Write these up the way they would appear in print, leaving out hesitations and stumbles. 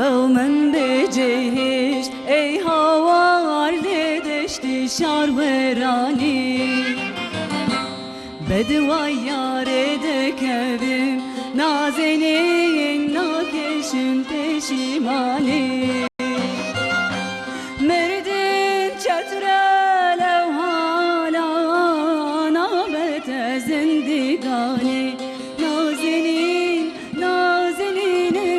من بجهش ای هوار لدشتی شارورانی بدوای یاره دکبیم نازنین ناکشم پشیمانی مردین چتره لو حالا نابت زندگانی نازنین نازنینم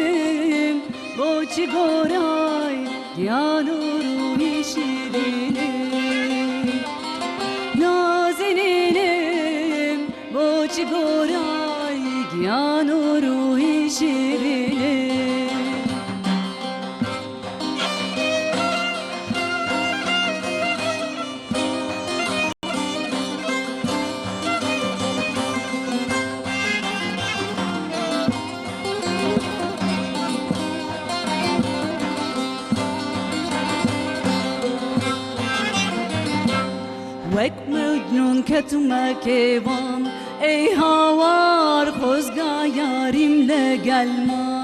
بوچی گورای یانو روی شیرینم نازنینم بوچی گورای یانو روی شیرینم وک مجنون کتم کیوان ای هوار خوزگا یاریم لگل ما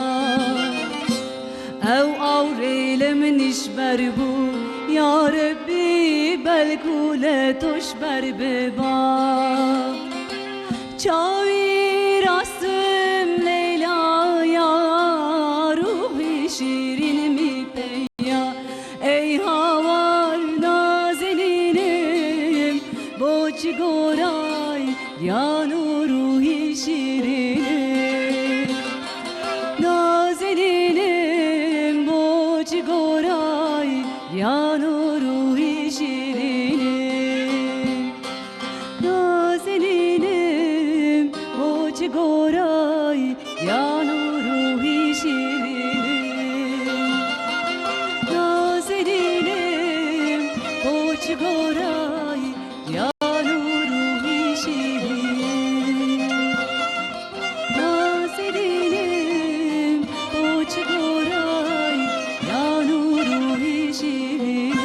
او آوریل منش بربو یا ربی بلکول توش بر ببا چاوی راستم لیلا یا روحی شیرین می پیا ای هوار نازنینم بوچی گورای یا روحی شیرینم نازنینم بوچی گورای یا روحی شیرینم نازنینم بوچی گورای یا روحی شیرینم نازنینم بوچی گورای یا روحی شیرینم نازنینم بوچی گورای یا روحی شیرینم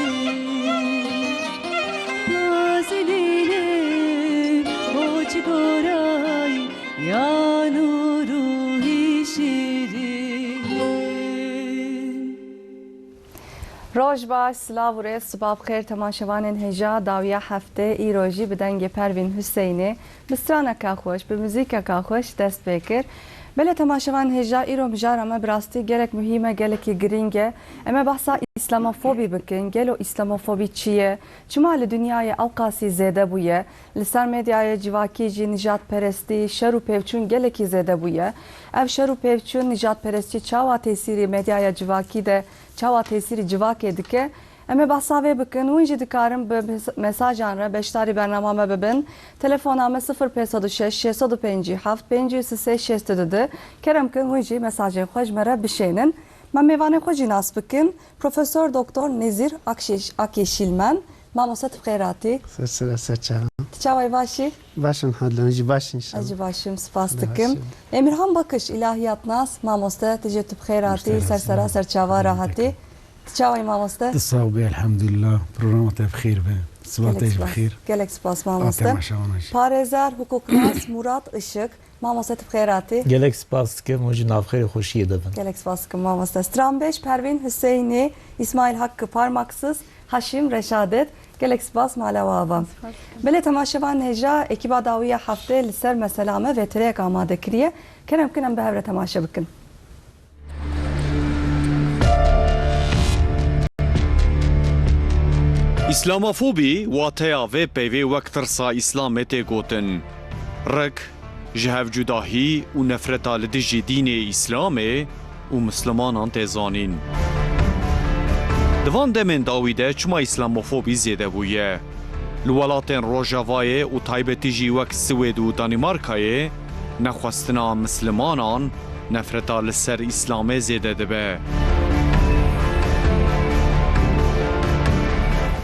نازنینم بوچی گورای یا روحی شیرینم روز باش سلاو و ریز صبح بخیر تماشاوان هجا داویا هفته ای روزی بدنگ پروین حسینی بسترانه که خوش به موزیک که خوش دست بکر بله تماشاوان هجا ای رو مجار اما براستی گلک مهمه گلکی گرینگه اما بحثا اسلاموفوبی بکن گلو اسلاموفوبی چیه چما لدنیای اوقاسی زیده بویه لسر مدیای جواکی جی نجات پرستی شرو پیوچون گلکی زیده بویه اف شرو پیوچون نجات پرستی چاوا تیسیری مدیای جواکی ده چاوا تیسیری جواکی دکه اما بحثاوی بکن وینجی دکارم به مساجان را بشتاری برنامه ببین تلفنامه 0506 657 533 کرم کن وینجی مساجی خوش مره بشینن من میوانه خوشی ناس بکن پروفسور دکتر نزیر اکیشیلمن ماموسات بخیراتی سرچه تچاوی باشی؟ باشم حدلنجی باشین شما اجی باشیم سپاس دکم امیرهام باکش الهیات ناس ماموسته تجت بخیراتی سرسرا سرچاوا راحتی تچاوی ماموسته تصاوبي الحمد لله برنامج بخير به صباحش بخير گلک سپاس ماموسته پارێزار حقوقناس مراد اشک مامۆسته بخێراتی gelek spas که موجی نافخیر خوشیه دبن گلک سپاس کم مامۆسته سترامبێش پروین حسینی اسماعیل hakkı parmaksız Haşim Reşadet gelek spas malawaba bele temaşevan heja ekiba dawiya hafte li ser meselame ve terek amade kiriye kerem kinem be hevre temaşe bikin اسلاموفوبی واتیا و پیوی وقت ترسا اسلام ته گوتن رک جهو جداهی و نفرت لدجی دین اسلام و مسلمانان تزانین دوان دمن داویده چما اسلاموفوبی زیده بویه لولاتن روژاوای و تایبتی جی وقت سوید و دانمارکای نخواستنا مسلمانان نفرت لسر اسلام زیده دبه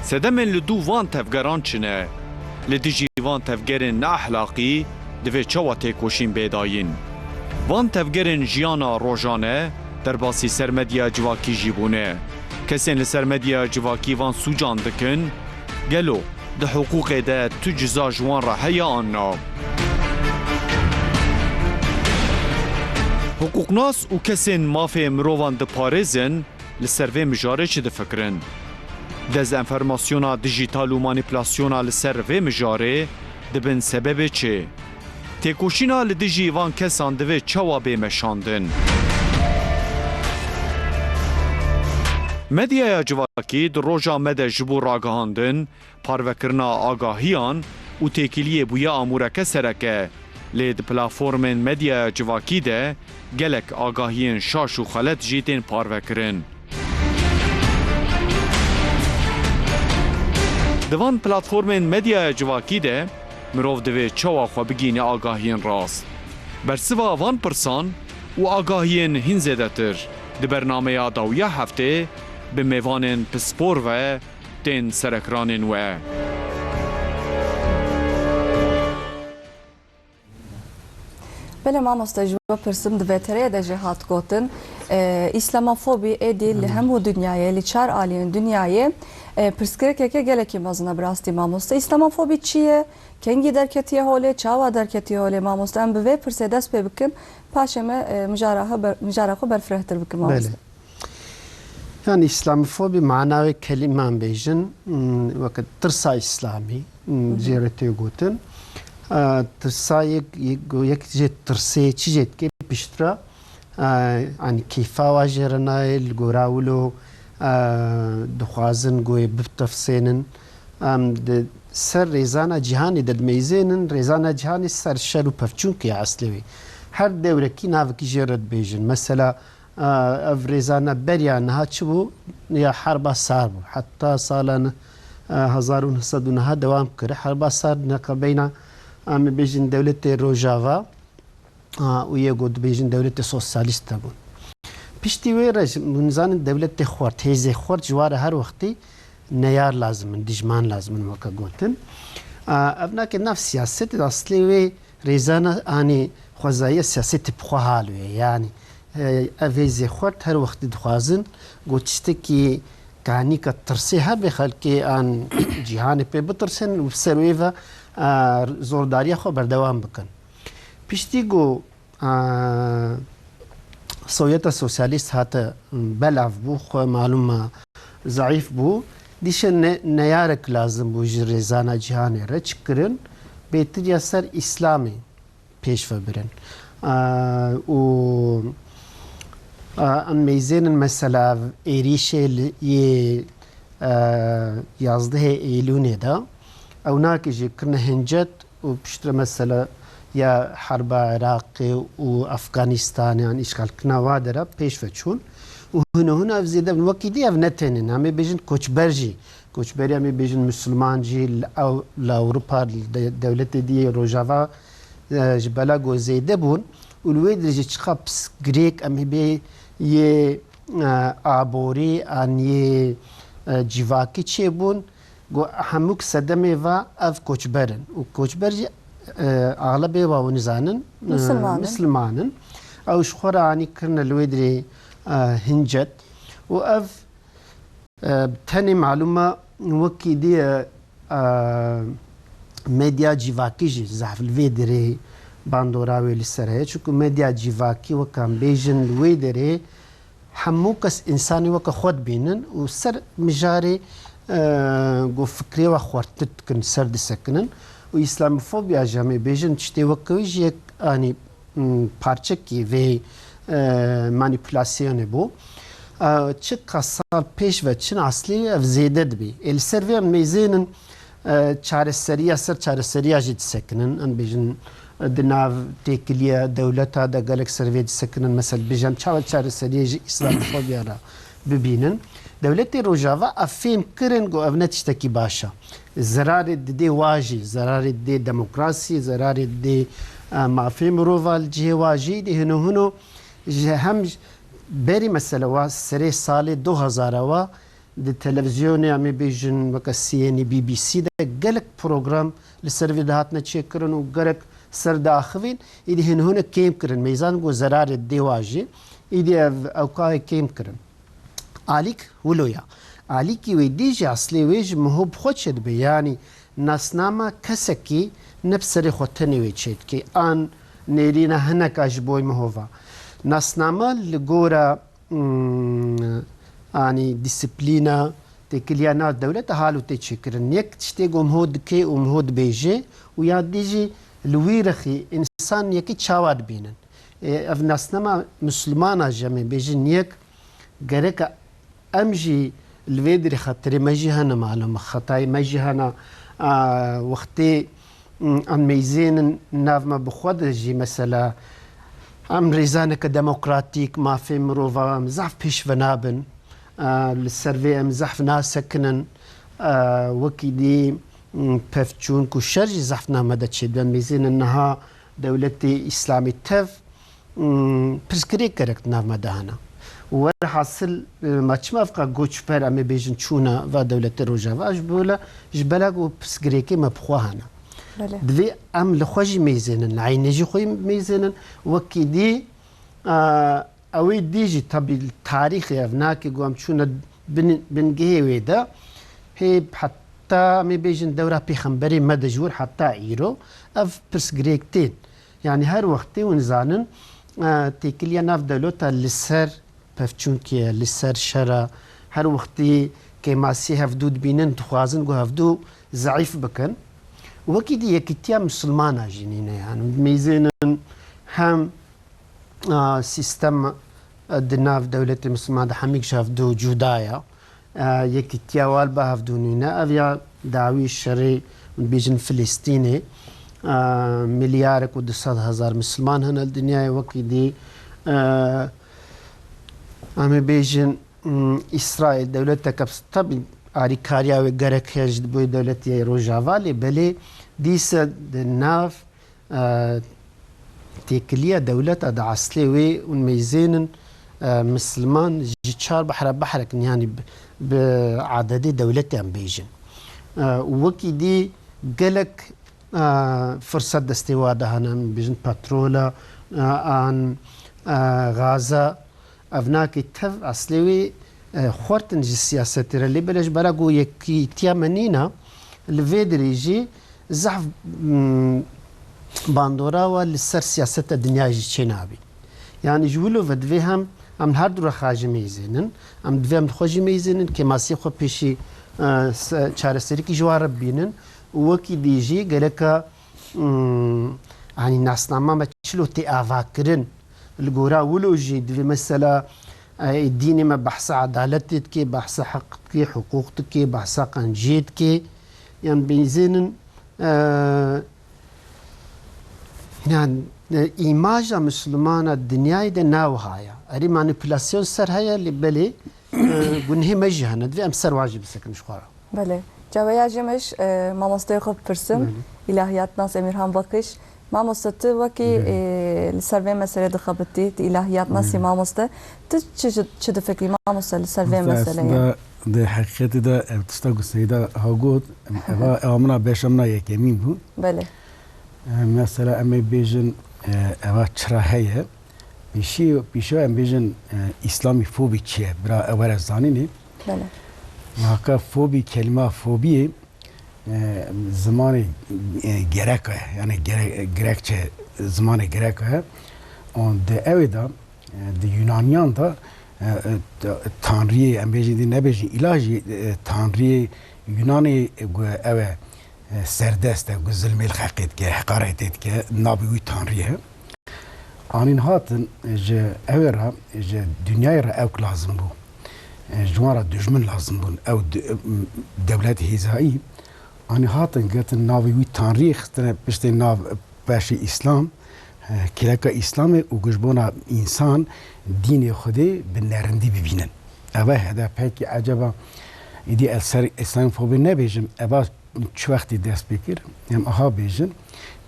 سدمن لدو وان تفگران چنه لدیجی وان تفگرن ناحلاقی دوی چوا تکوشین بیداین وان تفگرن جیانا روژانه در باسی سرمدیا جواکی جیبونه کسین لسرمدیا جواکی وان سوجان دکن گلو ده حقوق ده تو جزا جوان را هیا آنا حقوقناس û kesên mafê mirovan diparêzin li ser vê mijarê çi difikirin? Dezenformasyona dijîtal û manîpülasyona li ser vê mijarê dibin sebebê çê? Têkoşîna li dijî van kesan divê çawa bêmeşandin? Medyaya civakî di roja me de ji bo ragihandin, parvekirina agahiyan û têkiliyê bûye amûreke sereke. Lê di platformên medyaya civakî de gelek agahiyên şaş û xelet jî tên parvekirin. Di van platformên medyaya civakî de mirov divê çawa xwe bigîne agahiyên rast. Bersiva van pirsan û agahiyên hîn zêdetir di bernameya dawiya heftê bi mêvanên pispor ve tên serekranên we. بله مامۆستا جواب پرسم دەبێتەرەیە دەژێ هاتگوتن ئیسلامافۆبی ئێدی لە هەموو دنیاە لی چار ئالیێن دنیاە پرسکرێکێکە گەلێکی مەزنە بڕاستی مامۆستا ئیسلامافۆبی چییە؟ کەنگی دەرکەتیە هۆلێ چاوا دەرکەتی هۆلێ مامۆستا ئەم بوێ پرسێ دەست پێ بکەم پاشەمە مجارەخۆ بەرفرەتر بکەم مامۆستا. يعني إسلاموفوبي معناه كلمة بيجن وقت ترسا إسلامي جيرتي قوتن ترسا يك جت ترسي تجت كي بيشترا يعني كيفا واجرنا الجوراولو دخوازن جوي بتفسينن سر ريزانا جهاني دد ميزينن ريزانا جهاني سر شرو بفچون كي عسلوي هر دورة كي نافكي جيرت بيجن مثلا افريزانا بريان هاتشبو يا حرب صار حتى صالنا 1900 دوام كره حرب صار نقبينا ام بيجن دولة روجافا ويقود بيجن دولة سوسياليست بون بيشتي ويرج منزان دولة خورت هيزي خورت جوار هر وقتي نيار لازم دجمان لازم وكا قلتن ابناك نفس سياسة اصلي وي ريزانا اني خوزايه سياسة بخوالو يعني اویزی خورد هر وقت دخوازن گوشته که کانی که ترسی ها بخل که آن جهان پی بترسن و سرویو زورداری خو بردوام بکن. پیشتی گو سویت سوسیالیست هات بلعف بو خو معلومه ضعیف بو دیشن نیارک لازم بو جریزانا جهان را چکرن بهتر یا سر اسلامی پیش برن و ام ميزين مثلا ايريشي يازده ايلوني دا او ناكجي كنا هنجت وبشتري مثلا يا حرب عراق وافغانستان يعني اشغال كنا وادرا بيش فتشون وهنا في زيدا من وكي دي افنتين عم بيجن كوتشبرجي كوتشبري عم بيجن مسلمان جي او لاوروبا دولة دي روجافا جبلا جو زيدبون والويد اللي تشخبس غريك ام بي يه عبوري ان يه جيواكي تشيبون جو هموك سدمي و اف كوچبرن و كوچبرجي اغلبيه ونزانن مسلمانن او شخورا اني كرنا الويدري هنجت و اف تاني معلومه وكي دي ميديا جيواكي جي زعف الفيدري باندوراوي للسرعة چونکو مدیا جیواکی و کام بیجن لوی داره همو کس انسانی وکا خود بینن و سر مجاری گو فکری و خورتت کن سر دسکنن و اسلاموفوبیا جامعه بیجن چتی وکویج یک آنی پارچه کی وی مانیپولاسیون بو چه سال پیش و چن اصلی افزیدد بی السروی میزینن چارەسەریە سەر چارەسەریە ژی دسەکنن ئەم بێژن دناو تێکلیە دەولەتە دەگەلێک سەروێ دسەکنن مەسەل بێژەم چاوە چارەسەریەژی ئیسلامۆفۆبیاە ببینن دەولەتی ڕۆژاوا ئەفێم کردن گۆ ئەڤ نە تشتێکی باشە زەرارێت دێ واژی زەرارێت دێ دەموکراسی زەرارێت دێ مافێ مرۆڤ جێ واژی دێ هەنو هەنو هەم بەری مەسەلەوە سەرێ ساڵێ 2000ەوە د تلویزیونی امی بیجن وکا CNN BBC ده گلک پروگرام لسروی دهات نچه کرن و گرک سر داخوین ایدی هنهونه کیم کرن میزان گو زرار دیواجی ایدی اوکای کیم کرن آلیک ولویا آلیکی وی دیجی اصلی ویج محب خود شد بی یعنی ناسنامه کسکی نبسری خودتنی وی چید که آن نیرینه هنک اجبوی محوبا ناسنامه لجورا يعني ديسيبلينا تكليانا دولة حالو تشكرن يك تشتي مهود كي ومهود بيجي ويا ديجي الويرخي انسان يكي تشاواد بينن اف ناسنما مسلمانا جمي بيجي يك غريك امجي الفيدري خاطري ماجي هنا معلومه خطاي ماجي هنا وقتي ام ميزين ناف ما بخود جي مثلا ام ريزانك ديمقراطيك ما في مروفا مزعف بيش فنابن للسرفي مزحف ناس سكنن وكي دي بفتشون كو شرجي زحفنا مدى تشدون ميزين انها دولتي اسلامي تف برسكري كركت ناف مدى هنا وحاصل ما تشما فقا غوتش بير امي بيجن تشونا فا دولتي روجافا اجبولا جبلاغو برسكريكي ما بخوا هنا دلي ام لخوجي ميزينن عينيجي خوي ميزينن وكي دي اوي ديجي طبي التاريخ يفناكي قوام شونا بنجيه ويدا هي حتى مي بيجن دورة بيخنبري مدجور حتى ايرو اف برسجريكتين يعني هر وقتي ونزانن تيكليا ناف دولوتا لسر بفتشونكي لسر شرا هر وقتي كيماسي هفدو دبينن تخوازن قو هفدو ضعيف بكن وكي دي يكتيا مسلمانا جنينة يعني ميزينن هم سيستم الدناف دولة المسلمة حميك شافدو جودايا يكي تياوال بهافدو نينا أفيا دعوي الشري بيجن فلسطيني مليارك ودسات هزار مسلمان هنا الدنيا وكي دي أمي بيجن إسرائيل دولة كبس طب أريكاريا وغرق هجد بوي دولة روجافالي بلي ديس الدناف تيكليا دولة دا عسلي ونميزين مسلمان جيتشار بحرك يعني بعدد دولتي ام بيجن وكي دي قالك فرصة دستيوادة هنا بيجن باترولا عن غازة افناكي تف عسلي خورتن جي السياسة اللي بلش بلاقو يكي تيامنينا الفيدري يجي زحف باندورا والسر سياسة الدنيا جيتشينابي يعني جولو فدفهم ام هردو رخاجي ميزينن ام دفهم خوجي ميزينن كما سيخو بيشي چارسريكي جوار بينن وكي ديجي قالك يعني ناسنامه ما تشلو تي افاكرن القورا ولو جي دفي مثلا الديني ما بحث عدالتك بحث حقك حقوقك بحث قنجيتك يعني بيزينن يعني إيماج مسلمان الدنيا ده ناو هايا أري مانيبيلاسيون سر هايا اللي بلي قنهي مجهنا دفي أمسر واجب سكن شخورا بله جويا جمش ما مستيقظ برسم إلهيات ناس أميرهان بقش ما مستت وكي السرفي مسألة دخبتي إلهيات ناس ما مست تشد فكري ما مست السرفي مسألة ده حقيقة ده تستقل سيدا هاجود أمنا بيشمنا يكمين بو بله مثلا أمي بيجن أوا شراهية بيشو أم بيجن إسلامي فوبي چیه برا أول زانینه بله هاكا فوبي كلمة فوبي زمان گرک يعني گرک چه زمان گرک اون ده اویدا ده یونانیان دا تانریه ام بیجن دی نبیجن علاجی تانریه یونانی اوه سردست و ظلم الخلقیت که حقارتیت که نابوی تانریه آنین هاتن جه اوه را جه دنیای را اوک لازم بو جوان را دجمن لازم بون او دولت هیزایی آنی هاتن گتن نابوی تانریه خستنه پشت ناب باشی اسلام کلکا اسلام و گشبونا انسان دین خوده به نرندی ببینن اوه هده پیکی عجبا ایدی اسلام فوبی نبیجم اوه چه وقتی دست بکر هم آها بیجن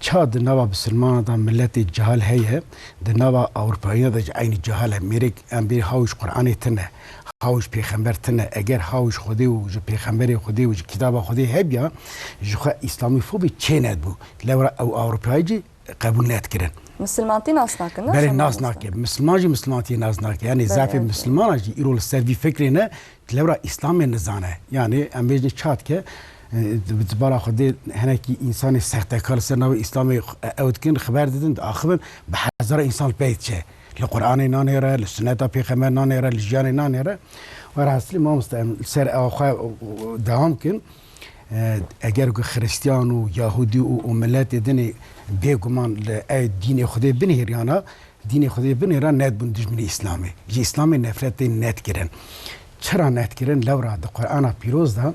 چه در نوا بسلمان دا ملت جهال هیه در نوا اروپایی دا عین جهال میرک ام بیر هاوش قرآن تنه هاوش پیغمبر تنه اگر هاوش خودی و جو پیغمبر خودی و جو کتاب خودی هبیا جو اسلامی فوبی چه ند بو لورا او اروپایی جی قبول نت کرن مسلمانتی ناس ناکن نه بله ناس ناکه مسلمان جی مسلمانتی ناس ناکه یعنی ضعف مسلمان جی ایرول سروی فکری نه لورا اسلام نزانه یعنی ام بیج چات که بتبارا خودی هنکی انسان سخت کار سر نو اسلام اودکن خبر دادن آخرن به هزار انسان پیدا چه القرآن نانيرة للسنة بيغمبر نانيرة للجيان نانيرة ورحصلي ما مستعمل سر أخوة دام كن اگر که خریستیان و یهودی و ملت دنی بیگمان ل دین خدا بنهریانا دین خدا بنهران ند بون دشمن اسلامی جی اسلامی نفرت ند کرن چرا ند کرن لورا د قرآن پیروز دا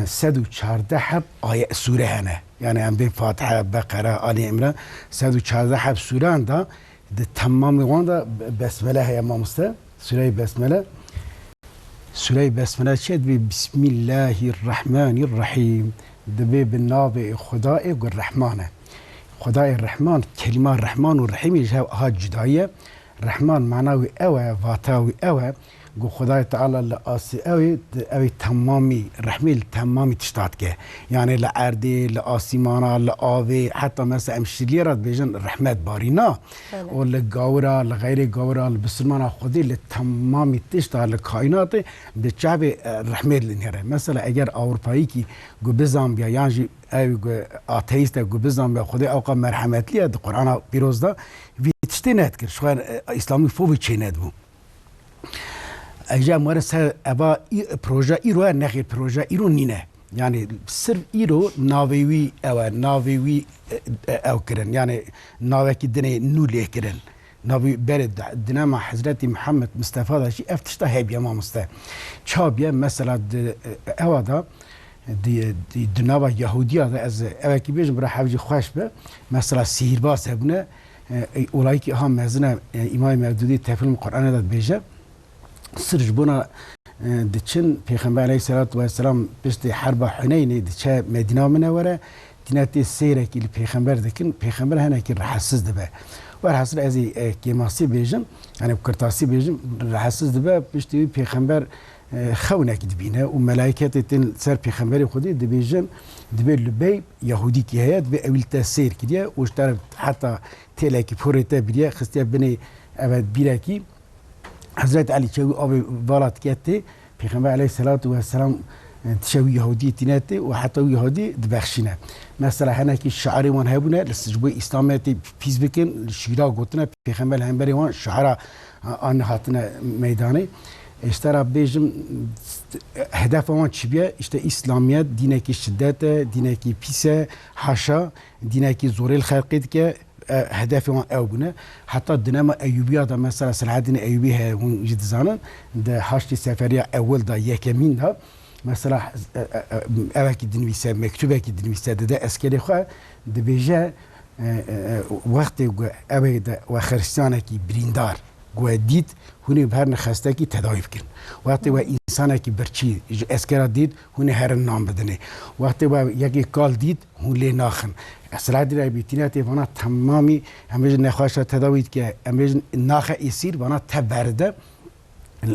114 حب آیه سوره هنه یعنی ام به فاتحه بقره آل عمران 114 حب سوره دا د تمام وان دا بسمله هي مامسته سوره بسمله سوره بسمله شد بسم الله الرحمن الرحیم دبی بالناب خدای الرحمن خدای الرحمن کلمه الرحمن و الرحیم جه ها جدایه رحمان معناوی اوه واتاوی اوه گو خدای تعالی لآسی اوی تمامی رحمی تمامی تشتاد که یعنی لعردی لآسیمانا لآوی حتی مثلا امشیلی راد بیجن رحمت بارینا و لگاورا لغیر گاورا لبسلمانا خودی لتمامی تشتاد لکائنات به چعب رحمت لنهره مثلا اگر اروپایی کی گو بزام بیا یعنی اوی گو آتیست گو بزام بیا خودی اوقا مرحمت لیه ده قرآن پیروز ده وی تشتی ند کر شوان اسلامی فوبی چه ند بو اجا مارس ابا پروژه ایرو نخیر پروژه ایرو نینه یعنی صرف ایرو ناویوی او کرن یعنی ناوی کی دنه نوله کرن ناوی برد دنما حضرت محمد مصطفی داشی افتشتا هبیا ما مسته چابیا مثلا اوادا دی دنوا یهودیا از اوکی بیشم برای حوجی خوش به مثلا سیرباز هبونه اولایی که هم مزنه امام مودودی تفسیر قرآن داد بیشه سرج بنا دچن پیغمبر علیه السلام پشت حرب حنین دچه مدینه منوره دیناتی سیره که پیغمبر دکن پیغمبر هنه که رحسز دبه و رحسز از کیماسی بیجم یعنی کرتاسی بیجم رحسز دبه پشت پیغمبر خونه که دبینه و ملائکت تن سر پیغمبر خودی دبیجن دبه لبی یهودی که هست به اول تسیر کدیه وش طرف حتی تله که پورته بیه خسته بنی ابد بیره کی حضرت علی چوی آب بالات کته پیغمبر علیه السلام تشوی یهودی تینته و حتی یهودی دبخشینه مثلا هنر که شعری وان هبونه لسجبوی اسلامیتی پیش بکن شیرا گوتنه پیغمبر هم بری وان شعرا آن هاتنه میدانه اشترا بیجم هدف وان چی بیه اشته اسلامیت دینه که شدت دینه که پیسه حاشا دینه که زوری الخلقید که هدف وان او بونه حتی دنما ایوبیا دا مثلا سلحدین ایوبی ها اون جد زانن ده هاشتی سفری اول دا یکمین دا مثلا اوکی دنویسه مکتوبه که دنویسه ده اسکری خواه ده بیجه وقتی اوی ده و خرستانه که بریندار گوه دید هونی به هر نخسته که تدایف کن وقتی و انسانه که برچی اسکرا دید هونی هر نام بدنه وقتی و یکی کال دید هون لی ناخن اصلا دیره بیتینه وانا تمامی همیشه نخواهش تداوید که همیشه ناخ ایسیر وانا تبرده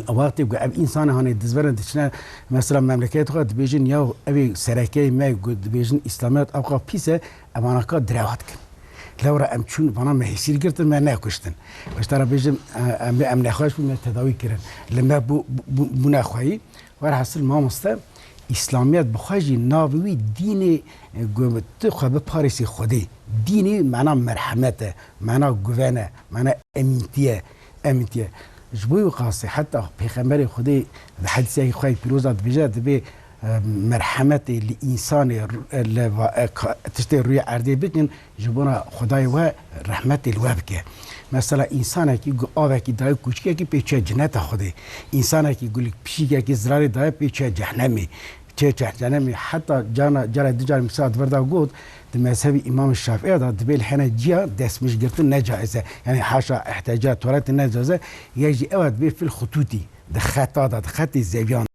وقتی که اب انسان هانی دزبرن دچنه مثلا مملکت خود بیجن یا اوی سرکه ما گود بیجن اسلامیت اوقا پیسه اوانا که دراوت کن لورا ام چون وانا مهسیر گرتن ما نکشتن اشترا بیجن ام نخواهش بود تداوی کردن لما بو نخواهی و حاصل ما مسته اسلامیت بخواهی ناوی دین گوت خواه به پاریسی خودی دینی معنا مرحمته معنا گوونه معنا امنیتیه جبوی و قاسه حتی پیغمبر خودی حدیثی خواهی پیروزات بجد به مرحمت لإنسان تشتي روی عرضی بکن جبونا خدای و رحمت الواب که مثلا انسان کی آب کی دای کوچکی کی پیچه جنت خودی انسان کی گلی پیشی کی زرار دای پیچه جهنمی چه جهنمی حتی جانا جرا دجار مساد وردا گود د مذهب امام الشافعی دا دبل حنا جیا دست مش گرتن نجایزه یعنی حاشا احتجاج تورات نجایزه یجی اود به فی الخطوطی د خطا د خط زویان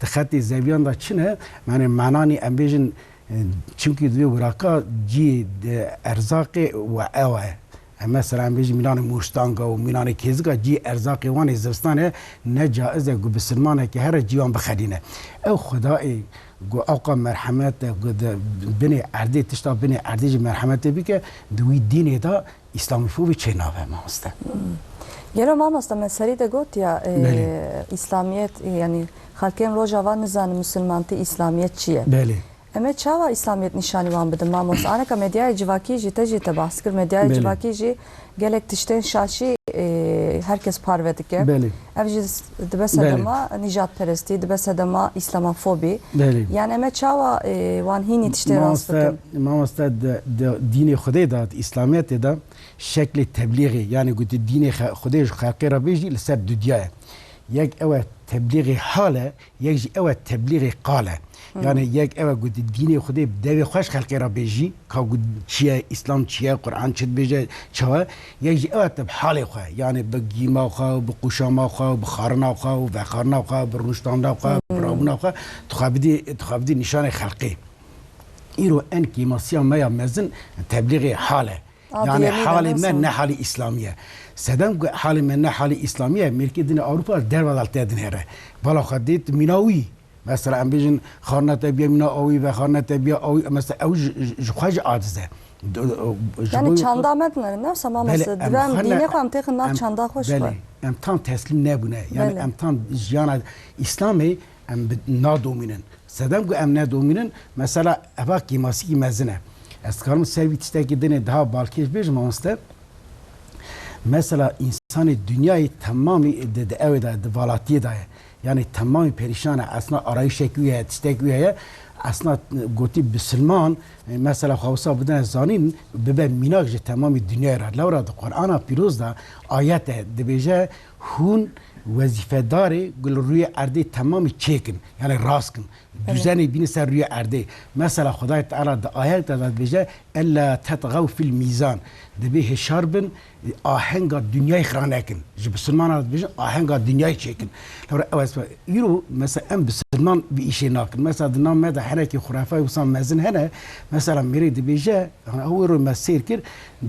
د خط زویان دا چنه معنی معنانی امبیجن چونکی دوی وراقا جی ارزاق و اوه مثلا بیج میلان موشتانگا و میلان کیزگا جی ارزاق وان زستانه نجایزه گو بسلمانه که هر جیوان بخدینه او خدای گو اوقا مرحمت گو بنی عردی تشتا بنی عردی مرحمت بی دوی دینه دا اسلامی فوبی چه ناوه ما هسته یرا ما هسته مسری ده گوت یا اسلامیت یعنی خلکیم رو جوان نزان مسلمانتی اسلامیت چیه بله اما چاوا اسلامیت نشانی وان بدم ماموس انا که مدیای جواکی جی تجی تباس کر مدیای بله. جواکی جی گلک تشتن شاشی herkes parvedike. بله Ev jî dibe sedema nijat perestî, dibe sedema İslamofobi. بله Yani em çawa wan hînî tiştê rast bikin. مامۆستا دینی خودی دا اسلامیت دا شکل تبلیغی یعنی گوتی دینی خودیش خاقی را بیجی لسر دودیای یک اوه تبلیغی حاله یک جی اوه تبلیغی قاله یعنی یک اوه گوتی دینی خودی دوی خوش خلقی را بیجی که گوت چیه اسلام چیه قرآن چید بیجه چوه یک جی اوه تب حاله خواه یعنی بگیما خواه بقوشاما خواه بخارنا خواه وخارنا خواه برنشتاندا خواه برابونا خواه تخابدی نشان خلقی ایرو ان کیماسیا میا مزن تبلیغ حاله یعنی حال من نه حال اسلامیه سدم حال من نه حال اسلامیه ملکی دین اروپا در ودالت دین هره بالا خدیت میناوی مثلا ام بیجن خارنت بیا میناوی و خارنت بیا او مثلا او جخواج عاجزه Yani çanda metnler ne samam mesela ben dine koyam tekin nav çanda hoş var. Em tam teslim ne bune yani em tam jana İslami em na dominen sedem gu em ne dominen mesela eva kimasi mezine eskarım servitisteki dine daha balkeş bir monster mesela insanı dünyayı tamamı de evde de valatiye daye yani tamamı perişan aslında arayış eküye tisteküye aslında goти Müslüman mesela xawsa بدن زانین به میناج تمام دنیا را لورا د قرآن پیروز دا آیت دبیجه هون وظیفه داره گل روی ارده تمام چیکن یعنی راست کن düzeni bini ser روی ارده مثلا خدای تعالی د آیت دا دبیجه الا تطغوا في الميزان دبی هشاربن آهنگا دنیای خرانکن جو مسلمان دبیجه آهنگا دنیای چیکن لورا اوس یرو مثلا ام مسلمان بی işe nakın mesela dinam meda hereki khurafa usan mezin hene mesela miri dibije awru mesir kir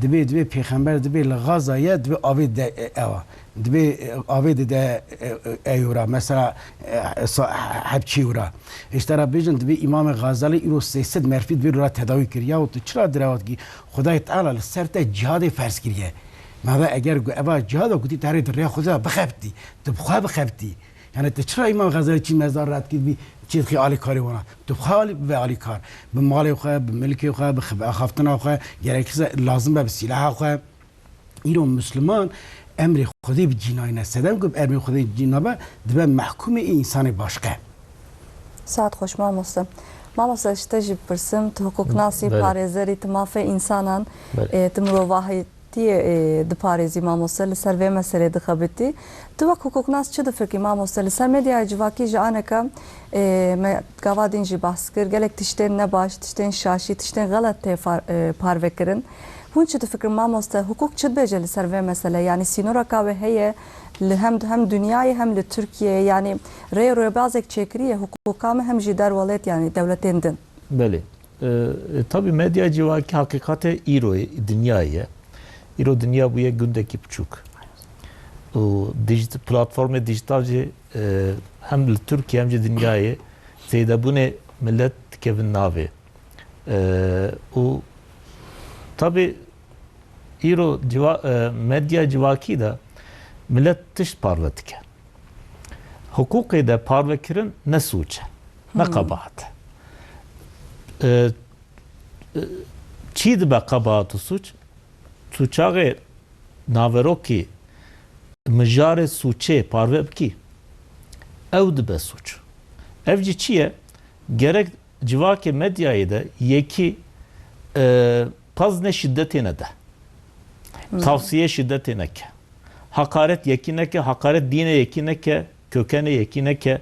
dibe peygamber dibe gazaya dibe avid de eva dibe avid de eyura mesela habçi ura işte bijin dibe imam Gazali iro 300 merfid bir ra tedavi kir ya tu çra diravat ki Xuday Teala serte cihad farz kiriye ماذا اگر ابا جهاد گوتی تاری در خدا بخبتی تو بخواه بخبتی یعنی تو چرا امام غزالی چی مزار رد کردی بی چیز خیالی کاری ونا تو خیالی به عالی کار به مال خواه به ملک خواه به خفتن خواه گرکس لازم به سلاح خواه ایرو مسلمان امر خودی به جنای نستدم که امر خودی جنابه دبه محکوم انسان باشقه Saat hoş mamosta. Mamosta işte jib pırsim tu hukuk nasi parezeri tmafe insanan tmrovahi di parêzî mamoste li ser vê meselê dixebitî tu wek hukuknas çi difikî mamoste li ser medyaya civakî ji aneka me gavadîn jî bahs kir gelek tiştên nebaş tiştên şaşî tiştên xelet tê parvekirin hûn çi difikirin mamoste hukuk çi dibêje li ser vê mesele yani sînoreka wê heye li hem dünyayê hem li Tirkiyeyê yani rê rêbazek çêkiriye hukuka me hem jî derwelêt yani devletên din. Belê. Tabii medya civakî hakikate îroyê dünyayê İro dünya bu yek gündeki buçuk. O platformu dijitalci hem Türkiye hem de dünyayı zeyde bu ne millet kevin navi. O tabi İro medya civaki da millet tiş parvetike. Hukuki de parvekirin ne suçe ne kabahat. Çiğ be kabahatı suç Suçağı naveroki mijare suçe parve bki ev dibe suç. Evci çiye gerek civaki medyayı da yeki pazne şiddetine de tavsiye şiddetine ke hakaret yekine ke hakaret dine yekine ke kökene yekine ke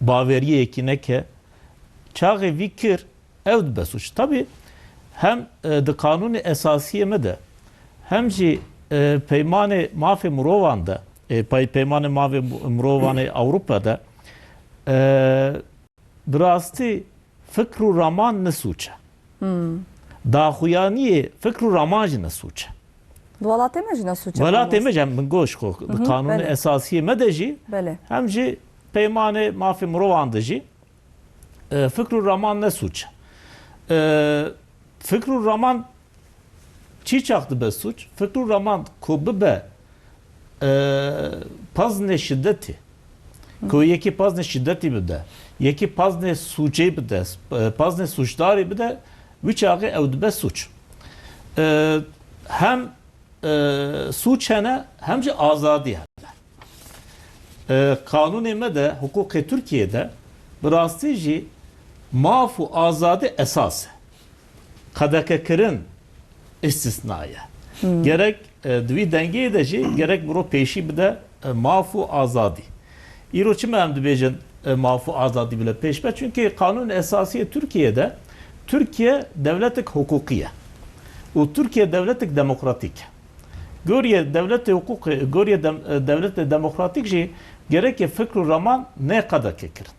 baveriye yekine ke çağı vikir ev dibe suç. Tabi hem de kanuni esasiye me de hem jî peymanê mafê mirovan de peymanê mafê mirovanê Avrupa'da bi rastî fikr û raman ne suç e. Daxuyaniyê fikr û raman jî ne suç e. Welatê me jî ne suç e. Welatê me jî min goş xwe kanûnê esasiyê me de jî hem jî peymanê mafê mirovan de jî fikr û raman ne suç e. Fikr û raman çi çaktı be suç? Fikr raman ku bibe pazne şiddeti کو یکی پازن شدتی بده یکی پازن سوچه بده پازن سوچداری بده وی چاقی او دبه سوچ هم سوچ هنه هم جه آزادی هنه قانون مده حقوق Türkiye'de براستی جی ماف و آزادی اساسه قدککرین istisnaya. Gerek دوی دنگی ده جی gerek برو پیشی بده ماف و آزادی. ایرو چی مهم بیجن ماف و آزادی bile peş be? Çünkü kanun esasiye Türkiye'de Türkiye devletik hukukiye. O Türkiye devletik demokratik. Goriye devleti hukuk, goriye devleti demokratik jî gerek fikru raman ne kadar kekirin.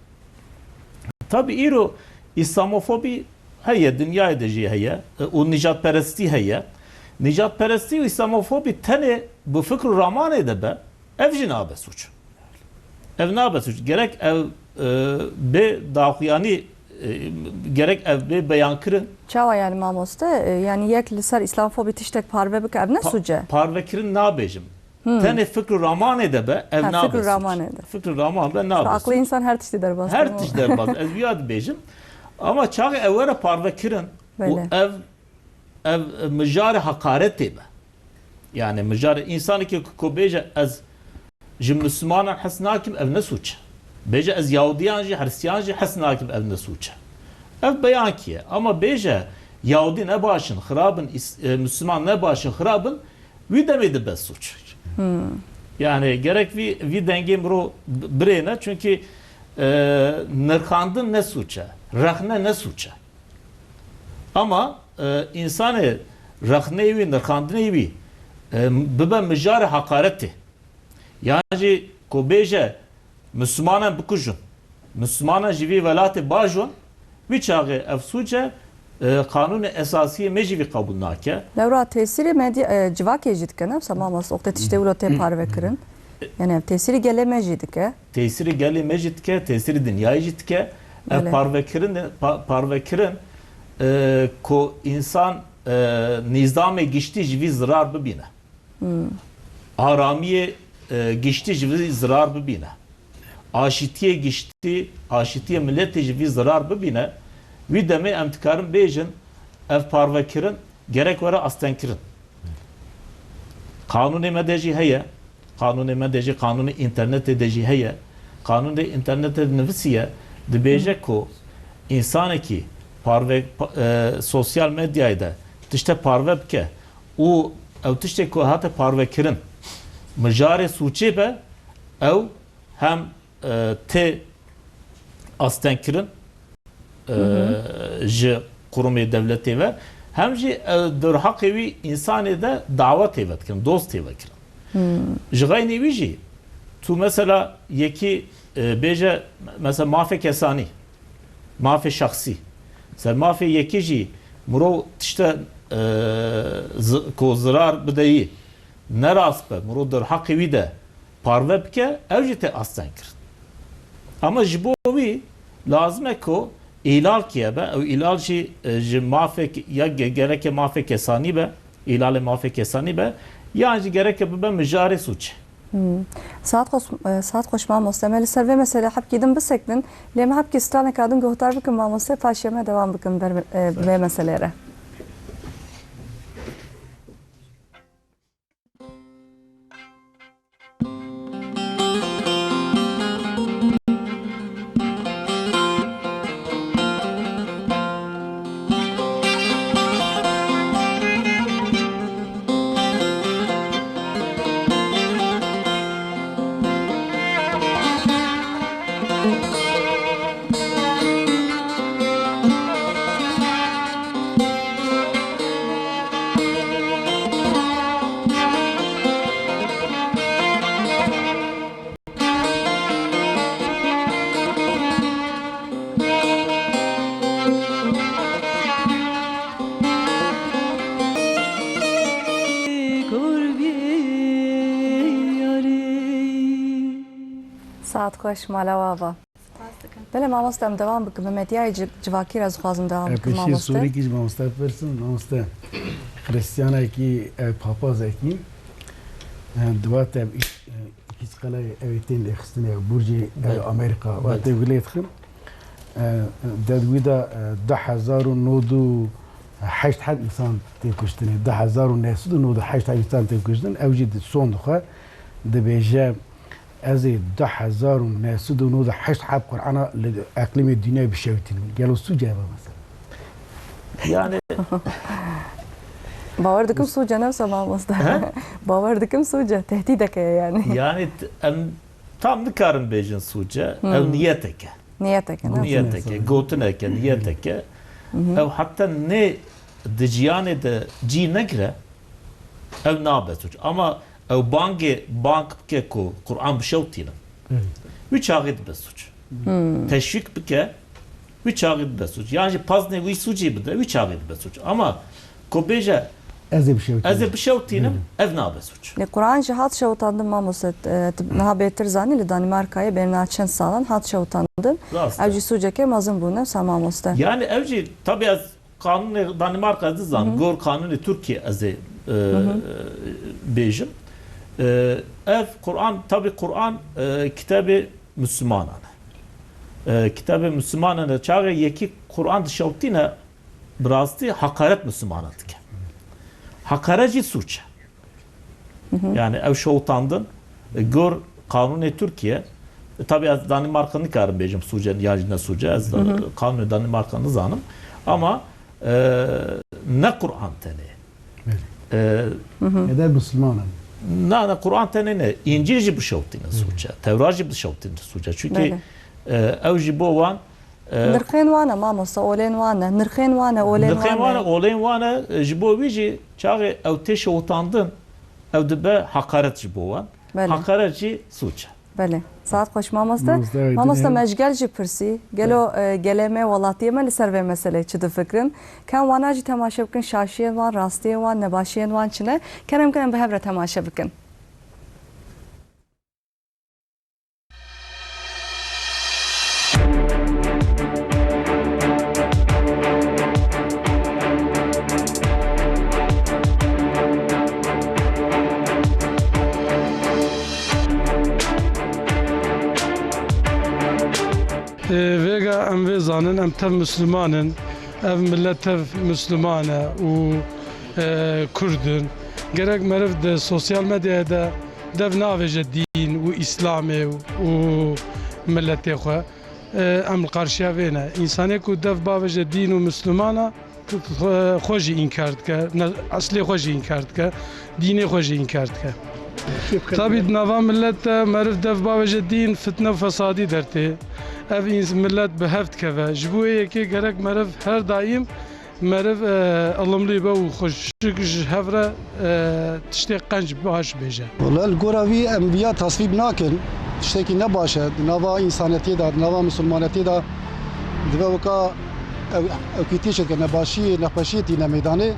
Tabi İro İslamofobi heye, dünyayı da jî heye, o nicatperesti heye. Nicatperesti ve İslamofobi tene bu fikru raman ede be, ev jî nabe suç. Ev nabe suç. Gerek ev be dağıyani gerek ev be beyan kirin. Çava yani mamoste yani yek lisar İslamofobi tiştek parve bik ev ne suce? Parve kirin nabejim. Tene fikru raman ede be, ev nabe fikru suç. raman ede. Fikru raman be nabe Aklı insan her tişti der bastı. her tişler baz. Ez biyad bejim. Ama çağı evvere parve kirin. O ev mücari hakaret be. Yani mücari insanı ki beje ez ji Müslümanan hasnakim ev ne suç. Beje ez Yahudiyan ji Hristiyan ji hasnakim ev ne suç. Ev beyan kiye. Ama beje Yahudi ne başın xirabın Müslüman ne başın xirabın vi demedi be suç. Yani gerek vi dengem ro birene çünkü nırkandın ne suça, rahne ne suça. Ama insanı rahnevi, nırkandınevi bibe mücari hakareti. Yani ko beje Müslümanan bukujun, Müslümanan jivi velati bajun, vi çağı ev suça kanun esasiye mejivi kabul nake. Levra tesiri medya civak ejitke ne? Samamas okta tişte ulote parve kirin. Yani tesiri gele mejitke. Tesiri gele mejitke, tesiri dünyayı jitke. Ev parve kirin ko insan nizame geçti jivi zarar bibine. Aramiye geçti jivi zarar bibine. Aşitiye geçti, aşitiye milleti jivi zarar bibine. Vi deme emtikarın bejin ev parve kirin gerek vere asten kirin. Kanuni medeci heye, kanuni medeci, kanuni internet edeci heye, kanuni internet nefisiye de beje ko insanı ki parve sosyal medyayda tişte parve bke o ev tişte ko hata parve kirin mecare suçe be ev hem te asten kirin ji kurumu devleti ve hem ji der hakkı insanı da davet evet kirin, dost evet kirin. Ji gayni viji tu mesela yeki beje mesela mafe kesani, mafe şahsi. Sen mafe yeki ji muro tişte ko zarar bideyi ne rast be muro der hakkı de parve bke ev ji te asten kirin. Ama ji bo vi lazım ko İlal kiye be, o ilal ji mafek ya gerek mafek kesani be, ilal mafek kesani be, yani gerek be mücari suç. Saat hoş mamoste meli serve mesela hep gidin bisektin, leme hep ki strane kadın gohtar bikin mamoste paşyeme devam bikin be meselelere. Saat hoş malava. Bele mamoste em devam bikin medyayı civakir az xwazim devam bikin Peşi mamoste. soru ki mamoste persin, mamoste Hristiyana ki papaz ki duvat ev استقلال اویتین اخستنه برج امریکا و بله. دولیت خم دادویدا 10,908 حد انسان تکشتنه 10,908 انسان تکشتن اوجد سون دخواه دبیجه از 10,908 حب قرآن اقلیم دنیا بشویتین گلو سو جابه مثلا Yani باور دکم سوجه نفسه مامۆستا باور دکم سوجه تهدیدەکە yani yani em tam nikarin bejin suce ev niyeteke. نیەتەکە Niyeteke, gotuneke, niyeteke. Ev hatta ne diciyane de ci negre ev nabe suç. Ama ev bank bike ku Kur'an bişevtine. Üç ağit be suç. Teşvik bike üç ağit be suç. Yani pazne vi suci bide üç ağit be suç. Ama ku beje از بشویتین ez bişevtine ev nabe suç. Kur'an jî hat şewtandin mamoste niha bêtir zanî li Danimarkayê bêrna çend salan hat şewtandin Rast. ew jî sûceke mezin bûne sa mamoste Yani evci tabii az kanuni Danimarka ez zan gor kanuni Türkiye ez bejim. Ev Kur'an tabii Kur'an kitabı Müslümanane. Kitabı Müslümanane çağı yeki Kur'an dışavtine birasti hakaret Müslümanatike. Hakareci suç. Yani ev şovtandın gor kanuni Türkiye tabii az Danimarka'nı karım bejim suce yani suce az kanuni Danimarka'nı zanım ama ne Kur'an tane eder Müslümanım ne Kur'an tane ne İncilci bir şovtine suce Tevracı bir şovtine suce çünkü evci bu van nirxên wane mamoste olên wane nirxên wane olên nirxên wane wane olên wane ji bo wî jî çağı ew tê şewtandin ew dibe hakaret ji bo wan Belê. hakaret jî suç e. belê saat xweş mamoste Mamoste, mamoste dinê. mecgel jî pirsî gelo gelê me welatiyê me li ser vê meselê çi difikirin ken wana jî temaşe bikin şaşiyên wan rastiyên wan nebaşiyên wan çi ne kerem kirin bi hev re temaşe bikin Vega em vê zanin em tev Müslümanin, ev millet tev Müslümane û Kurdin. Gerek meriv de sosyal medyaya da dev navêje dîn û İslamê û milletê xwe. Em li qarşiya vê ne. İnsanê ku dev bavêje dîn û Müslümana xwe jî înkar dike, eslê xwe jî înkar dike, dînê xwe jî înkar dike. Tabii nava millet de meriv dev bavêje dîn fitne û fesadî dertê. Ev millet bi hev dikeve. Ji bo yekê gerek meriv her daîm meriv ılımlî be û xweşik ji hev re tiştê qenc baş bêje. Li gora wî em viya tasvîb nakin tiştekî ne baş e di nava însanetiyê da di nava misilmanetiyê da dibe weka ew tîşeke nebaşiyê nexweşiyê tîne meydanê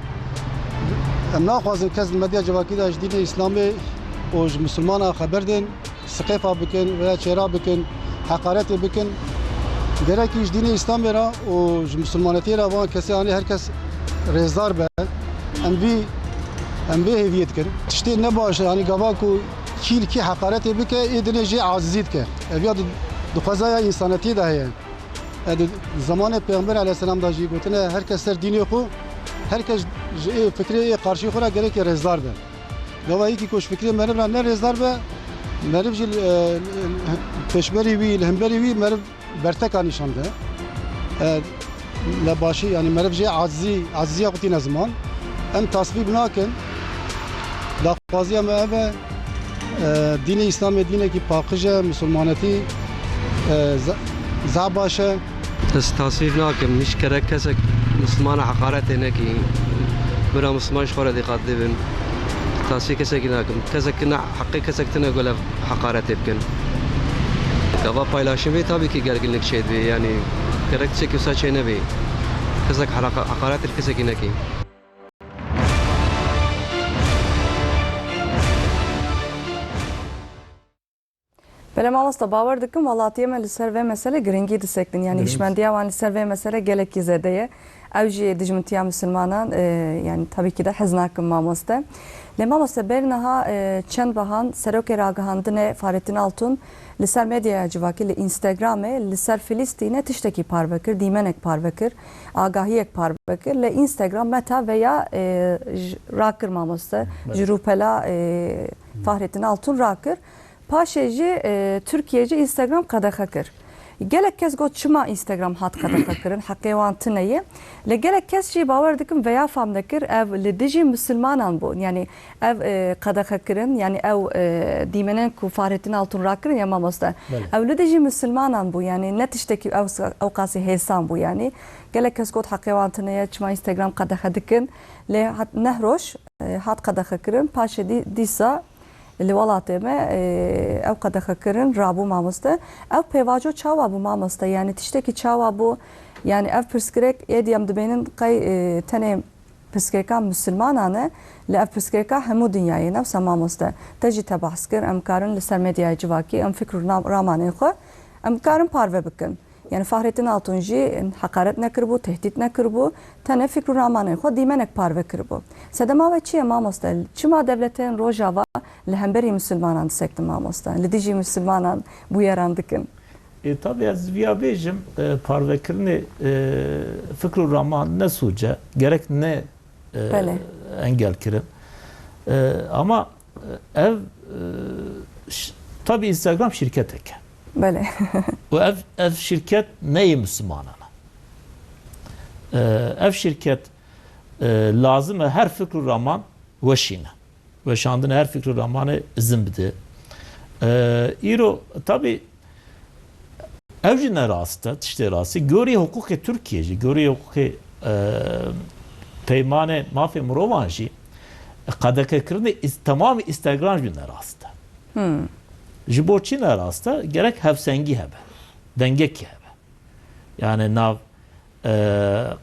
em naxwazin kes medya civakî da ji dînê İslamê û ji misilmana xeber din siqêfa bikin veya çêra bikin hakaretê bikin gerekî ji dînê İslamê ra û ji misilmanetiyê ra van kesê anî herkes rêzdar be em vê hêviyê dikin tiştê ne baş e anî gava ku kî hekaretê bike ê dinê jê azîzî dike ev ya dixwazaya însanetiyê de heye zamanê Peygamber aleyhisselam da jî gotine herkes ser dînê xwe herkes ji fikrê qarşî xwe ra gerekê rêzdar be gava yekî ku ji fikrê meriv ra ne rêzdar be meriv jî pêşberî wî li hemberî wî meriv berteka nîşan de li başî yani meriv jê azîziya xwe tîne ziman em tasvîb nakin daxwaziya me ev e dînê İslamê dînekî paqij e misilmanetî za baş e Ez tasvîr nakim hiç gerek kesek Müslümana hakaretê nekî bira Müslüman ji xwe re dîqat dibin tasvîr kesekî nakim kesek ne heqê kesek tune gole hekaretê bikin gava paylaşımê tabii ki gerginlik çê dibê yani gerek tişekî wisa çê nebê kesek hekaretê kesekî nekî Belê mamoste bawer dikim welatiye me li ser vê mesele giringî disektin yani hişmendiya wan li ser vê mesele gelekî zêde ye ew jî dijmintiya misilmanan yani tabii ki de hez nakim mamoste لما مستبرنها چند بهان سروک راگهاندن فارتین آلتون لسر مدیا جواکی لإنستغرامه لسر فلسطینه تشتکی پار بکر دیمنک پار بکر آگاهی یک پار بکر لإنستغرام متا veya راکر مامسته جروپلا فارتین آلتون راکر پاشجی ترکیهجی اینستاگرام قدخه کر gelek kez got çima Instagram hat qadaqa kirin haqiwan tinaye le gelek kez şey bawer dikim veya fam dakir ev li dijî Müslümanan bu yani ev qadaqa kirin yani ev dimenen ku Fahrettin Altun rakirin ya mamosta ev li dijî Müslümanan bu yani ne tişteki ev qasi hesan bu yani gelek kez got haqiwan tinaye çima Instagram qadaqa dikin le hat nehroş hat qadaqa kirin paşe disa اللي ولاته ما او قد خكرن رابو مامسته او بيواجو تشاوا بو مامسته يعني تشتكي تشاوا بو يعني اف برسكريك يديم دبينن قي تنه برسكريكا مسلمانانه لا برسكريكا همو دنياي نفس مامسته تجي تبحثكر امكارن لسر ميديا جواكي ام فكر رامانه خو امكارن بارve بكن يعني Fahrettin Altunji hakaret nekirbu, tehdit nekirbu, tane fikru ramanı xo dimenek parve kirbu. Sedema ve çiye mamostel, çima devletin rojava lehemberi Müslümanan sekti mamostel, lidiji Müslümanan bu yarandıkın. Tabii az viya bejim parve kirini fikru raman ne suca, gerek ne engel kirin. Ama ev tabii Instagram şirket eke. Böyle. Bu ev şirket neyi Müslümanana? Ev şirket lazım her fikri raman veşine. Veşandın her fikri ramanı izin bidi. İro tabi evcine rastı, işte rastı. Göre hukuki Türkiye'ci, göre hukuki peymane mafi murovanji kadake kırını tamamı Instagram jine rastı. Jibo Çin arasında gerek hevsengi hebe, dengeki hebe. Yani nav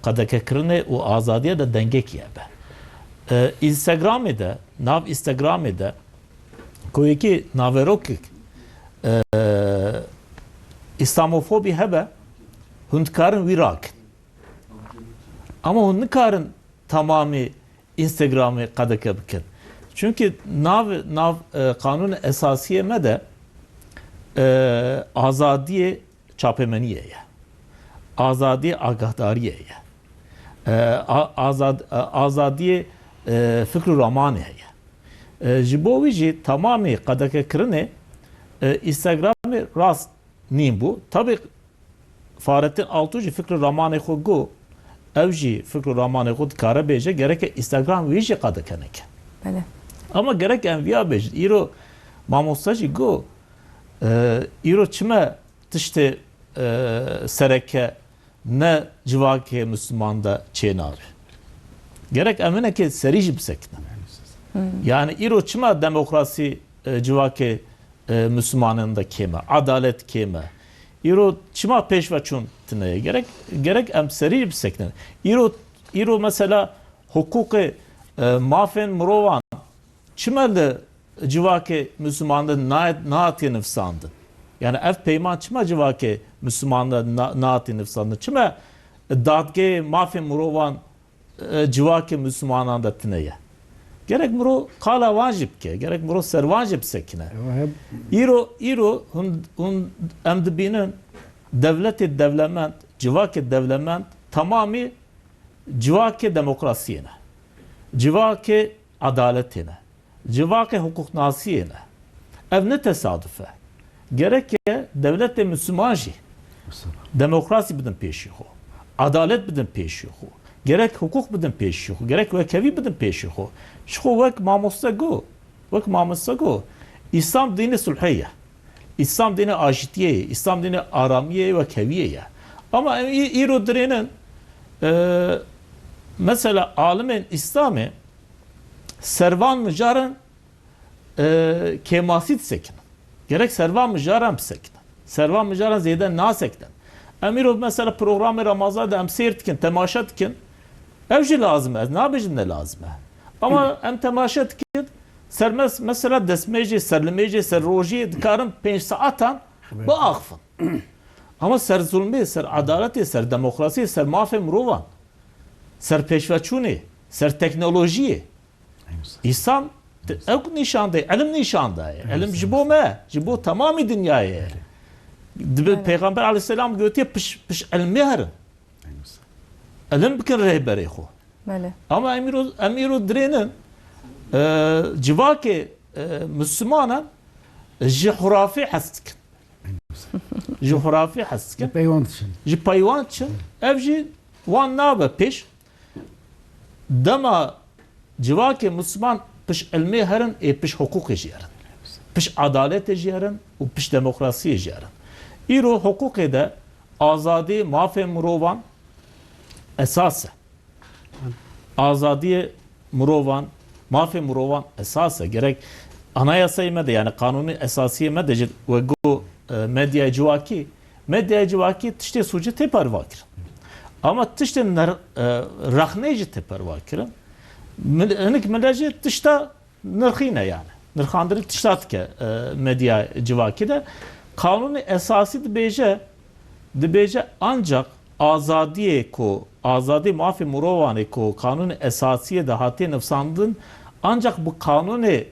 kadake kırını o azadiye de dengeki hebe. Instagram'ı da, nav Instagram'ı da koyki naverokik İslamofobi hebe hundkarın virak. Ama hundkarın tamamı Instagram'ı kadake bikin. Çünkü nav kanun esasiye me de azadiye çapemeniye ya. Azadiye agahdariye ya. Azadiye fikru ramane ya. Jibovici tamamı kadake kırını Instagram'ı rast nim bu. Tabi Fahrettin Altunji fikru ramane xogu evji fikru ramane xod kara beje gerek Instagram vici kadake neke. Böyle. Ama gerek enviya bej. İro mamostacı go. İro çime tişte sereke ne civake Müslümanda çenavi. Gerek emine ki serici bisekne. Yani İro çime demokrasi civake Müslümanında keme, adalet keme. İro çime peşvaçun tine gerek em serici bisekne. İro mesela hukuki mafen murovan çimelde civake Müslüman'da naati nefsandın. Yani ev peyman çime civake Müslüman'da naati nefsandın. Çime dadge mafen murovan civake Müslüman'da tineye. Gerek muro kala vacip ke, gerek muro ser vacip sekine. İro hun emdibinin devleti devlement, civake devlement tamamı civake demokrasiyene. Civake adaletine, civake hukuknasiyene. Ev ne tesadüfe. Gerek ki devlet de Müslümanji. Demokrasi bidin peşihu. Adalet bidin peşihu. Gerek hukuk bidin peşihu. Gerek vekevi bidin peşihu. Şu vek mamusta go. Vek mamusta go. İslam dini sulhiye. İslam dini aşitiye. İslam dini aramiye ve keviye. Ama İro direnin mesela alimin İslam'ı servan mücaren kemasit sekin. Gerek servan mücaren sekin. Servan mücaren zeyden nasekten. Emirov mesela programı Ramazan'da em seyirtkin, temaşatkin. Evci lazım ez, ne yapıcın ne lazım. Ama em temaşatkin, sermez mesela desmeci, serlemeci, serroji, dikarım 5 saatan bu akfın. Ama ser zulmi, ser adaleti, ser demokrasi, ser mafi mruvan. Ser peşveçuni, ser teknolojiyi. İslam ew nîşande elim nîşandaye elim ji bo me ji bo tamamî dünyayê dibe Peygamber aleyhisselam gotiye piş elmê herin elim bikin rehberê xwe بله ama emîro dirênin civakê Müslümanan ji hurafê hez dikin ji hurafê hez dikin Peyvand için. ji peywan çin ev jî wan nabe pêş dema civakê Müslüman piş elmê herin ê piş hukukê jî herin piş adaletê jî herin û piş demokrasiyê jî herin îro hukukê de azadî mafê mirovan esas e azadiyê mirovan mafê mirovan esas e gerek anayasayê me de yani kanûnî esasiyê me de ji wego medyaya civakî tiştê sûcî tê perva kirin ama tiştên rexnê jî tê perva kirin hinek millet jî tişta nirxîne yani nirxandinê tişta dike medya civakî de kanûnî esasî dibêje ancak azadiyê ku azadî mafê mirovanê ku kanûnê esasiyê de hatiye nifsandin ancak bu kanûnê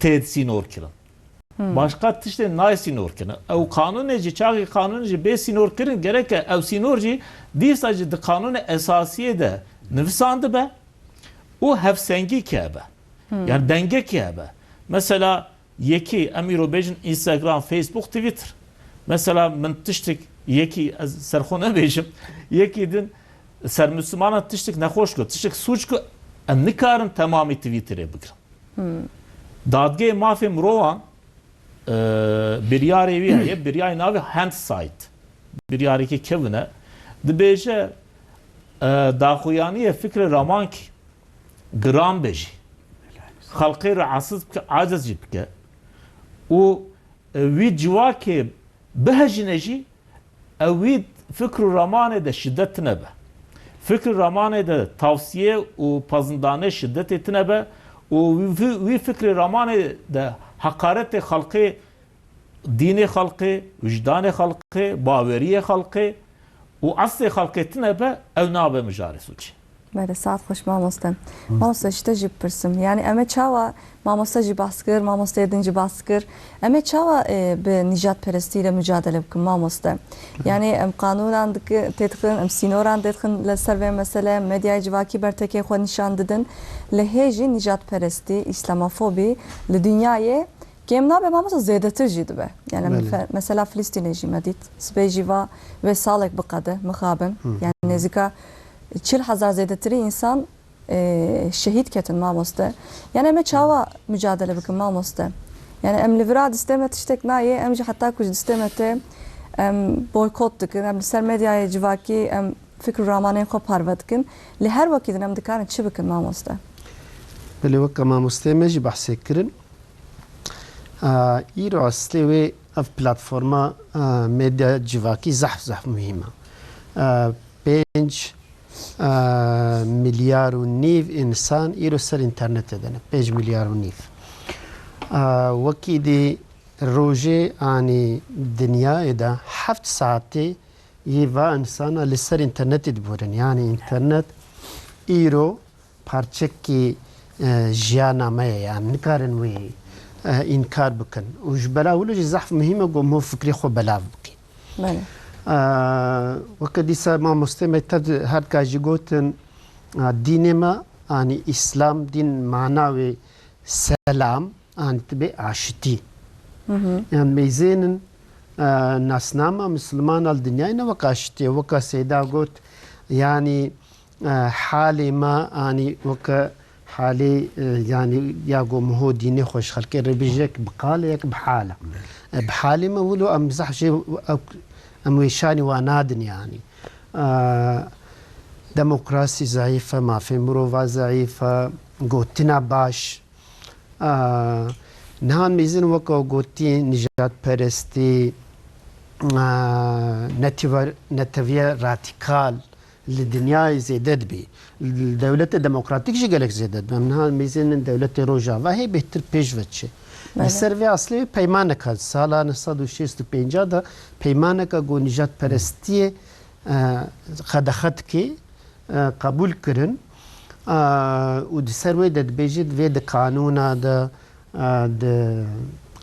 tê sînor kirin başka tiştê nayê sînor kirin ew kanûnê jî çaxê kanûnê jî bê sînor kirin gerek e ew sînor jî dîsa jî di kanûnê esasiyê de nivîsandibe û hevsengî hebe yani dengekî hebe mesela yekî em îro bêjin Instagram Facebook Twitter mesela min tiştek yekî ez serxwe nebêjim yekî din ser Müslümanan tiştek nexweş ku tiştek sûç ku em nikarin temamî Twitterê bikirin dadgehê mafê mirovan biryarê wî heye biryayê navê Handsight biryarekî kevin e dibêje daxuyaniyê fikrê ramankî giran be jî xelqê re aciz jî bike û wî civakê bihejîne jî ew wî fikr û ramanê de şiddet tune be fikr ramanê de tavsiye û pazindanê şiddetê tune be û wî fikrê ramanê de hekaretê xelqê dînê xelqê wijdanê xelqê baweriyê xelqê û eslê xelqê tune be ew nabe mijarê sûcî بله ساعت خوش مامۆستا مامۆستا شتە jî بپرسم yani ئەمە çawa مامۆستا jî bas kir mamostaya din jî bas kir ئەمە çawa bi nîjatperestî re mücadele bikin mamoste yani em qanûnan tê dikin em sînoran tê dikin li ser vê mesele medyaya civakî bertekê xwe nîşan didin li hê jî nîjatperestî îslamofobî li dünyayê Kêm nabe mamosta zêdetir jî dibe yani mesela Filistînê jî me dît sibê jî va vê salek biqede mixabin yani nêzîka 40,000 zêdetirî insan şehit ketin mamoste yani em ê çawa mücadele bikin mamoste yani em li vira distê me tiştek nayê em jî heta ku ji distê me tê em boykot dikin em li ser medyayê civakî em fikr û ramanên xwe parve dikin li her wekî din em dikarin çi bikin mamoste Bilê weka mamosteyê me jî behsê kirin îro aslê wê ev platforma medya civakî zehf muhîm e 5 milyar û nîv insan îro ser internetê de ne 5 milyar û nîv wekî dî rojê anî dinyayê de 7 saetê yê va insana li ser internetê diborin yani internet îro parçekî jiyana me ye yani nikarin wê inkar bikin û ji bela wilo jî zehf muhîm e got hûn fikrê xwe belav bikî وەکە دیسا مامۆستێمە هەرکا ژی گوتن دینێمە ئانی ئیسلام دین ماناوێ سەلام ئانی تبێ ئاشتی یان مەیزێنن ناسنامە مسلمانە دنیای وەک ئاشتێ وەکە سێدا گوت ینی حالێ مە ئانی وەکە حالێ ینی یا گۆمهۆ دینێ خۆش خەلکێ ڕێبژێک بقالێک بحالە بحالێ مە ولو ئەم زەحشێ ام ویشانی وانادن يعني ديمقراسي ضعيفة ما في مروفا ضعيفة قوتنا باش نهان ميزن وكو قوتي نجات پرستي نتوية راديكال للدنيا زيدت بي الدولة الديمقراطيك جي قالك زيدت بي نهان ميزن دولة روجافا هي بهتر پیشوتشي السروی اصلی پیمانه که سال 1965 دا پیمانه که گو نجات پرستی خدخت که قبول کرن و د سروي د بيجي د قانونا د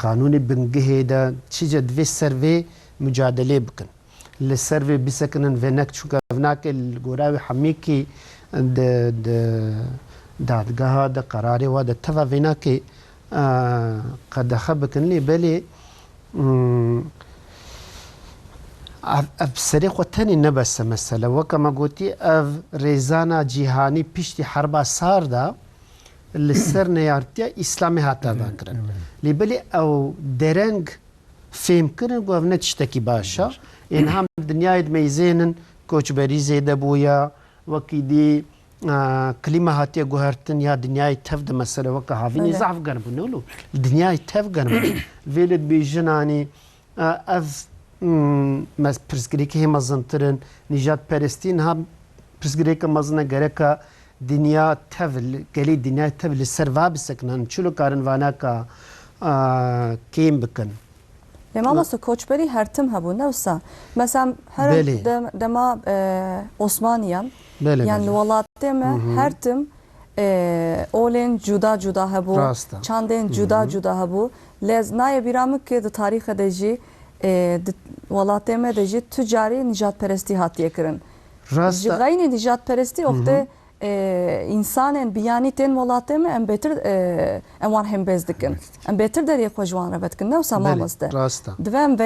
قانون بنجه ده تشجع في سروي مجادله بكن للسروي بسكنن فينك شو كفناك الجوراوي حميكي د دادگاه د قراري و د تفا فيناك قد خبكن لي بلي بسري خوتني نبس مسألة وكما قلتي اف ريزانا جيهاني بيشتي حربا صار دا اللي سر نيارتيا اسلامي هاتا ذاكرن لي بلي او درنج فهم كرن قوفنا تشتكي باشا ان هم دنيا ميزينن كوچ بري زيد بويا وكيدي كلمة هاتيا قهرتن يا دنيا تفد مسألة وكا هافيني ضعف قرب نولو الدنيا تفد قرب فيلد بيجناني اف مز پرسگریکی هم مزنترن نجات پرستین هم پرسگریک مزنه گرکا دنیا تفل گلی دنیا تفل سروا بسکنن چلو کارن وانا کا کیم بکن لما مثلا کوچبری هر تم هبو نوسا مثلا هر دما عثمانیان yani velatteme her tım olen juda juda hebu çanden juda juda hebu lez naye biramık ke de tarih edeci velatteme edeci tücari nijat peresti hatiye kırın. Gayni nijat peresti okte insanın biyaniten velatteme en beter en var hem bezdikin. En beter der yakojwan rabetkin ne usamamazda. Dvem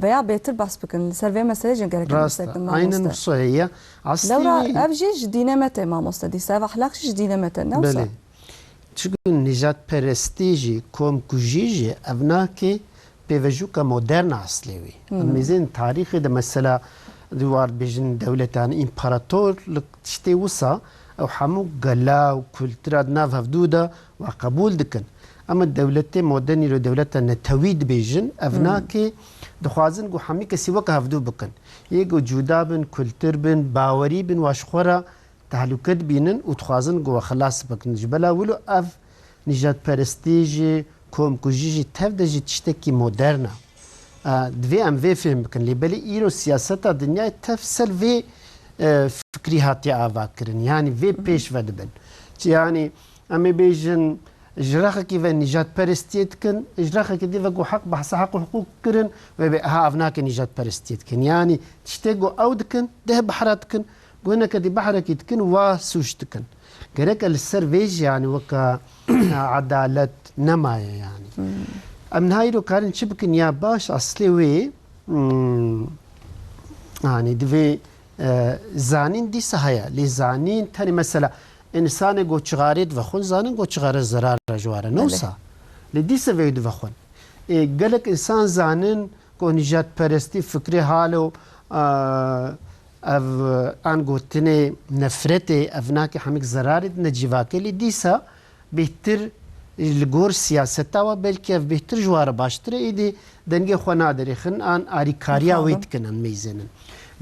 veya beter basbıkın. Serve meselejin gerek meselejin. Aynen صحيح. لورا أبجيج دينامته ما مستدي سبب أخلاقش دينامته نوصل. بله. çünkü nijat perestiji kom kujiji evnaki pevejuka modern aslevi. Mizin tarihi de mesela duvar bejin devletan imparatorluk işte usa او حمو قلا وكولترا ناف هفدودا وقبول دكن اما الدولة مودرني لو دولة نتويد بيجن افناكي دخوازن جو حمي كسي وك هفدو بكن يجو جودا بن كولتر بن باوري بن واشخورا تعلقات بينن وتخوازن جو خلاص بكن جبلا ولو اف نجات برستيجي كوم كوجيجي تفدجي تشتكي مودرنا دوي ام في فهم بكن لي بالي ايرو سياسة الدنيا تفسل في فكري هاتي آواكرن يعني في بيش ودبن يعني أمي بيجن إجراخة كيف نجات برستيت كن إجراخة كيف جو حق بحث حق حقوق كرن وها أفناك نجات برستيت كن يعني تشتغو أود كن ده بحرات كن قلنا كدي بحرك كن وسوشت كن كرك السيرفيج يعني وكا عدالة نماية يعني أمن هايرو كارن شبكن يا باش أصلي وي يعني دفي زانين دي سهيا لزانين تاني مثلا انسان جو چغاريد وخون زانين جو چغار زرار رجواره نوسا لدي سويد وخون قالك انسان زانين جو نجات پرستی فكري حالو ان گوتنه نفرت افناك حميك زرارد نجيواكي لديسا بهتر الجور سياستا وبلكي بهتر جوار باشتر ايدي دنگي خونا دريخن ان اريكاريا ويتكنن ميزنن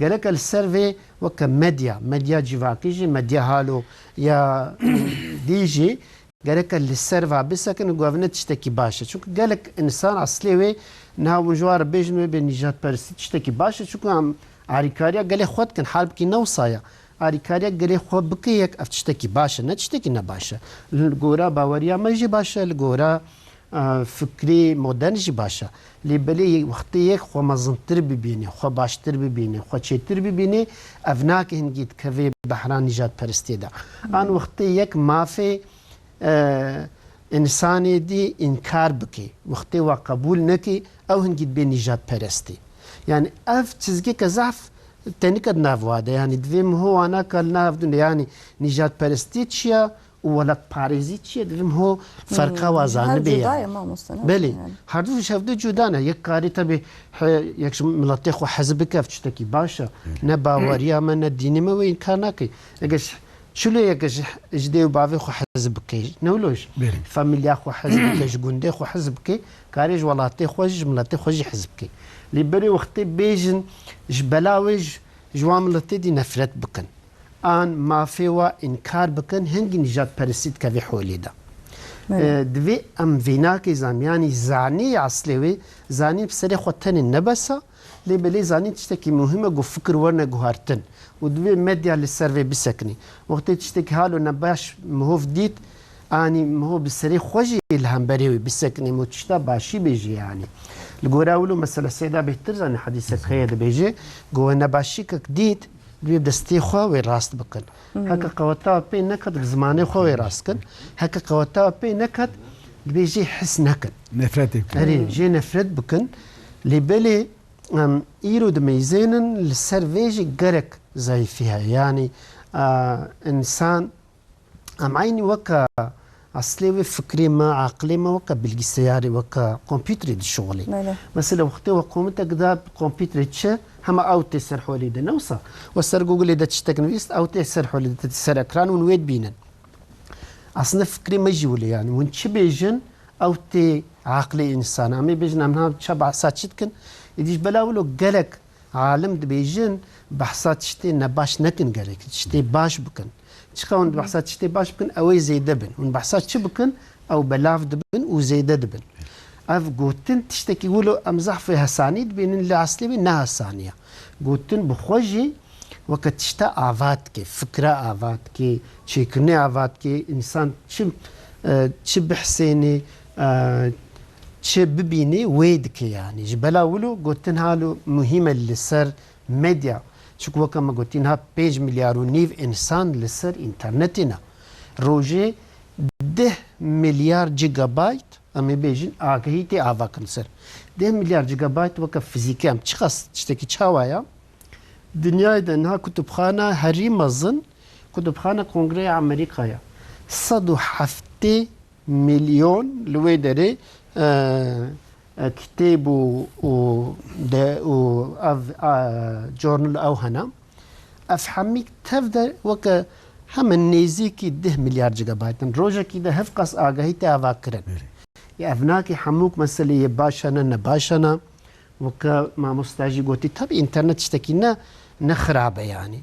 قالك السيرفي ميديا جيفاكيجي ميديا هالو يا ديجي قالك السيرفا بسكن غوفنت تشتكي باشا شو قالك انسان اصلي وي نهاو جوار بيجنو بنجات برسي تشتكي باشا شو عم عريكاريا قال خود كان حالب كي نوصايا عريكاريا قال خود بكيك افتشتكي باشا نتشتكي نباشا الغورا باوريا ما يجي باشا الغورا فكري مودرن جي باشا لي بلي وقتيك خو مزنتر ببيني خو باشتر ببيني خو تشتر ببيني افناك هنجيت كفي بحران نجات پرستی دا ان وقتيك ما في انساني دي انكار بكي وقتي وقبول نكي او هنجيت بين نجات پرستی يعني اف چizgi كزعف تنكد نافواده يعني دویم هو انا كل نافدون يعني نجات پرستی چيا ولا باريزي چيا دویم هو فرقه وازان بيه بلي هر دو شفده جدانه یک کاری تبي یک ملتي خو حزبك افتشتكي باشا نباوريا من الدين ما وين كانكي اجش شلو يكش جديو بافي خو حزبك نولوش فاميليا خو حزبك جوندي خو حزبك كاريج ولاتي خوج ملتي خوج حزبك لي بري وقت بيجن جبلاوج جوام ملتي دي نفرت بكن آن ما فيوا إنكار بكن هنجي نجات برسيد كفي حولي دا دوی ام ویناکی زم یعنی زانی اصلیوی زانی بسری خودتن نبسا لێ بەلێ زانین تشتێکی مهمە گو فکر وەرنە گوهارتن و دوێ مەدیا لەسەر وێ بسەکنی وەختێ تشتێکی هاال و نەباش مهۆف دیت ئانی مهۆ بسەری خۆشی لە هەمبەرێوی بسەکنی و تشتا باشی بێژی یانی لە گۆراول و مەسەلە سێدا بهتر زانێ حەدیسەکەیە دەبێژێ گۆوە نەباشیکەک دیت دوێ دەستی خواوێ ڕاست بکەن هەکە قەوەتاوە پێی نەکەت زمانەی خۆی ڕاستکن هەکە قەوەتاوە پێی نەکەت دبێژێ حس نەکەن نفرتێک ئەرێ ژێ نەفرەت بکەن لێ بەلێ ئیرۆ دەمەیزێنن لەسەر وێژی گەرەك زایفی هەیە ینی ئینسان ئەم عینی وەکە ئەسلێ وێ فکرێ مە عاقلێ مە وەکە بلگیسەیاری وەکە کۆمپیوتری دشغڵی مەسەلە وەختێ وە کۆمەتێکدا کۆمپیوتری چە هەمە ئەو تێ سەرحۆلی دەنەوسە وە سەر گوگلێ دە چتێک نویست ئەو تێ سەرحۆلی دەتی سەر ئەکران و وێت بینن ئەسنە فکری مەژی ولێ یانی ون چ بێژن ئەو تێ عاقلی ئینسان ئەمێ بێژن ئەمها چە بەحسا چیت کن ئیدیش بەلاولۆ گەلک عالم دبێژن بەحسا تشتێ نەباش نەکن گەلێک تشتێ باش بکەن چخەون بەحسا تشتێ باش بکەن ئەوەی زێدە بن ون بەحسا چ بکەن ئەو بەلاف دبن و زێدە دبن ئەف گوتن تشتێکی ولۆ ئەم زەحفی هەسانی دبێنن لە ئەسلێوی نەهەسانیە گوتن بخۆژی وەکە تشتە ئاواتکێ فکرە ئاواتکێ چێکردنی ئاواتکێ ئینسان چ بحسێنێ چ ببینێ وێ دکە یانی ji bela wilo gotin halo muhîme li ser medya çikû weke me gotin ha 5 milyar û nîv insan li ser internetê ne rojê 10 milyar gigabayt em ê bêjin agahî tê avakin ser 10 milyar gigabayt weke fizîkî em çi qas tiştekî çawa ya dinyayê de niha kutubxana herî mezin kutubxana Kongreya Amerîkaya 107 milyon li wê derê كتاب و جورنال او هنا افهمك تفضل وك هم النيزيكي 10 مليار جيجا بايت روجا كده هفقس اگاهي تاوا كرن يا افناكي حموك مسألة باشنا نباشنا وك ما مستاجي قوتي طب انترنت اشتكينا نخرابه يعني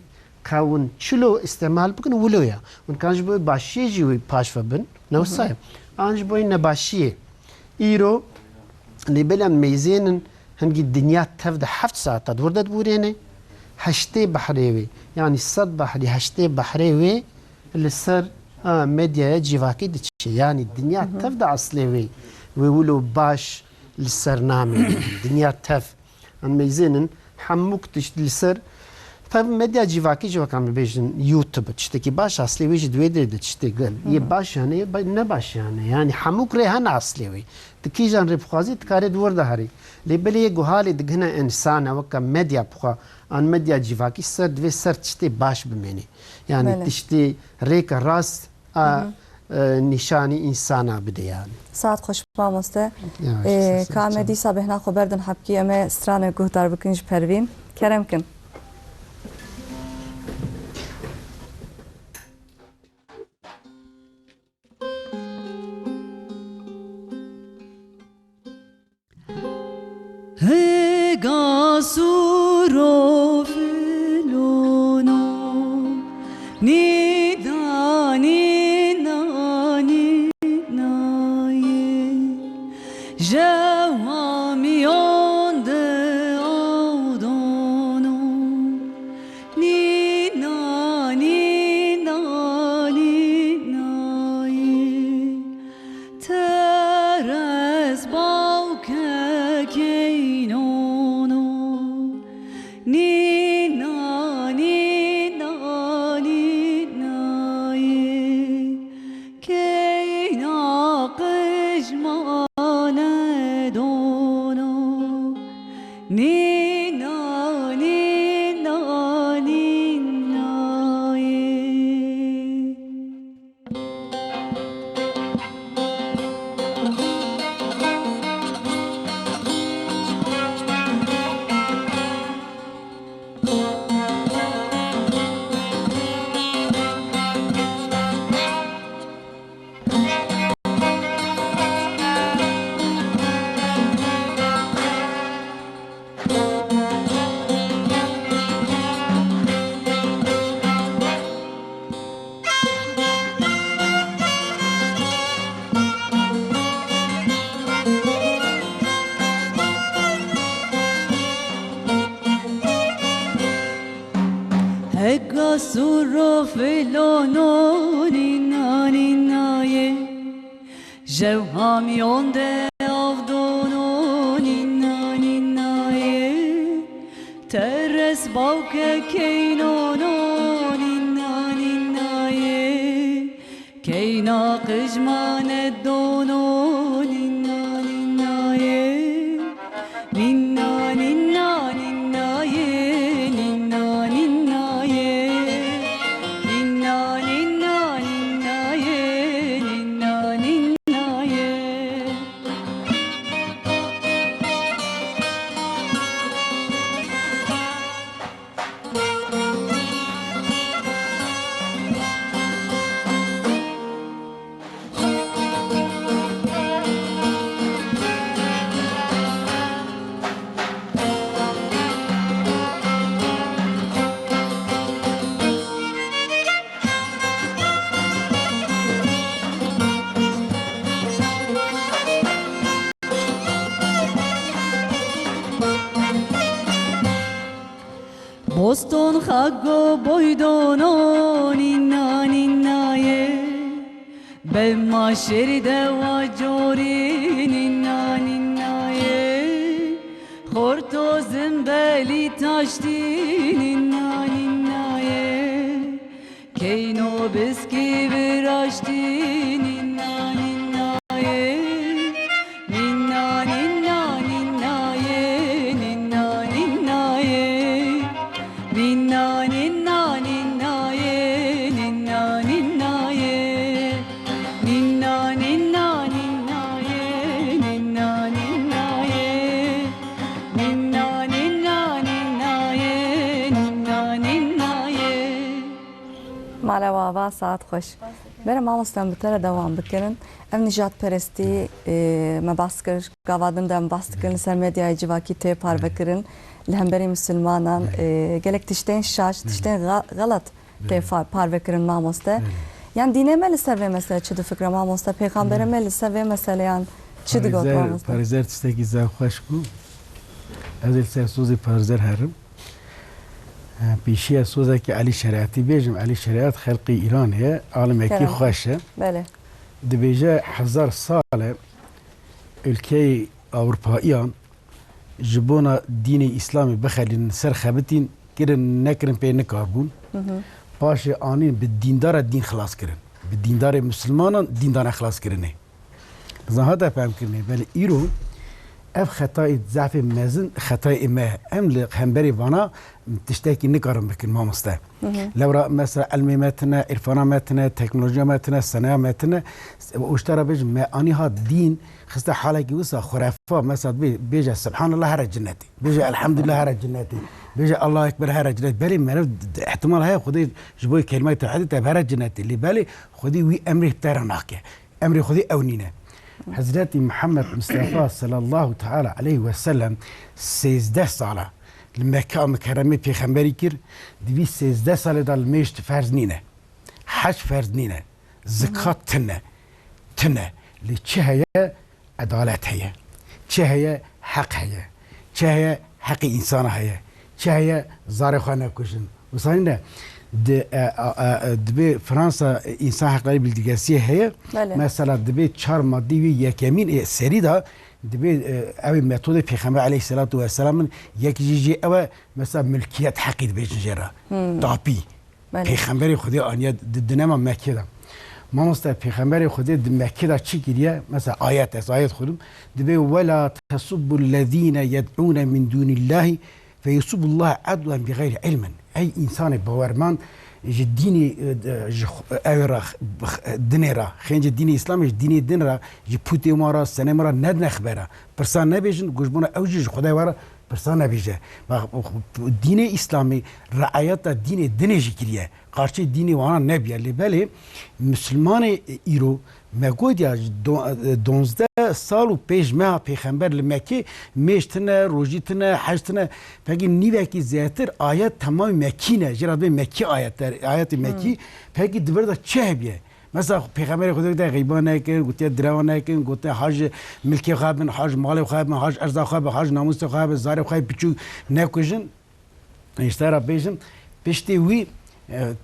كون شلو استعمال بكن ولويا وان كانش بوي باشي جوي باش فبن نو صايب انج بوي نباشيه ايرو اللي بلا ميزين هنجي الدنيا تفضل 7 ساعات وردت بوريني هشتي بحريوي يعني الصد بحري هشتي بحريوي اللي صار ميديا جيفاكي دتشي يعني الدنيا تفضل اصليوي ويقولوا باش للسرنامي الدنيا تف ميزين حموك للسر طيب ميديا جيفاكي جو كان بيجن يوتيوب تشتكي باش اصلي ويش دويدر تشتغل يه باش يعني نباش يعني حموك رهان اصلي تكي جان ريبخوازي تكاري دور دهري لبلي جوهالي دغنا انسان وك ميديا بخوا ان ميديا جيفاكي سر دوي سر تشتي باش بمني يعني تشتي ريك راس نشانی انسانا بده يعني ساعت خوش بامسته کامدی صبحنا خبردن حبکی اما استرانه گهدار بکنج پروین کرم کن Gasuro filono nidani nani naye jawamion de audono nani nani naye teres balke keino سر فلانو نینا نینایه جوهم یونده avdono ninna ninnaye terres bauke keinono ninna ninnaye keina qijmane dono ninna ninnaye ninna ninna ninnaye ninna ninnaye ninna ninna ninnaye ninna ninnaye Boston Hago Boydono Ninna Ninnaye Bemma Sheride Wajori Ninna Ninnaye Horto Zimbeli Taşti Ninna Ninnaye Keino Biski Viraşti Ninna Ninnaye Ninna Ninna Ninnaye Ninna Ninnaye Ninna ninna ninna ye ninna ninna ye ninna ninna ninna ye ninna ninna ye ninna ninna ninna ye ninna ninna ye مالا وابا ساعت خوش برای ما مستم بتره دوام بکرن ام نجات پرستی ما باس کر قوادن دم باس کردن سر مدیای جواکی تی پار بکرن لهمبری مسلمانان gelek tişten şaş tişten galat تی پار بکرن ما مسته yani dine meli seviye mesela çıdı fikre ma musta peygambere meli seviye mesela yani çıdı got ma musta پارزر تستکی زاو خوش کو از السر سوزی پارزر هرم پیشی سوزه که علی شریعتی بیجم علی شریعت خلقی ایرانیه عالم اکی خوشه بله دبیجه 1000 ساله ülke Avrupaiyan جبونا دین اسلامی بخلین سر خبتین کرن نکرن پی نکاربون باش آنین به دیندار دین خلاص کرن به دیندار مسلمانان دیندار خلاص کرنه زهاد فهم کرنه ولی ایرو اف خطای ضعف مزن خطای ما ام لخنبری وانا تشتكي نكرم بكن ما مستا لو مثلا علمي ماتنا عرفانا ماتنا تكنولوجيا ماتنا صناعه ماتنا واشترى بيج ما اني هاد دين خسته حالك وسا خرافه مثلا بيجا سبحان الله هر جنتي بيجا الحمد لله هر جنتي بيجا الله اكبر هر جنتي بالي ما احتمال هي خدي جبوي كلمه توحيد هر جنتي اللي بالي خدي وي امري ترناك امري خدي اونينا حضرت محمد مصطفى صلى الله تعالى عليه وسلم 16 ساله المكة مكرمة پیغمبری کر 213 سال دال میشت فرض نینه حج فرض نینه زکات تنه لی چه هیا عدالت هیا چه هیا حق هیا چه هیا حق انسان هیا چه هیا زار خانه کشن و ثانیه دبی فرانسا انسان حقوقی بلدگسی هیا مثلا دبی 4 مادی و یکمین سری دا دبي اوي ميثود پیغمبر عليه الصلاه والسلام یک جيجي او مثلا ملكيت حقيقي بيجرا طابي پیغمبر خدا انيا دنما مكه ده ما مست پیغمبر خدا د مكه ده چی گیریه مثلا آیت خودم دبي ولا تسبوا الذين يدعون من دون الله فيسبوا الله عدوا بغير علم اي انسان باورمان ديني اورا دينرا خنج دين اسلام ديني دينرا جبوتي مارا سنمرا ند نخبره برسان نبيجن گوجبونه اوجج خدای وره برسان نبيجه دين اسلامي رعايت دين دينجي كريه قارچه ديني وانا نبيه لبالي مسلمان ايرو مگود یا 12 سال و پیش ما پیغمبر لمکه میشتنه روجیتنه حجتنه پکی نیوه کی زیاتر آیت تمام مکینه جرات به مکی آیت مکی پکی دبرده چه بیه مثلا پیغمبر خدا ده غیبانه کن گوته درونه کن گوته حاج ملکی خابن حاج مال خابن حاج ارزاق خاب حاج ناموس خاب زار خاب بچو نکوجن اشترا بیشم پشتی وی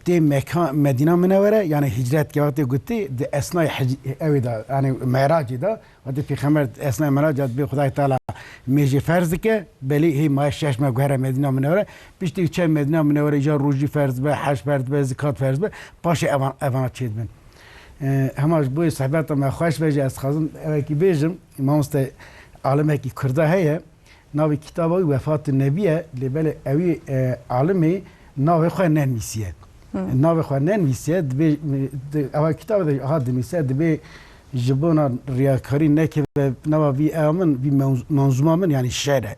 تي مكان مدينة منورة يعني هجرات كواتي قلتي دي أثناء أويدا يعني معراج دا ودي في خمر أثناء معراج بي خداي تعالى ميجي فرزك بلي هي ما شاش ما جوهرة مدينة منورة بيشتي كم مدينة منورة جا روجي فرز به حش فرز به زكاة فرز به باش أفان تشيد من هماش بوي صحبات ما خوش بيجي أسخازم أوكي بيجم ما مست عالمه كي كردا هي ناوي كتابه وفاة النبي لبل أوي عالمي ناوي خوان نميسيات ناوي خوان نميسيات دبي أول كتاب هذا ميسيات دبي جبونا رياكاري نكى ناوي بي آمن بي منظومة من يعني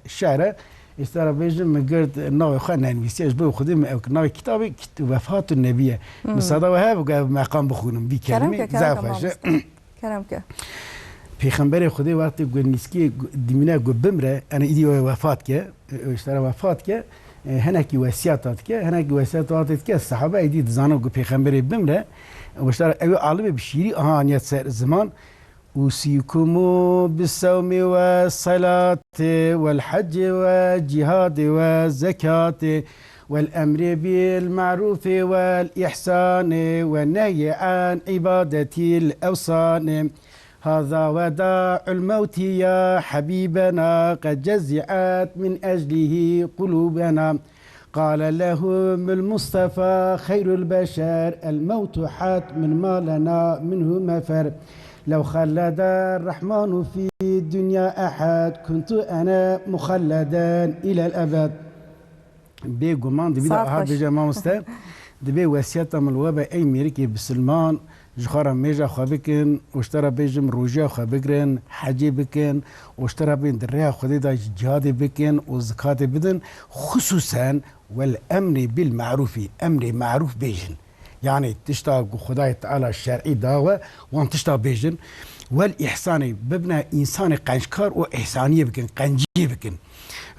الشعر استرا بيجن مقرد ناوي خوان نميسيات جبوا خديم أو ناوي كتابي وفاة النبي مصادوا وهاب وقال مقام بخونم بي كلمة زافش كلامك پیغمبر خدا وقتی گونیسکی دیمینه گو بمره انا ایدی وفات که اشترا وفات که هنکی وصیت که هنکی وصیت که صحابه ایدی دزانو گو پیغمبر بمره واشترا اوی عالم بشیری آهانیت سر زمان اوصيكم بالصوم والصلاة والحج والجهاد والزكاة والأمر بالمعروف والإحسان والنهي عن عبادة الأوثان هذا وداع الموت يا حبيبنا قد جزعت من أجله قلوبنا قال لهم المصطفى خير البشر الموت حتم ما لنا منه مفر لو خلد الرحمن في الدنيا أحد كنت أنا مخلدا إلى الأبد بيقومان دبي هاد بجماعة مستر دبي وصية من الوباء أي ميركي بسلمان جخارا ميجا خابكن واشترى بيجم روجيا خابكرن حجي بكن واشترى بين دريا خديدا جهاد بكن وزكاة بدن خصوصا والأمر بالمعروف أمر معروف بيجن يعني تشتاق خداي تعالى الشرعي داوة وان تشتاق بيجن والإحسان ببنى إنسان قنشكار وإحسانية بكن قنجي بكن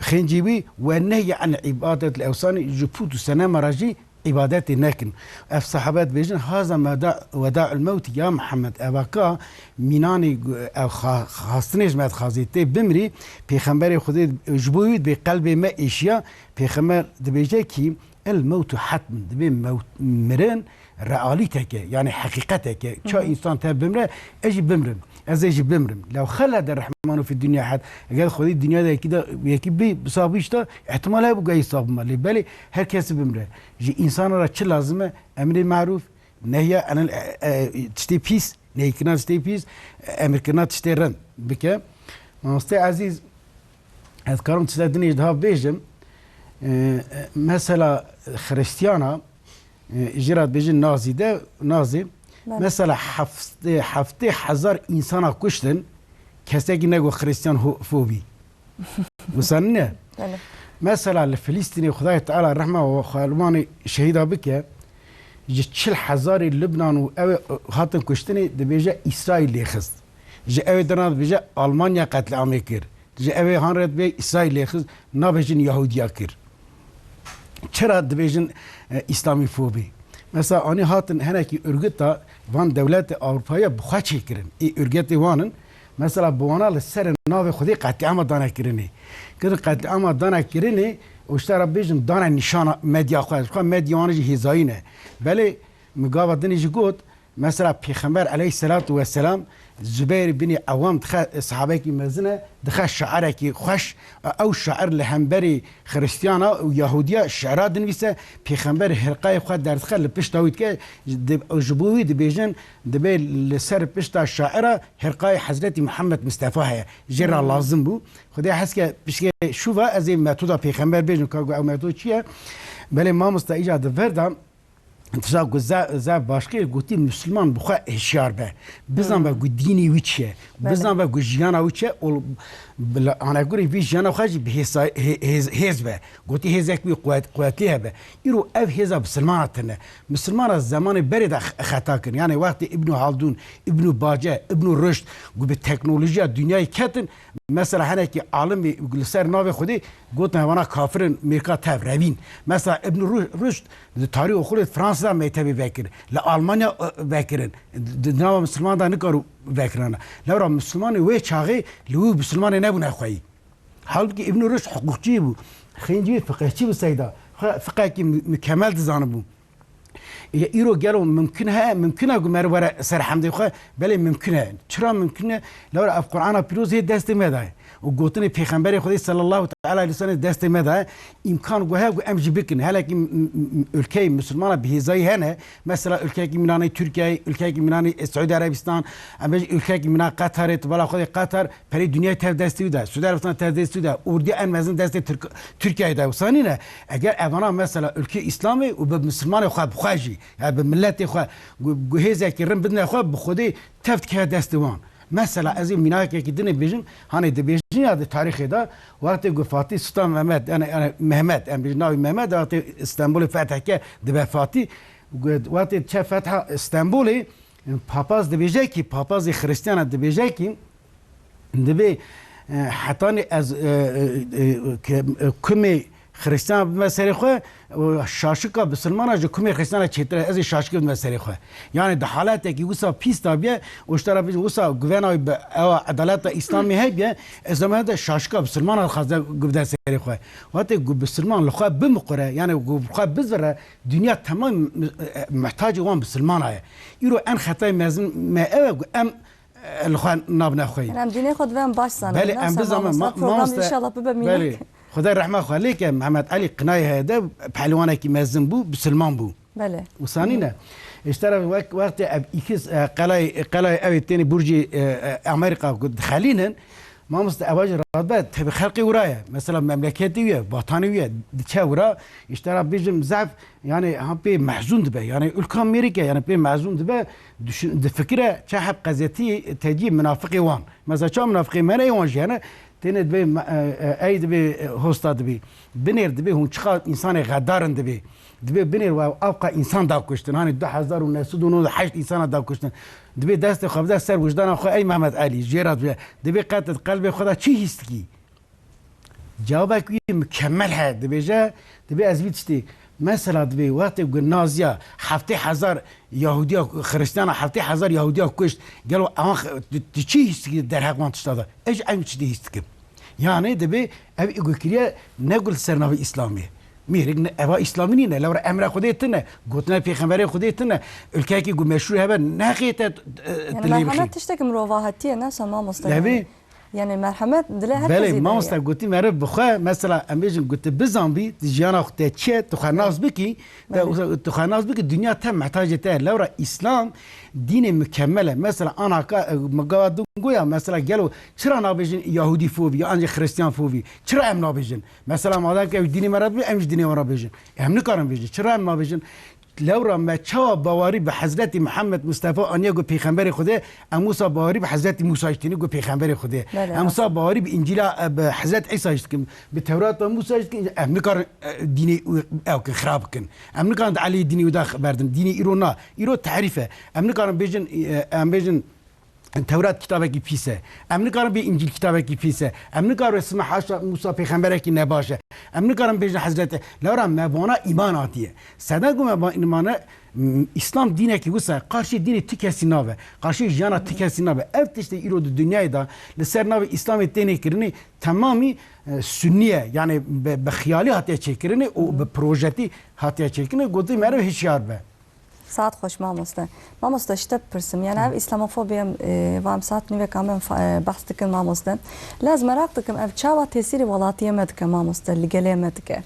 خنجيبي والنهي عن عبادة الأوثان جبوت سنة مراجي عبادات ناكن اف صحابات بيجن هذا وداع الموت يا محمد اباكا ميناني او خاصنيش مات خازيتي بمري بيغمبر خدي جبويد بقلب ما اشياء بيغمبر دبيجاكي الموت حتم دبي موت مرن رعاليتك يعني حقيقتك شو انسان تاب بمره اجي بمرن ازاي بمرن لو خلد الرحمن في الدنيا حد قال خذي الدنيا ده كده يكبي بصابيشته احتمال يبقى يصاب ما اللي بالي هركس بمره جي انسان را شو لازمه امر معروف نهي انا تشتي بيس نهي كنا تشتي بيس امر كنا تشتي رن بك مستي عزيز اذكرت تشتدني ده بيجم مثلا خريستيانا جرات بيجن نازي ده نازي مثلا حفته هزار انسان کشتن کسی که نگو خریستیان فوبی وسنه مثلا فلسطینی خدای تعالی رحمه و خالمان شهیدا بکه جه 40,000 لبنان و او هاتن کشتنی دبیجه اسرائیل لیخست جه او درناد بیجه آلمانیا قتل عامی کر جه او هانرد بی اسرائیل لیخست نابیجن یهودیا کر چرا دبیجن اسلامی فوبی مثلا آنی هاتن هنکی ارگتا وان دولت اروپایی بخواچی کرن ای ارگتی وانن مثلا بوانا لسر ناو خودی قطع عام دانه کرنی که قطع عام دانه کرنی وشتر بیجن دانه نشانه مدیا خواهد مدیا وانجی هزاینه ولی مقابل دنیجی گود مثلا پیغمبر علیه الصلاة والسلام زبير بن عوام دخل صحابه كي مزنه دخل شعره كي خوش او شعر لهمبري خريستيانا ويهوديه الشعراء دنيسه بيغمبر هرقاي خد در دخل بشتاويت كي جبوي دبيجن دبي لسر بشتا الشاعره هرقاي حضرت محمد مصطفى جرا لازم بو خدي حسك بشكي شوفا ازي ماتودا بيغمبر بيجن كاغو او ماتو چيه بل ما مستاجا دفردا انت شاك زا باشكي قلتي مسلمان بخا هشيار به بزن با ديني ويتشه بزن با جيانا ويتشه انا اقول في جيانا خاجي بهزبه قلتي هزك بي قواتيها به يرو اف هزا بسلمانتنا مسلمان الزمان برد خطاكن يعني وقت ابن خلدون ابن باجه ابن رشد قو بالتكنولوجيا الدنيا كاتن مثلا هناك عالم يقول سر ناوي خدي قلت وانا كافرين ميركا تاب رابين مثلا ابن رشد تاريخ خلد فرنسا ما يتبي باكر لا المانيا باكرن ناو مسلمان دا نكرو باكرنا لو را مسلمان وي چاغي لو مسلمان نبونه خوي حالك ابن رشد حقوقي بو خنجي فقهي بو سيدا فقهي مكمل دزانبو ایرو گلو ممکنه گمر ور سر حمد خو بله ممکنه چرا ممکنه لور اف قرآن پیروز هی دست میده و گوتن پیغمبر خدا صلی الله تعالی علیه و سلم دست میده امکان گوه گو ام جبکن هلا کی ülke مسلمان بهزای هنه مثلا ülke کی منانی ترکیه ülke کی منانی سعودی عربستان ام ülke کی منانی قطر بالا خود قطر پری دنیا تر دستی ده سعودی عربستان تر دستی ده اردی ان مزن دست ترکیه ده وسانی نه اگر اوانا مثلا ülke اسلامی و به مسلمان خو بخواجی يعني بملتي خو جهزه کی رم بدنا خو بخودی تفت که دستوان مثلا از این مناک که دنی بیشن هانی دبیشن یاد تاریخ دا وقتی گفتی سلطان محمد انا محمد ام بجناوی محمد وقتی استانبول فتح که دبفاتی وقتی چه فتح استانبولی پاپاز دبیجه کی پاپاز خریستیان دبیجه کی دبی حتی از کمی خریستان مسئله خو شاشکا بسلمان جو کمی خریستان چیتر از شاشکا مسئله خو یعنی در حالتی که وسا پیس تابیه وشترا بیش وسا گوینای به عدالت اسلامی هیبیه از زمان شاشکا بسلمان خازه گفته سری خو وقتی بسلمان لخوا بمقره یعنی لخوا بزره دنیا تمام محتاج وان بسلمان های ایرو ان خطای مزن ما ام الخوان نابنا خوی ام دینه خود وام باش سن بله ام بزمان ما ان شاء الله ببینیم خدا رحمه خاله که محمد علی قنای هذا پهلوانه کی مزن بو بسلمان بو بله وثاني نه اشترى وقت اكس قلاي اوي تاني برج امريكا خلينا ما مست اواج رابط تبي خلقي ورايا مثلا مملكتيه باطانيه تشاورا اشترى بيجم زعف يعني هم بي محزون دبا يعني الكام امريكا يعني بي محزون دبا فكره شحب قزيتي تجيب منافقي وان مثلا شو منافقي ما يوان يعني تنه دبي اي دبي هوستا دبي بنير دبي هون شخا انسان غدارن دبي بنير وابقى انسان دا كشتن هاني 2008 انسان دا كشتن دبي دست خبده سر وجدان خو اي محمد علي جيرات دبي قتل قلبي خدا چی هست کی جوابك مكمل هاد دبي جا دبي ازبيتشتي مثلا دبي وقت نازيا 7000 يهوديا خريستيان 7000 يهوديا كشت قالوا چی هست کی در حق منطقه ايش ايم چی هست کی يعني دبي ابي يقول كريا نقول سرنا اسلامي میرگ اوا اسلامی نه لور امر خودتنه گوتنه پیغمبر خودتنه ülke کی گو مشروع هبه نقیت يعني مرحمت تشتكي مروفاهاتيه ناس ما مستوى يعني مرحمت دله هر بله ما مستوى قلتي مرب بخوا مثلا اميجن قلت بزامبي جيانا اختي تشي تخناز بكي تخناز بكي الدنيا تم محتاجه لور اسلام دين مكمله مثلا انا مقاد گویا مثلا گلو چرا نابجن یهودی فوبی انج خریستیان فوبی چرا ام نابجن مثلا مادام که دینی مراد ام دینی مراد بجن هم نکارم بجن چرا ام نابجن لورا ما چوا باوری به حضرت محمد مصطفی آنیا گو پیغمبر خدا موسی باوری به حضرت موسی اشتنی گو پیغمبر خدا موسی باوری به انجیل به حضرت عیسی اشتکم به تورات موسی اشتکم ام نکار دینی او که خراب کن ام نکار علی دینی ودا بردن دینی ایرونا ایرو تعریفه ام نکارم بجن ام بجن تورات کتابه کی پیسه ام نکارم به انجیل کتابه کی پیسه ام نکارم اسم حاشا موسی پیغمبر کی نباشه ام نکارم به حضرت لورا مبانا ایمان آتیه صدقو مبانا ایمان اسلام دینه کی وسا قارشی دین تکسی ناوه قارشی جانا تکسی ناوه افتشته ایرو دنیای دا لسر ناوه اسلام دینه کرنی تمامی سنیه یعنی به خیالی هاتیه چکرنی و به پروژتی هاتیه چکرنی گوتی مرو هشیار به ساعت خوش ماموستا اشتب برسم يعني اف اسلاموفوبيا وام ساعت نيوه كامل بحث دكن ماموستا لازم مراق دكم اف چاوا تاثير ولاتيه مدك ماموستا اللي قاليه مدك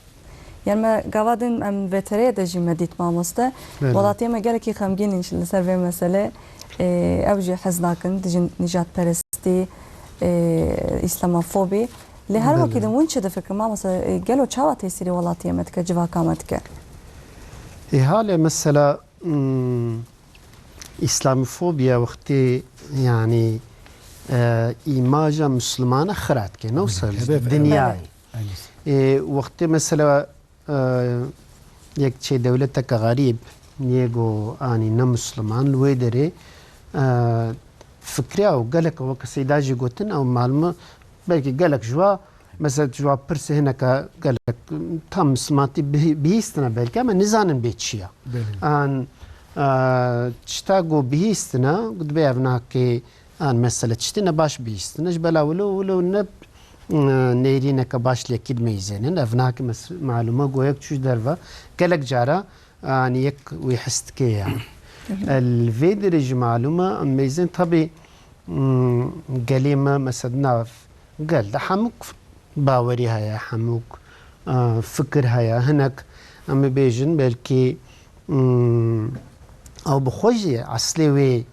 يعني ما قوادن ام فتره دجي مديت ماموستا ولاتيه ما قالك خمجين ان شاء الله سر مساله اوجي حزناكن دجي نجات برستي اسلاموفوبي لهر وقت وين ده فكر ماموستا قالوا چاوا تاثير ولاتيه مدك جوا كامتك حال مثلا اسلاموفوبیا وقتی يعني ایماج مسلمان خرد که نوصل دنیای وقتی مثلا یک چه دولت که غریب نیگو آنی نمسلمان لوی داره فکری او گلک و کسی داجی گوتن او معلومه بلکه گلک جوا مثلا جوا پرسه هنه که گلک تام مسلماتی بیستنه بلکه اما نزانن بیت چیه آن چتاگو بیستنه قد بیافنا که آن مثلا چتینه باش بیستنه جبلا ولو نب نیرینه که باش لیکید میزنن افنا که معلومه گویک چوش دروا گلک جارا يعني يك ويحستكي يعني الفيدرج معلومة ميزين طبي قليمة مثلا قال ده حموك باوري هيا حموك فكر هيا هناك أم بيجن بلكي أو بخوجي عسلي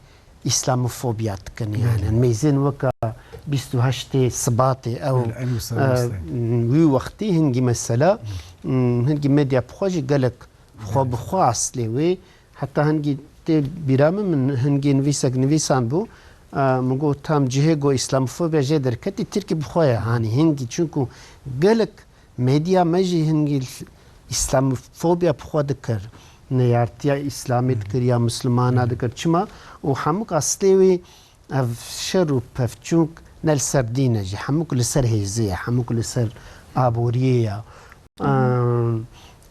إسلاموفوبيات كان يعني ميزين وكا 28 صباطي أو وي وقتي هنجي مسألة هنجي ميديا بخوجي قالك خو بخو عسلي حتى هنجي برامه من هنجي نفيسان بو مگو تام جهگو اسلاموفوبیا جدر کتی ترکی بخواه هانی هنگی چونکو گلک مدیا مجی هنگی اسلاموفوبیا بخواه دکر نیارتیا اسلامی دکر یا مسلمانه دکر چما و هموک اصلیوی اف شر و پفچونک نل سر دینه جی هموک لسر هیزیه هموک لسر آبوریه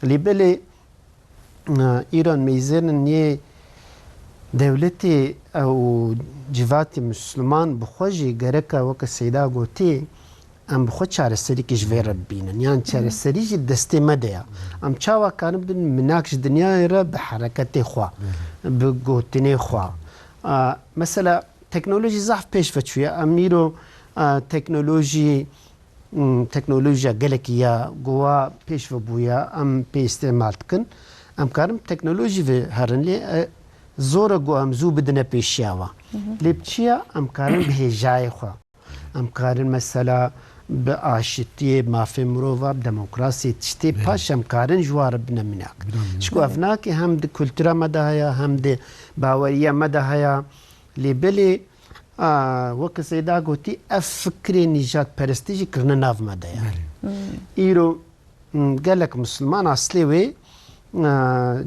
لیبلی ایران میزن نیه دولتي او جواتي مسلمان بخوجي جركا وك سيدا غوتي ام بخو چارسري كيش في ربينا يعني چارسري جي دستي مديا ام چاوا كان بن مناكش دنيا را بحركتي خوا بغوتني خوا مثلا تكنولوجي زحف بيش فتشويا اميرو تكنولوجيا جلكيا جوا بيش فبويا ام بي استعمال كن ام كارم تكنولوجي في هرن لي زورا گو ام زو بدنا پیشیاوا لیبچیا ام کارن به جای خو ام کارن مثلا به آشتی مافی مرووا دموکراسی تشتی پاش ام کارن جوار بنا مناک شکو افناکی هم د کلتورا مدهیا هم د باوریا مدهیا لیبلی وک سیدا گوتی افکر نجات پرستیجی کرنا ناف مدهیا ایرو قالك مسلمان اصلي وي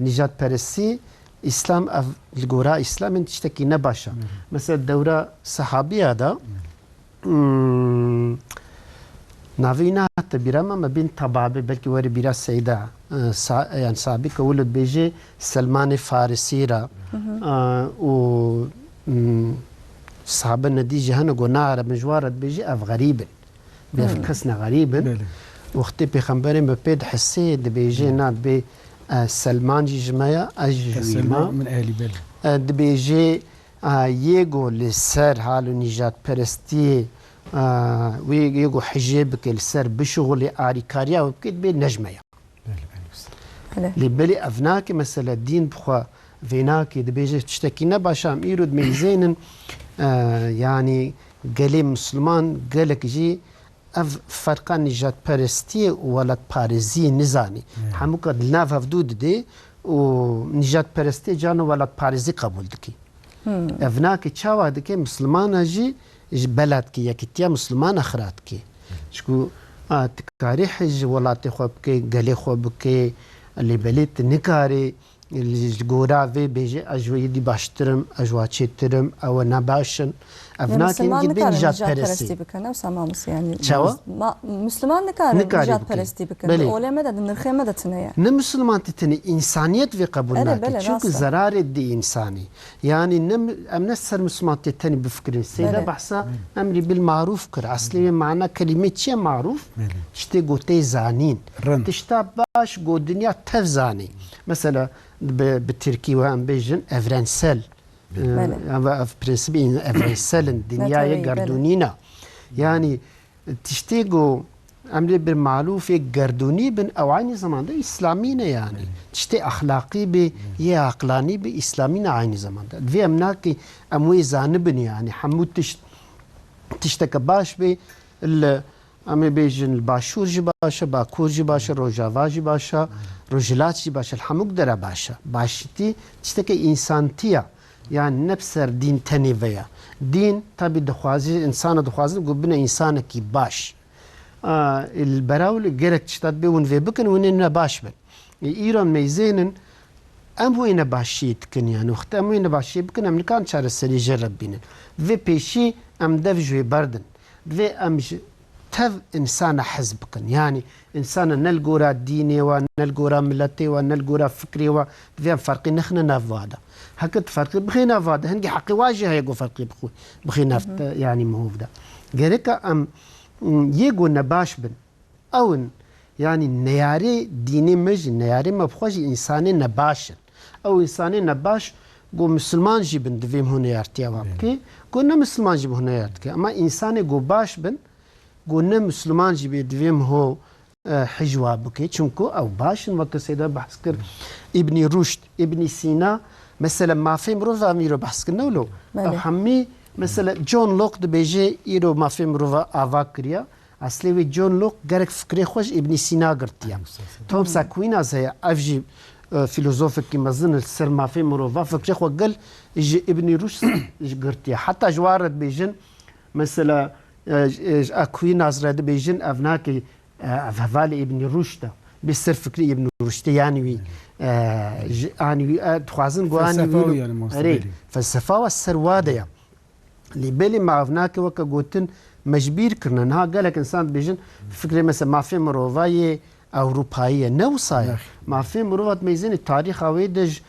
نجات پرستی اسلام الجورا اسلام تشتكي نباشا مثلا الدوره صحابيه هذا نافينا تبيرما ما بين طبابه بلكي وري بيرا السيده يعني سابقه ولد بيجي سلمان فارسي را و صحابه نديجي هنا قناعه مجواره بيجي اف غريبا بيفكسنا غريبا وقت بيخمبرين ببيد حسيد بيجي ناد بي سلمان جي جمايا أجويما من أهل بلد دبيجي يجو لسر حالو نجات پرستی ويجو حجابك لسر بشغل آريكاريا وبكيت بي نجميا لبلي أفناك مثلا الدين بخوا فيناكي دبيجي تشتكي نباشام إيرود ميزين يعني قالي مسلمان قالك جي اف فرقان نجات پرستی ولات پارزی نزانی همو که دلناف افدود دی و نجات پرستی جانو ولات پارزی قبول دکی افناکی چاوا دکی مسلمان جی بلد کی یکیتیا مسلمان اخرات کی شکو تکاری حج ولات خواب کی گلی خواب کی اللي بلیت نکاری الجورا في بيجي اجوي دي باشترم اجواتشي ترم او نباشن افناكي نجي بين نجات پرستی بکنه و سمامس يعني چاوا مسلمان نکاره نجات پرستی بکنه اوله مدد نرخه مدد تنيا نه مسلمان تتني انسانيت في قبول ناكي شوك زرار دي انساني يعني امنسر مسلمان تتني بفكر سيدا بحثا امري بالمعروف كر اصلي معنى كلمه شي معروف تشتي قوتي زانين تشتا باش قو دنيا تفزاني مثلا بالتركي وهم بيجن افرنسل في برنسبين افرنسل الدنيا يقردونينا يعني تشتيقوا عملي بالمعروف يقردوني بن او عيني زمان ده اسلامينا يعني تشتي اخلاقي بي يا عقلاني بي اسلامينا عيني زمان ده في امناكي اموي زانبني يعني حمود تشتك باش بي امي بيجن الباشور جي باشا باكور جي باشا روجافا جي باشا روجلات جي باشا الحموك درا باشا باشتي تشتكي انسانتيا يعني نفس دين تاني فيا دين تبي دخوازي انسان دخوازي قبنا انسان كي باش البراول جرك تشتات بي ون بكن وننا باش بن ايران ميزينن ام وين باشيت كن يعني وقت ام وين باشي بكن امريكان شار السري جرب بينن في بيشي ام دفجوي بردن في ام تف انسان حزب كن يعني انسان نلقورا ديني ونلقورا ملتي ونلقورا فكري وفي فرق نخنا نافادا هكذا فرق بخينا فادا هنجي حقي واجه يقو فرق بخينا يعني مهوف ده جريكا ام يجو نباش بن او يعني نياري ديني مج نياري مبخوش إنساني نباشن أو إنساني نباش قو مسلمان جيبن دویم هنیارتیا وابکی قو نه مسلمان جیب هنیارت که اما انسانی قو باش بن قو نه مسلمان جیب دویم هو حجوا بکی چونکو او باشن وقت سيدا بحث كر ابن رشد ابن سينا مثلا ما في مروفا ميرو بحث كر نولو او همي مثلا جون لوك دو بيجي ايرو ما في مروفا آوا كريا اصلي وي جون لوك غرق فكري خوش ابن سينا قرتيا توم ساكوينا زي افجي فيلوزوفك كما ظن السر ما في مروفا فكري خو قال ابن رشد قرتيا حتى جوارد بيجن مثلا اكوينا زراد بيجن افناكي فالي ابن رشد بسر فكري ابن رشد يعني يعني تخازن قواني يعني فلسفه والسروادة اللي بالي ما عرفناك وكا قوتن مجبير كرنا نها قالك انسان بيجن فكري مثلا ما في مروفاية اوروباية نوصايا ما في مروفات ميزين التاريخ اويدج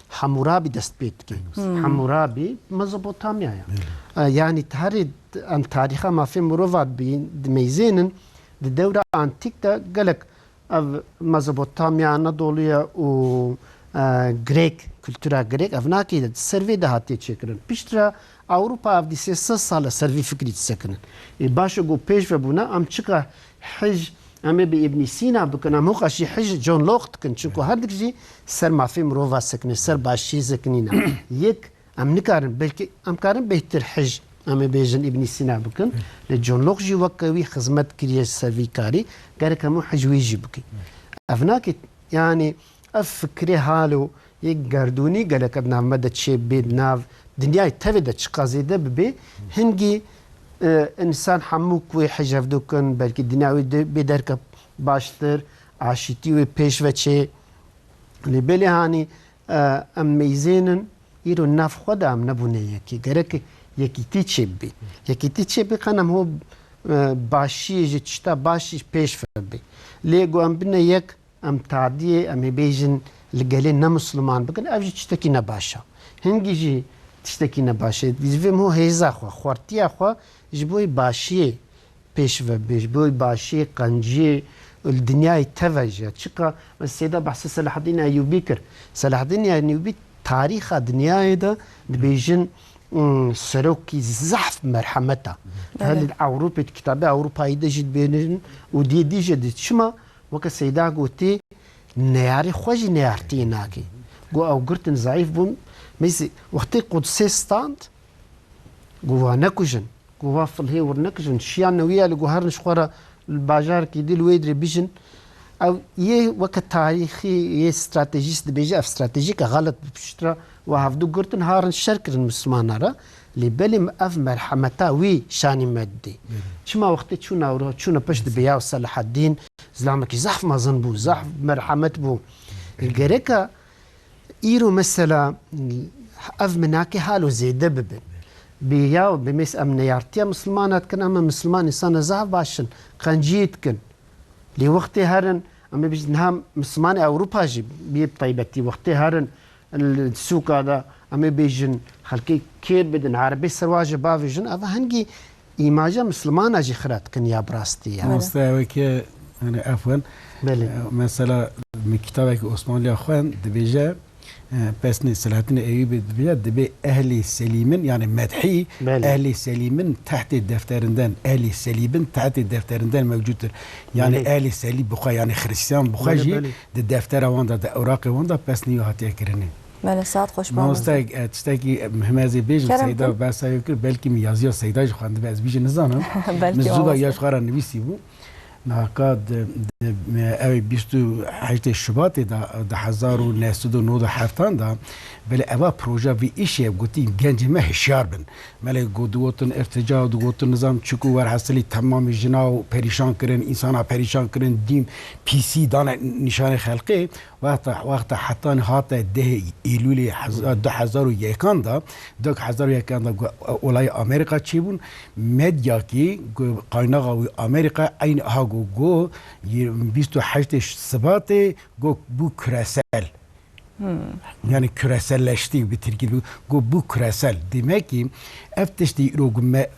حمورابي دست بيت كي حمورابي مزبوطاميا يعني تهرد عن تاريخها ما في مروفات ميزين الدولة أنتيكتا قالك مزبوطاميا أناضوليا و غريك كولتورا غريك أفناكي السيرفي ده هاتي تشكرن بيشترا أوروبا أفدي 6 سال سيرفي فكري تسكنن باشو جو بيش فبونا أم تشكا حج أمي بابن سينا بكنا موقعشي حج جون لوخت كن شنكو هردك جي سر ما في مروفا سكنن سر باشي سكنينا يك أم نكارن بلكي أم كارن بيتر حج أما بيجن ابن سينا بكن لجون لوك جي وكوي خدمت كريا سيرفي كاري قال كمو حجوي جيبكي أفناك يعني أفكري حالو يقردوني قال لك ابن عمد تشي بيد ناف دنيا تفيد تشقازيده ببي هنجي إنسان حموك وحجف دوكن بلكي الدنيا بدرك باشتر عاشتي وبيش وشي اللي بالي هاني أم ميزينن يرو ناف خدا أم نبوني يكي قالك یکی تی بی قنم هو باشی جتشتا باشی پیش فربی لیگو ام بنا یک ام تعدیه ام بیجن لگلی نمسلمان بکن او جتشتکی نباشا هنگی جی تشتکی نباشه دیویم هو هیزا خوا خوارتیا خوا جبوی باشی پیش فربی جبوی باشی قنجی الدنيا توجه چقا سيدا بحث صلاح الدين ايوبي كر صلاح الدين ايوبي تاريخ الدنيا ده بيجن سروكي زحف مرحمتها هل أوروبا كتابة أوروبا يدا جد بينن ودي دي جد شما وك سيدا قوتي نياري خوش نيارتي ناكي قو أو قرتن ضعيف بون ميسي وقتي قدسي ستاند قوها نكوجن قوها فالهي ورنكوجن شيان نويا لقو هرنش خورا الباجار كي دي الويدري بيجن أو يه وك تاريخي يه استراتيجيست بيجي أف استراتيجيك غلط بشترا وهفدو قرتن هارن شركة المسلمان را لبلم أف مرحمتا وي شاني مادي شما وقتي تشونا ورا تشونا بشت بياو صلاح الدين زلامك زحف ما ظنبو زحف مرحمت بو الجريكا إيرو مثلا أف مناكي حالو زيدة ببن بياو بمس أمنيارتيا مسلمانات كان أما مسلمان إنسان زحف باشن قنجيت كن لوقتي هارن أما بيجي نهم مسلمان أوروبا جي بيب طيبتي وقتي هارن السوق هذا أما بيجن خلقي كير بدن عربي سرواج بافيجن أفا هنجي إيماجا مسلمان أجي خرات كن يا براستي يعني مستوى كي أنا عفوا مثلا من كتابك عثمان لي أخوان دبيجا بسني سلاطين أيوب دبيجا دبي أهلي سليمن يعني مدحي أهلي سليمن تحت الدفترندان أهلي سليمن تحت الدفترندان موجود يعني أهلي سليم بخا يعني خريستيان بخاجي الدفتر واندا الأوراق واندا بسني وهاتي كرني من ساعت خوش ما مستاق تشتكي مهمازي بيج سيدا بس يمكن بلكي ميازيا سيدا خاند بس بيج نزانم مزوبا ياش خارا نبيسي بو ناقاد اوی 28 شباط ده 1997 ده بله اوا پروژه وی ایشه گوتی گنج ما هشیار بن مله گودوتن ارتجاع دوتن نظام چکو ور حاصلی تمام جناو پریشان کرن انسان پریشان کرن دیم پی سی دان نشان خلقی وقت حتی هات ده ایلول 2001 ده 2001 ده اولای امریکا چی بون مدیا کی قایناغ امریکا این هاگو 28 شباط گو بو کرسل Yani küreselleşti bitirgi bu küresel demek ki eftişti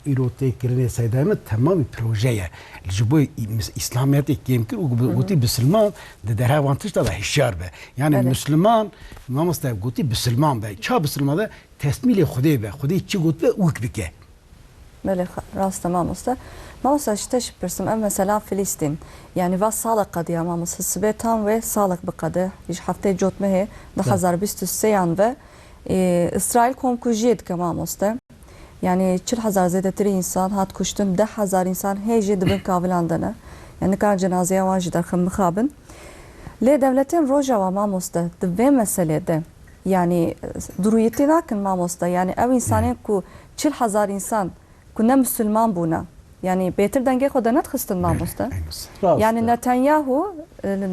İrotekirine sayedeme tamam bir projeye. Bu İslamiyet'e kimkir guti Müslüman de der avantaj da hişyar be. Yani Müslüman namazda guti Müslüman be. Ça Müslüman da tesmili Xude be. Xude çi gut be uk bike. بله راست ماموستا ماموستا اشتش برسم أما مثلا فلسطين يعني va sağlık قضية ماموس سبيتان ve sağlık بقضية يج حفتة جوت مه ده 2023 ve İsrail komkujiyet ke ماموستا yani 40,000 زیادتر insan hat kuştun 10,000 insan hece dibin kavilandana yani kar cenazeye vajı da khım mukhabın le devletin rojava ماموستا ve meselede yani duruyeti nakin ماموستا yani ev insanı ku 40,000 insan كنا مسلمان بونا يعني بيتر دنگه خدا نتخستن ماموستا يعني نتنياهو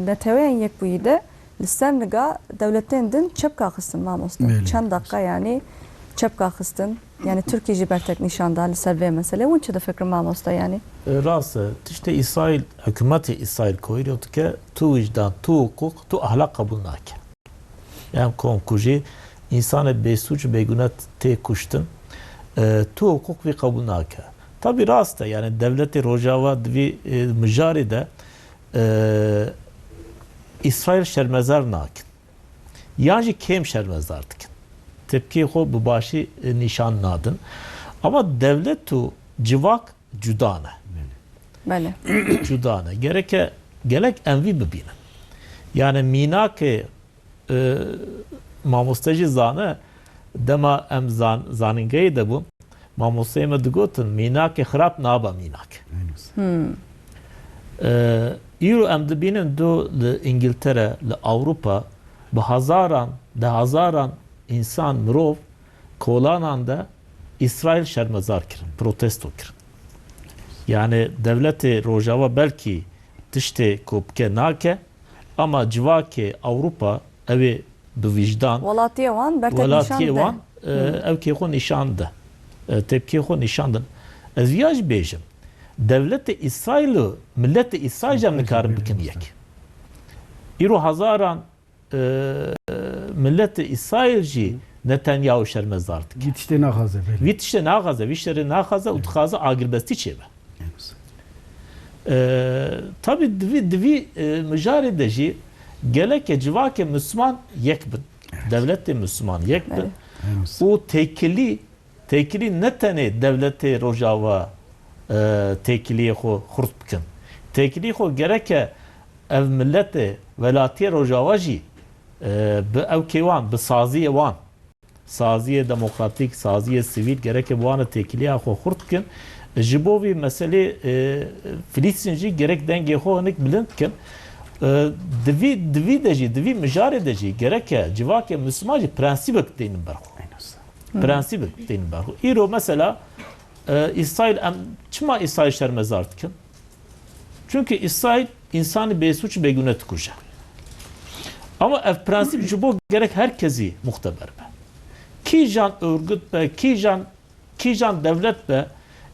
نتوين يك بويده لسنغا دولتين دن çepka خستن ماموستا çand dakika yani çepka خستن yani Türkiye jibertek nişanda liserve mesele unça da fikrim ماموستا yani راست تشتي إسرائيل حكومة إسرائيل كويريوت كه تو وجدان تو حقوق تو أهلا قبول ناكه يعني كون كوجي إنسان بيسوج بيجونات تي كشتن تو hukuk ve kabul nake. Tabi rast yani devleti Rojava dvi mücari de İsrail şermezar nakin. Yani kem şermezar dikin. Tepki o bu başı nişan nadın. Ama devlet tu civak cudane. Bale. Cudane. Gerek envi bibine. Yani minake mamostacı zane dema em zaningey de bu mamostayı mı digotin minake xrap naba minake. İro em dibinin do İngiltere, le Avrupa bu hazaran insan mirov kolanan da İsrail şermezar kirin, protesto kirin. Yani devleti Rojava belki tişte kopke nake ama civake Avrupa evi bu vicdan Walatiye wan bertek nişan ev ki xo nişandı. Tepki xo nişandın. Ez viyaj bejim. Devleti İsrail'i milleti İsrail jam nikarim bikin yek. İro hazaran milleti İsrail ji Netanyahu şermezardık. Yetişte nağaze böyle. Yetişte nağaze, vişleri nağaze, utkaze agirbesti çeve. Tabi dvi mücarede ji geleke civake Müslüman yekbin. Devleti Müslüman yekbin. O tekili ne tane devleti Rojava tekiliye xo xurt bikin. Tekiliye xo gereke ev milleti velatiye Rojava ji bi ev kevan, bi saziye wan. Saziye demokratik, saziye sivil gereke bu anı tekiliye xo xurt bikin. Jibovi mesele Filistinci gerek denge xo hanik bilind bikin. Divi mücare deji gereke civake Müslüman ji prensibek deyinin berxo. Prensibek deyinin berxo. İro mesela İsrail çima İsrail şermezar dikin. Çünkü İsrail insanı besuç begünet kuşa. Ama ev prensip jibo gerek herkesi muhteber be. Ki jan örgüt be, ki jan devlet be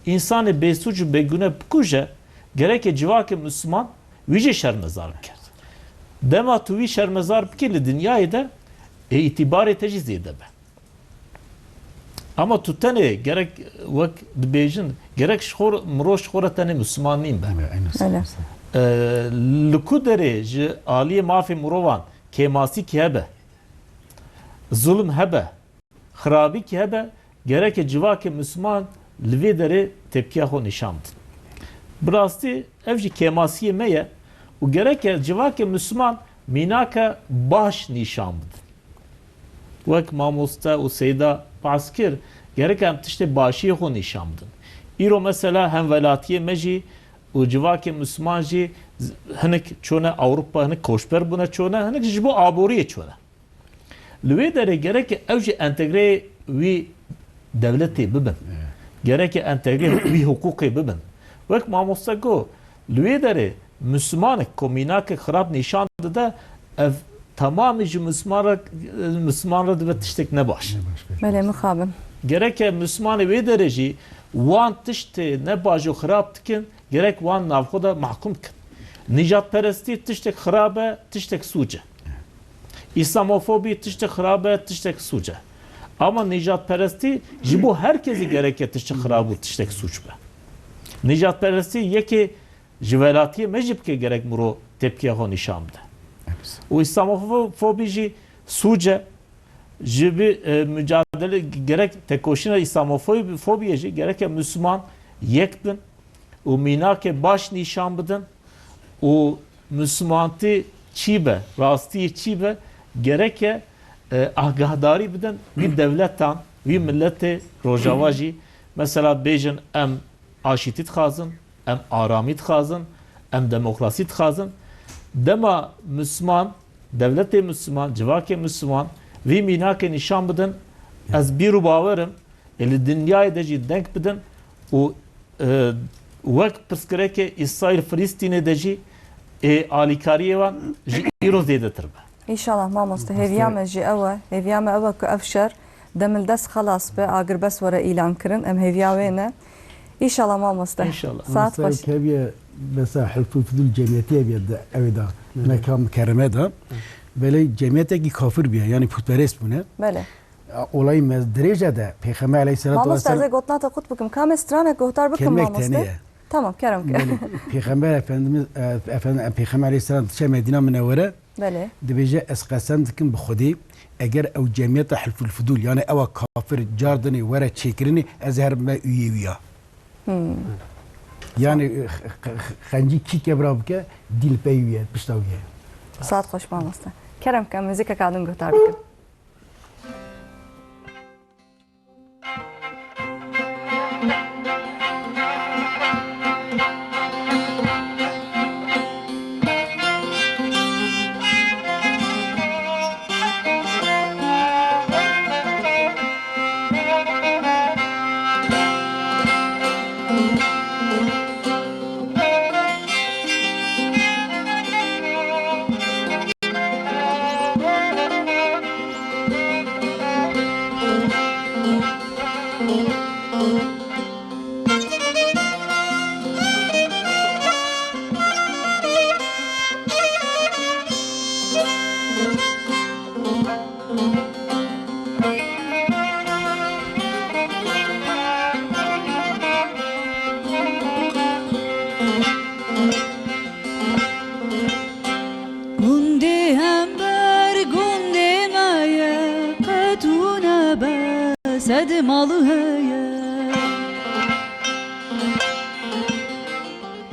insanı besuç begünet kuşa gerek civake Müslüman vice şermezar bikir. Dema tuvi şermezar bikirli dünyayı da itibar teciz ede be. Ama tutane gerek vak dibejin gerek şor mroş xoratane Müslümanıyım ben. Öyle. Lukudere ji aliye mafi murovan kemasi ki hebe. Zulüm hebe. Xrabi ki hebe gerek civake Müslüman livedere tepkiye xo nişamdın. Brasti evji kemasiye meye u gerek civake Müslüman minaka baş nişamdın. Vak mamosta u seyda paskir gerek hem tişte başiye xo nişamdın. İro mesela hem velatiye meji u civake Müslüman ji hinek çone Avrupa hinek koşber buna çone hinek jibo aboriye çone. Lüve dere gerek evji entegre vi devleti bibin. Gerek entegre vi hukuki bibin. Vak mamosta go lüve dere Müslüman kominak xrab nişandı da ev tamamı Müslümanlar da tiştek ne baş. Bele mukhabim. Gerek Müslüman ve derece wan tişte ne bajo xrab dikin gerek wan navxoda mahkum kin. Nicat peresti tiştek xrabe tiştek suce. İslamofobi tişte xirabe, tişte suçe. Ama nijatperesti ji bu herkesi gereke tişte xirabu tişte suç be. Nijatperesti yeki ji velatiye mecib ke gerek muro tepkiye ho nişan bide. O İslamofobi ji suçe ji bir mücadele gerek tekoşina İslamofobiye ji gereke Müslüman yekbin o minake baş nişan bidin o Müslümanti çibe, rasti çibe gereke agahdari bidin bir devletten, bir milleti rojavaji mesela bejin em aşitit khazın, em aramit khazın, em demokrasit khazın. Dema Müslüman, devleti Müslüman, civake Müslüman ve minake nişan bidin az bir bavarım eli dünyayı da denk bidin o vakt pıskereke İsrail Filistin'e de ji alikariye van ji îro zêdetir be. İnşallah mamoste heviyame jî ew e heviyame ew e ku ev şer demil dest xelas be agirbes were îlan kirin em heviya wê ne. İnşallah mamoste. İnşallah. Saat baş. Kebiye mesela Hilful Fudul cemiyetiye bir de evda mekam kereme da böyle cemiyeteki kafir bir yani putperest bu ne? Bele. Olayı mezderece de Peygamber Aleyhisselatü Mamoste Vesselam ze gotna ta kut bikim kam strane gohtar bikim kelmek mamoste. teniye. Tamam kerem ki. Peygamber Efendimiz Peygamber Aleyhisselam tişe Medine Münevvere Bele. dibêje ez qesem dikim bi Xwedê eger ew cemiyeta Hilful Fudul yani ew kafir cardinê were çêkirinê ez her me üyê wî yani xencî kî kebra bike dîl pey wî pişta wî. Saat hoş mamoste. Kerem ki müzik kadın gohtar bikim. Gundi hember gundi maye katuna be sedmalı heye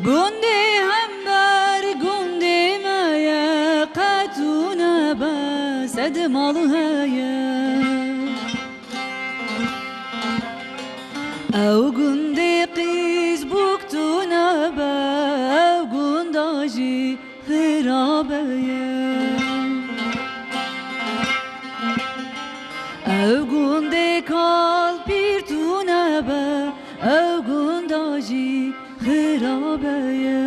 Gundi hember gundi maye katuna be sedmalı heye Ev gundi qiz buktuna be ev gundaji خرابه Evgunde kal bir tunebe Evgundaji khirabeye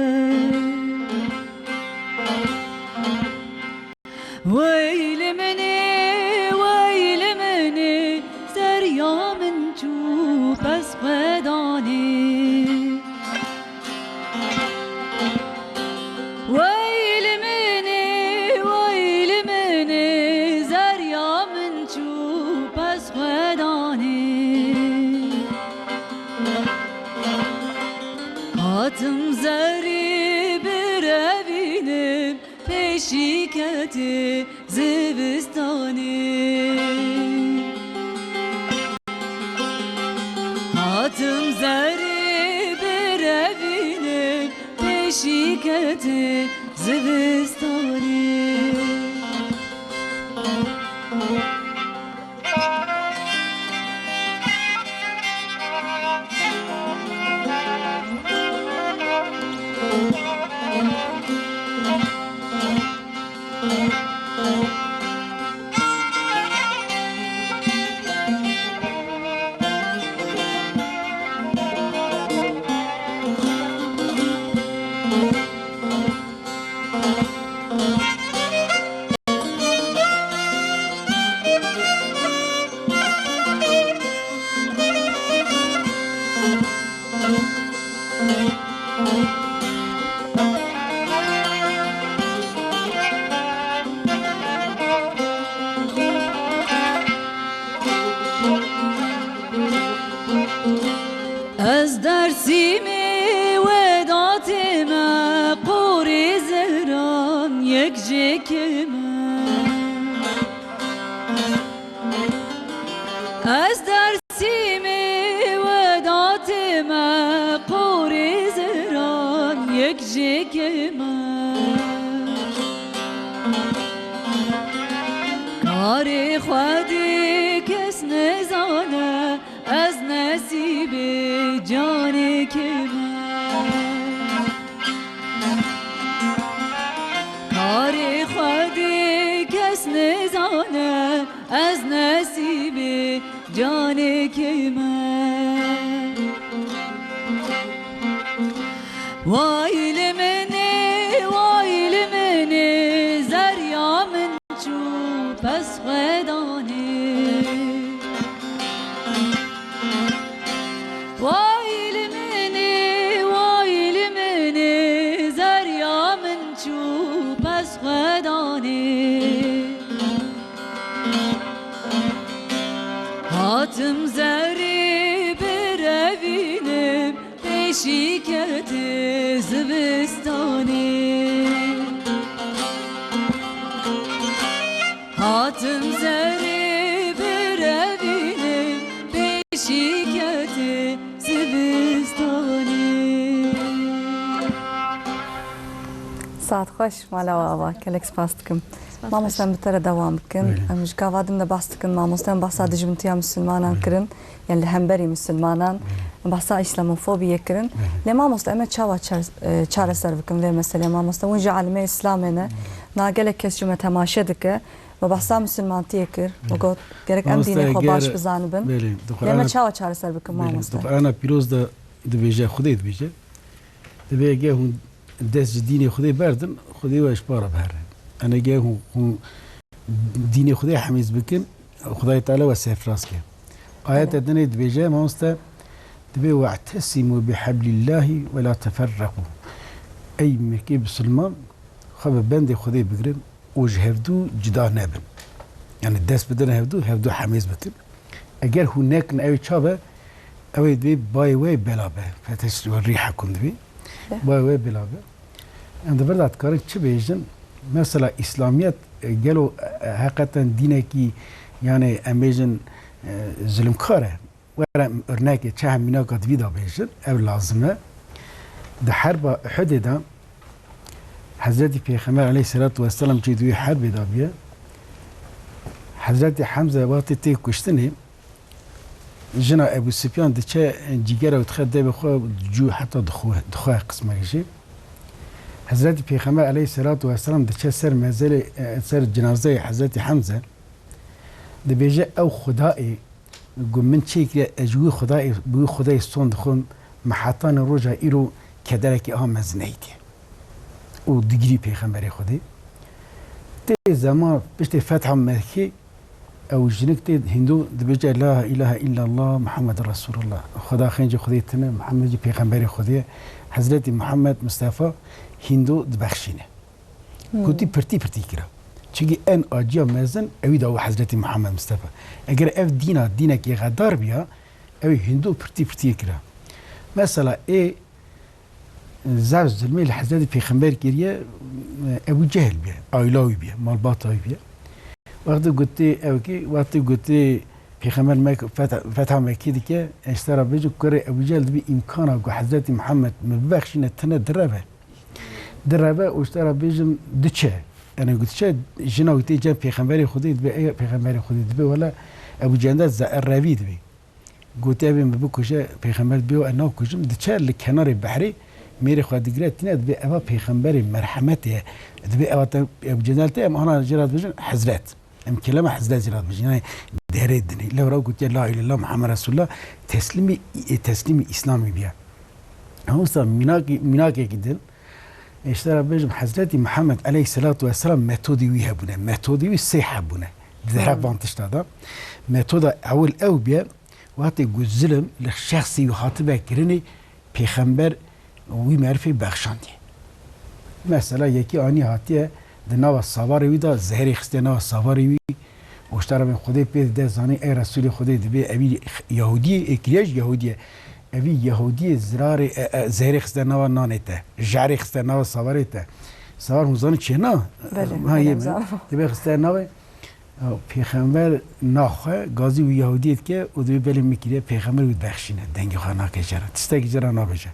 Veylimini Seryamin çu pes bedani Hatım zeri bir evinim peşiketi zivistani Hatım zeri bir evinim peşiketi zivistani یک جکمه از درسیمی وداتمه قوری زران یک جکمه کاری خودی کس نزانه از نصیب جان که کاری خودی کس نزانه از نصیب جان که من وایل منی زریا من چو پس خدانه وایل منی زریا من چو پس خدانه هاتم زری بروینم پیشیکت زبستانی هاتم زری بروینم پیشیکت زبستانی ساعت خوش مالا واوا کلک سپاس دکم مامۆستان بتەرە دەوام بکەن ئەمش گاوادم لە باس دکن مامۆستان باسا دژمنتیا مسلمانان کردن یان لە هەمبەری مسلمانان باسا ئیسلامۆفۆبیە کردن لێ مامۆستا ئەمە چاوا چارەسەر بکەم لێ مەسەلێ مامۆستا ونجا عالمەی ئیسلامێنە ناگەلێک کەس جمە تەماشە دکە بە باسا مسلمانتیە کرد وگوت گەرەک ئەم دینی خۆ باش بزانبن لێمە چاوا چارەسەر بکەم مامۆستا قورآنا پیرۆز دەبێژە خودێ دبێژە دەبێ گێ هون دەست دینی خودێ بەردن خودێ وەش پارە بهرن أنا جاي هو ديني خدای حميز بكن خدای تعالى وسيف راسك آيات الدنيا دبيجا ما مستا دبي واعتصموا بحبل الله ولا تفرقوا أي مكيب سلمان خب بند خدای بقرن وجهردو جدا نبن يعني الدرس بدنا هفدو حميز بكن أجر هناك نأوي شابه أوي دبي باي واي بلابه فتشري الريحة كن دبي باي واي بلابه عند بردات كارن شو بيجن مثلا إسلاميات قالوا حقيقة دينكي يعني أميجن ظلم كاره ورا أرناك تشاه منا قد فيدا بيجن أو لازمة ده حرب حددا حضرت پیغمبر عليه الصلاة والسلام جدوي حرب دابية حضرت حمزة وقت تي كشتني جنا أبو سفيان ده چه جيجرا وتخد ده بخوا جو حتى دخوه قسمه شيء حضرت پیغمبر علیه الصلاة والسلام ده چه سر مزل سر جنازه حضرت حمزه ده بیجه او خدایی گم من چه که اجوی خدایی بو خدای سوند خون محطان روجا ایرو کدره که آم مزنیتی او دیگری پیغمبر خودی ده زمان بشت فتح مکه او جنک ده هندو ده بیجه لا اله الا الله محمد رسول الله خدا خینج خودی تنه محمد پیغمبر خودی حضرت محمد مصطفی هندو دبخشینه گوتی پرتی کرا چگی ان آجیا مزن اوی داو حضرت محمد مصطفی اگر اف دینا که غدار بیا اوی هندو پرتی کرا مثلا ای زوج ظلمی لحضرت پیغمبر کریه ابو جهل بیا آیلاوی بیا مالباتاوی بیا وقتی گوتی پیغمبر فتح مکی دیگه اشترا بجو کره ابو جهل بی امکانا گو حضرت محمد مبخشینه تنه دربه اشترا بجم دچه انا قلت چه جنا وقتی جن پیغمبر خودی دبی ای پیغمبر خودی دبی ولا ابو جهل زائر روی دبی قلت ابي بكوشه پیغمبر بيو انه كوجم دچه لکنار بحری میره خود دیگه تنه دبی ابا پیغمبر مرحمته دبی ابو جهل ته انا جرات بجن حضرت ام كلمه حضرت جرات بجن يعني دهردني لو رو قلت لا اله الا الله محمد رسول الله تسليمي اسلامي بيا هو صار مناقي جدا اشترى بيجم حضرت محمد عليه الصلاة والسلام ميثودي ويهبونه ميثودي ويسيحبونه ذهب بانتش هذا ميثودا أول أو بيا وقت الظلم للشخصي وخاطبه كرني بيخمبر ويمعرفي بخشاندي مثلا يكي آني هاتيه دناو الصواري ويدا زهري خستي ناو الصواري وي واشترى من خدي بيد ده زاني اي رسول خدي دبي ابي يهودي اكريج يهوديه ابي يهودي زرار زهري خستي ناو نانته جاري خستي ناو صواريته سوار مزانی چه نه ها یه دیگه خسته نوه پیغمبر ناخه گازی و یهودیت که او دوی بلی میکیره پیغمبر بود بخشینه دنگی خواه ناکه تسته جرا نابجه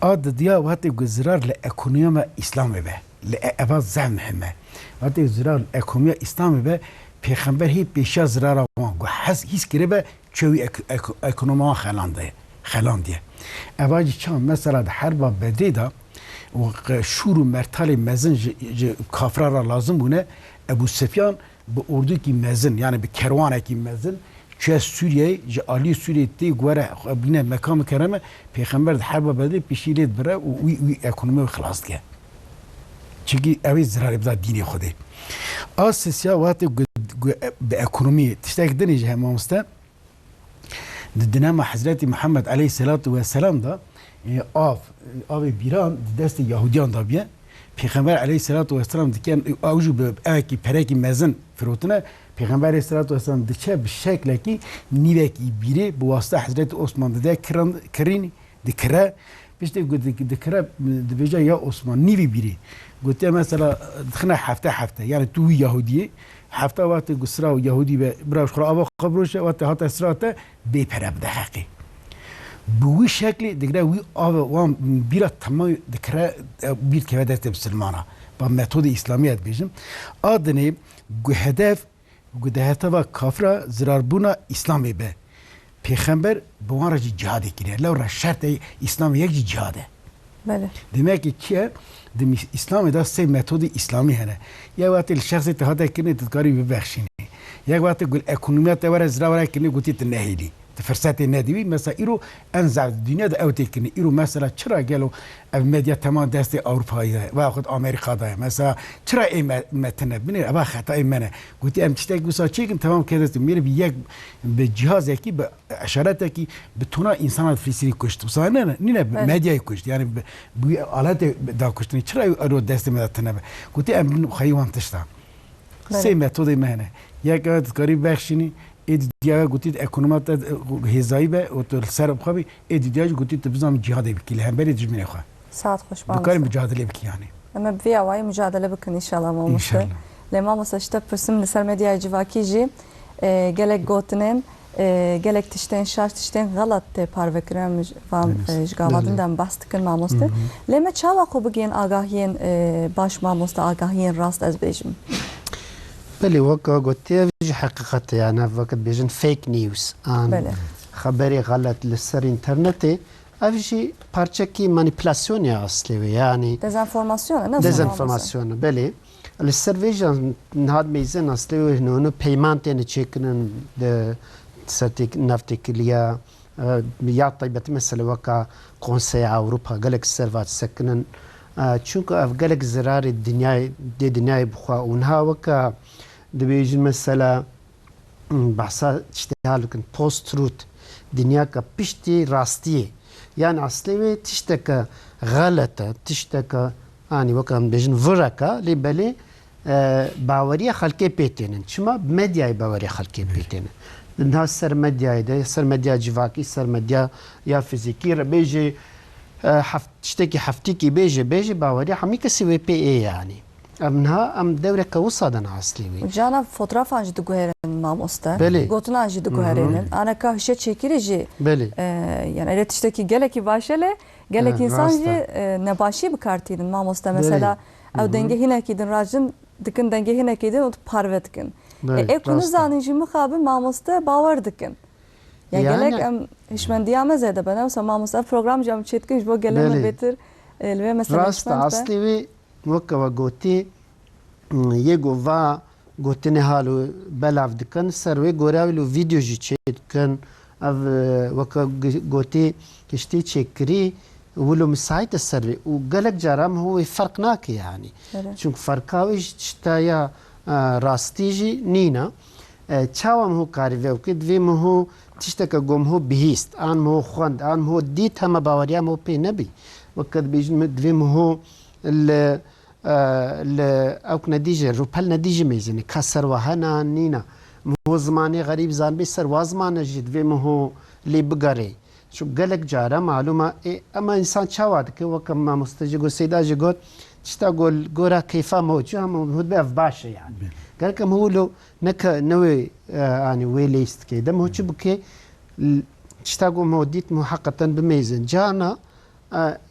آد دیا وقتی گزرار لأکونیوم اسلام به لأبا زم مهمه وقتی گزرار لأکونیوم اسلام به پیغمبر هی پیشا زرار آوان گو هیچ کره به چوی اکونوما خلاندیه اواجی چان مثلا ده حربا بدری دا و شور و مرتال مزن کافره را لازم بونه ابو سفیان به اردو کی مزن یعنی به کروانه کی مزن چه سوریه جالی سوریه تی گوره بینه مکان کرمه پیغمبر حرب بدی پیشیلید بره و وی اکونومی خلاص که چگی اوی زرار بذار دینی خوده آسیا وقتی به اکونومی تشتاق دنیج هم ماسته دنما حضرت محمد علیه السلام دا آب بیران دست یهودیان دا بیه پیغمبر علیه السلام دیگه اوجو به اکی پرکی مزن فروتنه پیغمبر علیه السلام دیگه به شکل کی نیوه کی بیره به واسطه حضرت عثمان ده کرینی دکره بیشتر دکره دبیجا یا عثمان نیوی بیره گفته مثلا دخنا هفته یعنی تو یهودیه هفته وقت گسرا و یهودی به براش خرا آبا خبروشه وقت هات اسراته بپره بده حقی بوی شکلی دیگه وی آب وام بیرا تمام دکره بیر که دست بسلمانه با متد اسلامیت بیشم آدنی هدف و کافر زراربونا اسلامی به پیغمبر بوان جهادی کرده لو را شرط اسلام یک جهاده بله demek ki İslam'da da sey metodu İslami hene. Ya vakti şahsi tehada kini tedkari bibekşini. Ya vakti gül ekonomiyat var zravara kini gutit nehili. فرصت ندیوی مثلا ایرو انزع دنیا دا اوتی کنی ایرو مثلا چرا گلو مدیا تمام دست اروپایی ده و خود آمریکا ده مثلا چرا این متنه بینی ابا خطا منه گویی ام چیزی گوسا چیکن تمام کرده میره به یک به جهاز یکی به اشارت کی به تونا انسان فلسطینی کشت مثلا نه مدیا کشت یعنی به آلت دا کشتنی چرا رو دست متنه گویی ام خیوان تشتا سه متد منه یک کاری بخشینی ایدیا گویید اکونومات هزایی به و سر بخوابی ایدیا گویید تبزام جهاد بکی هم برید جمعه خواه ساعت خوش بام بکاری مجادله بکی یعنی اما بی اوای مجادله بکن انشالله ما مشته لما مساشته پرسم لسر مدیا جواکی جی گلک گوتنن گلک تشتین شاش تشتین غلط پاروکرم فام جگالادن دم باست کن ما مسته لما چاوا کو بگین آگاهین باش ما مسته آگاهین راست از بیشم بله وقت قلتي حقيقة يعني وقت بيجن فيك نيوز عن خبري غلط لسر انترنتي افشي parça ki manipülasyon ya asli yani dezenformasyon بله السرفيجن نهاد ميزن اصلي انه بيمانت يعني تشيكن de ستيك نفتكليا يا طيبه مثلا وكا كونسي اوروبا قالك السيرفات سكنن çünkü afgalek zararı dünyayı بخوا ونها وكا دبيجن مثلا بحثا تشتغل post truth dünya ka pişti rastiye yani asli tişteka غلطه tişteka yani وكا بيجن ورقه لبلي باوريه خلقي بيتين شما ميديا باوريه خلقي بيتين الناس سر ميديا ده سر ميديا جواكي سر ميديا يا فيزيكي بيجي تشتكي حفتيكي بيجي باوريه حمي كسي بي اي يعني امنها ام دوره كوصادن اصلي جانا فوتوغراف انجي دغهرن ماموستا غوتنا انجي دغهرن انا كهشه çekirici yani evet tişteki geleki başele gelek insancı ne başı bir kartidin mamosta mesela ev denge hinekidin rajın dikin denge hinekidin o parvetkin ekunu zanıcı mukabel mamosta bavar dikin ya gelek hişmen diyamaz ede bana mesela mamosta program cam çetkin bu geleme betir ve mesela rast asli ve وكوا غوتي يگو وا غوتنه حالو بلاف دکن سروي گوراولو فيديو جي چيت كن اف وكا غوتي كشتي چكري ولو مسايت سروي وغلق جرام هو فرق ناك يعني چون فرقاوي شتايا راستيجي نينا چاوام هو كاري وكد ويم هو تشتكا گوم هو بهيست ان هو خوند ان هو ديت هم باوريا مو بي نبي وكد بيجن دويم هو او نتيجه روبال نتيجه ميزني كسر وهنا نينا مو زماني غريب زان بي سر وازمان جد و مو لي بغاري شو قالك جارة معلومة أما إنسان شواد كي وكما مستجيقو سيدا جيقول تشتاقول قورا كيفا موجو هم هود بيف باشا يعني قالك هو لو نكا نوي يعني ويليست كي دم هو بكي تشتاقو موديت محققا بميزن جانا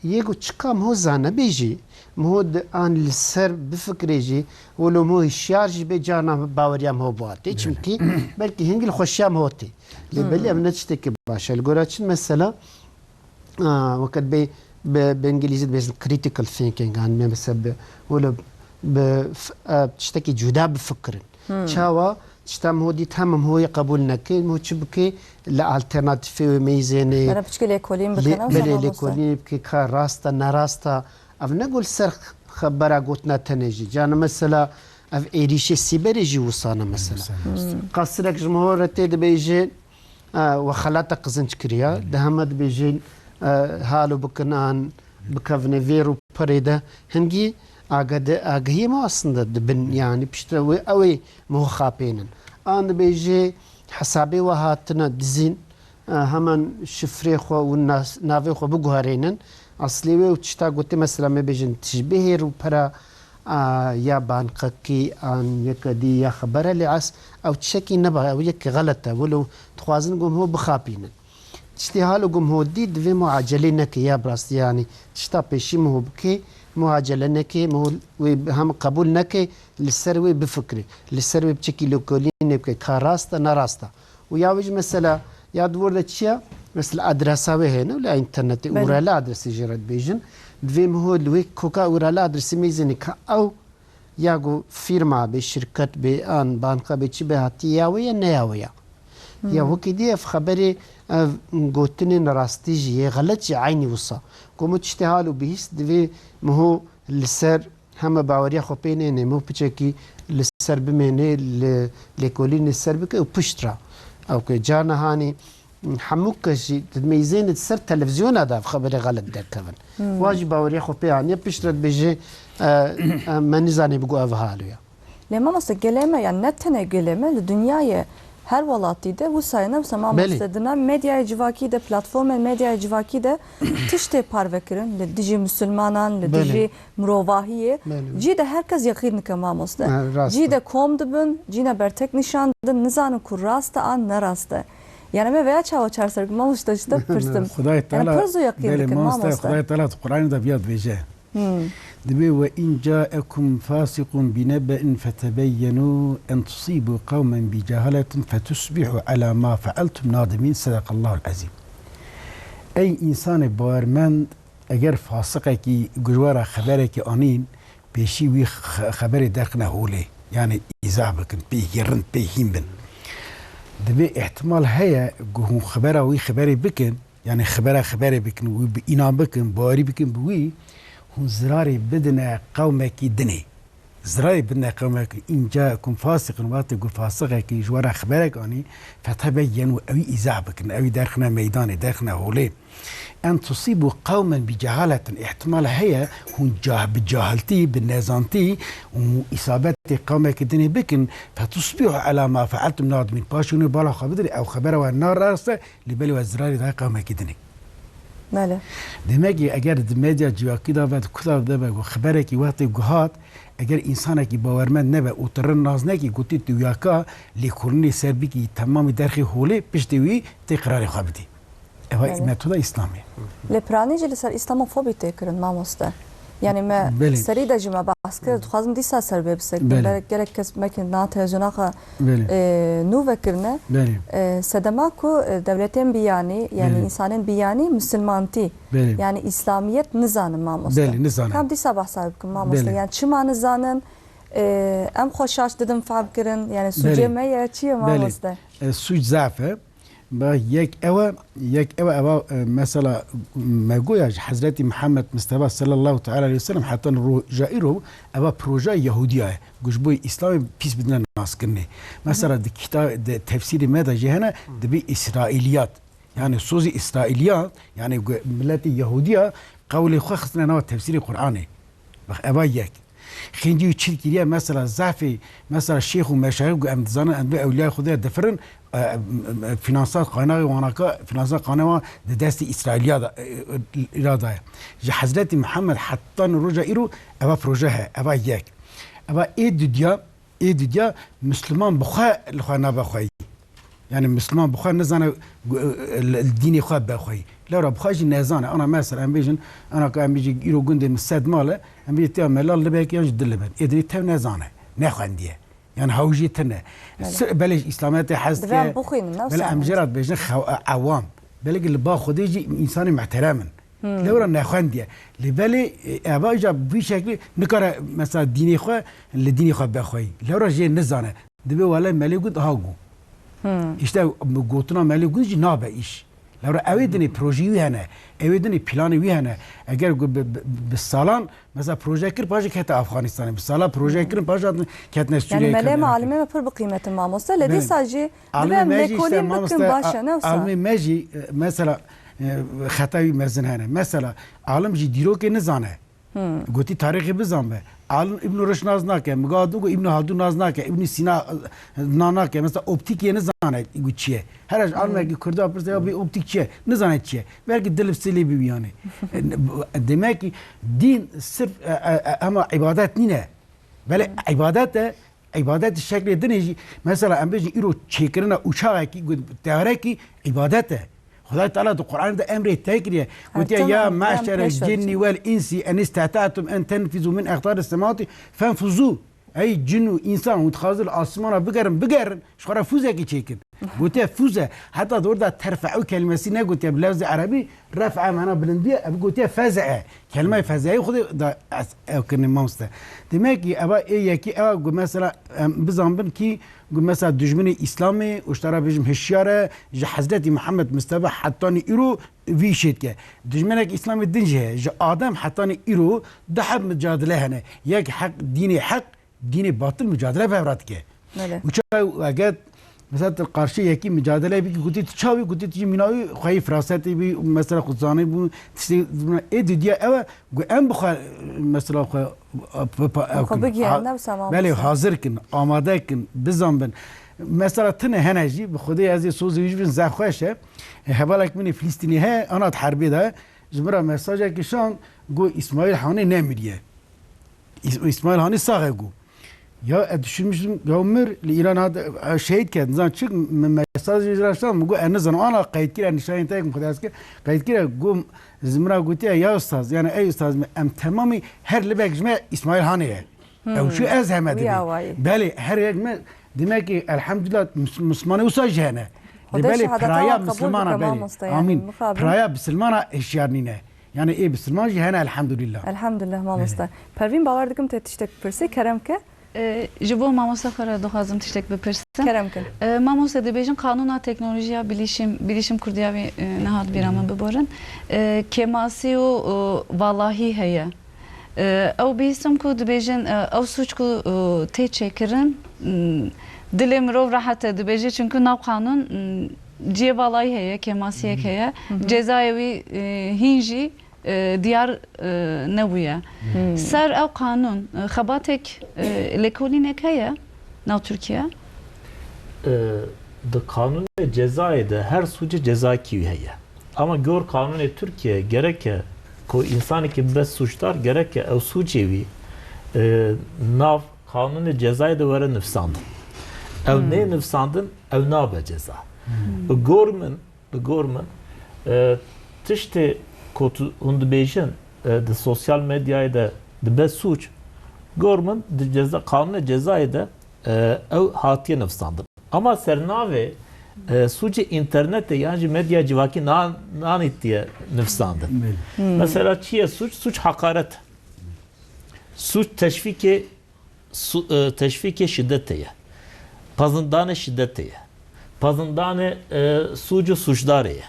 يجو تشكام هو زانا بيجي مهود آن للسر بفكريجي ولو مو الشارج بجانا باوريام هو بواتي چمكي بلكي هنجل خوشيام هوتي اللي بلي ام نتشتكي باشا الجوراتشن مثلا وقت بانجليزي بيز كريتيكال ثينكينج عن مثلا ولا بتشتكي جدا بفكر شاوا تشتام هودي تمام هو قبولنا كي مو تشبكي لا الترناتيف ميزاني انا بشكل يكولين بلي ليكولين بكي كار راستا ناراستا اف نقول سر خبرا قوتنا تنجي جانا مثلا اف ايريشي سيبريجي وصانا مثلا قصرك جمهور تيد بيجي وخلاتا قزنج كريا دهمد بيجي هالو بكنان بكافني فيرو بريدا هنجي اگهی ما اصلا دبن يعني بشتوي اوي مو خابينن ان بيجي حسابي وهاتنا دزين همان شفري خو والناس نافي خو بغهرينن اصلي وتشتا قلت مثلا ما بيجن تشبهر وبرا يا بانقكي ان يكدي يا خبر اللي عس او تشكي نبغى او يك غلطه ولو تخوازن قوم هو بخابينن تشتهالو قوم هو دي دفي معجلينك يا براس يعني تشتا بيشي مو بكي معجلة نكي هم قبول نكي للسروي بفكري للسروي بشكل لوكولين بكي كاراستا ناراستا وياوج مثلا يا دور تشيا مثل ادرساوي هنا ولا انترنت ورالا ادرس جرد بيجن دفيم هو لوي كوكا ورالا ادرس ميزنك او ياغو فيرما بشركه بان بانكا بتشي بهاتياويه نياويه يا هو كدي في خبري قوتني راستيجي غلط عيني وصا كومو تشتهالو بيس دفي مهو لسر هم باوريا خو بيني مو بچكي لسر بمني لكولين السر بك وبشترا او كجانا هاني حموك شي تميزين السر تلفزيون هذا في خبري غلط ده كمان واجب باوريا خو بيعني بشترت بيجي ما نزاني بقوا افهالو يا لما مسجلما يعني نتنا جلما الدنيا her valatide bu sayına sama mestedina medya civaki de platform medya civaki de tişte parvekirin le diji Müslümanan le diji murovahiye cide herkes yakın kamamosta cide komdubun cine bertek nişandın nizanı kurrasta an narasta yani me veya çava çarsak mamusta işte pırsım yani pırzu yakın kamamosta Khuday Teala Kur'an'ı da biyad veje دبي وإن جاءكم فاسق بنبأ فتبينوا أن تصيبوا قوما بجهالة فتصبحوا على ما فعلتم نادمين صدق الله العظيم أي إنسان بارمند أجر فاسقة كي جوارا خبرة كي أنين بيشي وي خبرة درقنا هولي يعني إذا بكن بيه يرن بيه هيمبن دبي احتمال هيا جهون خبرة وي خبرة بكن يعني خبرة بكن وبإنا بكن باري بكن بوي هون زراري بدنا قومك دني زراري بدنا قومك إن جاءكم فاسق واتقوا فاسقك جوار أخبارك أني فتبينوا أوي إذابك أوي داخلنا ميدان داخلنا هولي أن تصيبوا قوما بجهالة احتمال هي هون بجاهلتي بالنازانتي وإصابات قومك دني بكن فتصبحوا على ما فعلتم نادمين باشوني بالا خبدري أو خبره والنار راسه لبلي وزراري ذا قومك دني بله دماغي اگر دماغي جواكي دا بعد كذا دا خبرك وقتي جهات اگر انسانك باورمند نبه او ترن نازنكي قلت وياكا لكلني سربكي تمام درخي هولي بشتوي تقرار خابتي هو ميثود اسلامي لبراني جلسر اسلاموفوبي تكرن ما مستا يعني ما سريدا جما باسكر تخازم ديسا سربي بسك gerek kesmek na televizyona nu vekirne sedemaku devletin biyani yani insanın biyani Müslümanti yani İslamiyet nizanı mamosta kam disa bahsabık mamosta yani çima nizanın em xoşaş dedim fabkirin yani suceme ya çiye mamosta suc zafe يك أوا مثلا ما جوياج حضرت محمد مصطفى صلى الله تعالى عليه وسلم حتى جائره أوا بروجا يهودية جوجبوي إسلام بيس بدنا الناس كني مثلا الكتاب تفسير ماذا جهنا دبي إسرائيليات يعني صوزي إسرائيليات يعني ملة يهودية قولي خصنا نوع تفسير قرآني أوا يك خنجي تشكيليه مثلا زعفي مثلا الشيخ ومشايخ ام زانا ام اولياء خدا دفرن فینانسات قانون واناکا فینانسات قانون دستی اسرائیلیا اراده ج حضرت محمد حتی نروجا ایرو اوا پروژه ها اوا یک اوا ایدیا مسلمان بخوا لخوانا بخوایی يعني مسلمان بخوا نزانه الدين خوا بخوي لا راه بخواجي نزانه انا مثلا ام بيجن انا كان بيجي يرو غند مسد ماله ام بيجي تي ملال لبيك ينج دلبن ادري تو نزانه نخوانديه يعني هاوجي تنه بلش اسلامات حس بلا امجرات بيجن عوام بلق اللي باخذ يجي انسان محترما لو راه نخوانديه لبالي ابا جاب بشكل نكره مثلا ديني خوا الدين خوا بخوي لو راه جي نزانه دبي ولا ملي قد هاغو işte gotuna mali gudji nabe iş. Lavra evideni projeyi hene, evideni planı hene. Eğer bir salan mesela proje kır paje kete Afganistan'a bir salan proje kır paje ketne Suriye. Yani mele malime me pır bıkımetin mamosta ledi sadece dibem lekolin bıkın başa nefsa. Almi meji mesela xatavi mezin hene. Mesela alim ji diro ke nizane. Goti tarihi bizanbe. Alın İbn Rushd naz nake, mgadu İbn Haldun naz nake, İbn Sina nanake. Mesela optik ye ne zane guçiye. Her az alma ki Kurda pırsa ya bir optikçiye ne zane çiye. Belki dilip sili bir yani. Demek ki din sırf ama ibadet nine. Böyle ibadet şekli dini mesela embeci iro çekirine uçağı ki teore ki ibadet خدای تعالی تو قرآن ده امر تکریه گویی یا معشر الجن والانس ان استطعتم ان تنفذوا من اقطار السماوات فانفذوا ای جن و انسان متخاذل آسمان بگرن شخرا فوزه کی چیکن گویی فوزه حتی دور ده ترفعو کلمسی نگویی بلفظ عربی رفع معنا بلندیه گویی فزعه کلمه فزعه خود ده کنیم ماسته demek ki ava yeki ava mesela bizambın ki mesela düşmanı İslam'ı uçtara bizim hişyare Hazreti Muhammed Mustafa hatta iro vişet ki düşmanı İslam'ı dince Adam hatta iro daha mücadele hene yek hak dini batıl mücadele bevrat ki uçağı agat mesela karşı yeki mücadele bir kutu çavi kutu minavi xayı frasati bir mesela kuzani bu ediyor ava en bu mesela بله حاضر کن آماده کن بزن مثلا تنه هنجی به خودی از سوز ویژ بین زخوشه حوالک منی فلسطینی ها آنها حربی ده جمره مساجه کشان گو اسماعیل هانی نمیریه اسماعیل هانی ساقه گو یا düşünmüştüm ya Ömer İran şehit kedin zan çık mesaj icraştan bu en zan ana kayıt kire nişan tek muhtaç ki kayıt kire gum zimra guti ya ustaz yani ey ustaz em tamamı her lebek jme İsmail Haniye ev şu ez hemedi beli her yekme demek ki elhamdülillah Müslümanı usajene beli praya Müslümana beli amin praya Müslümana eşyarnine yani ey Müslüman jehane elhamdülillah elhamdülillah mamosta Pervin bavar dikim tetiştek perse keremke ji bo mamosta xwe dixwazim tiştek bipirsim. Kerem kin. Mamosta dibêjin qanûna teknolojiya bilîşim Kurdiya wê nehat bîra min biborin. Kemasî û valahî heye. Ew bihîstim ku dibêjin ew suç ku tê çêkirin dilê mirov rahat e dibêje çünkü nav qanûn ciyê valahî heye kemasiyek heye. Cezayê wî hîn jî diyar nebûye. Ser ew qanûn xebatek lêkolînek heye nav Tirkiye? Di kanûnê cezayê de her suçê cezakî heye. Ama gör kanûnê Türkiye gereke ku insanekî bes suçdar gereke ew suçê wî nav kanûnê cezayê de were nifsandin. Ew nê nifsandin ew nabe ceza. Bi gor min tiştê ku hûn dibêjin di sosyal medyayê de dibe suç gor min di kanûnê cezayê de ew hatiye nifsandin. Ama sernavê suçê internetê yan jî medya civakî nanît diye nifsandin. Mesela çiye suç? Suç hakaret. Suç teşvikê şiddetê ye. Pazındanê şiddetê ye. Pazındanê suçu suçdarê ye.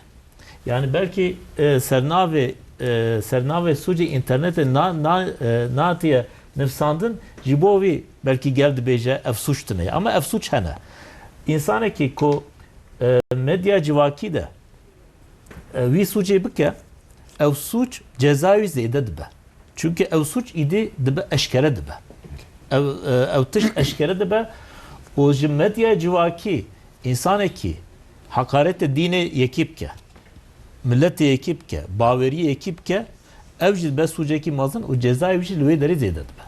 Yani belki sernavê suçê internetê natiye nifsandin ji bo wî belki gel dibêje ev suç tune ama ev suç hene. İnsanekî ku medya civakî de wî suçê bike ev suç ceza wî zêde dibe. Çünkü ev suç îdî dibe eşkere dibe. ev tiş eşkere de be o ji medya civaki insaneki hakarete dine yekip ke millete yekip ke baveri yekip ke ev jil be suceki mazın o cezayı bir şey deri zeydet be.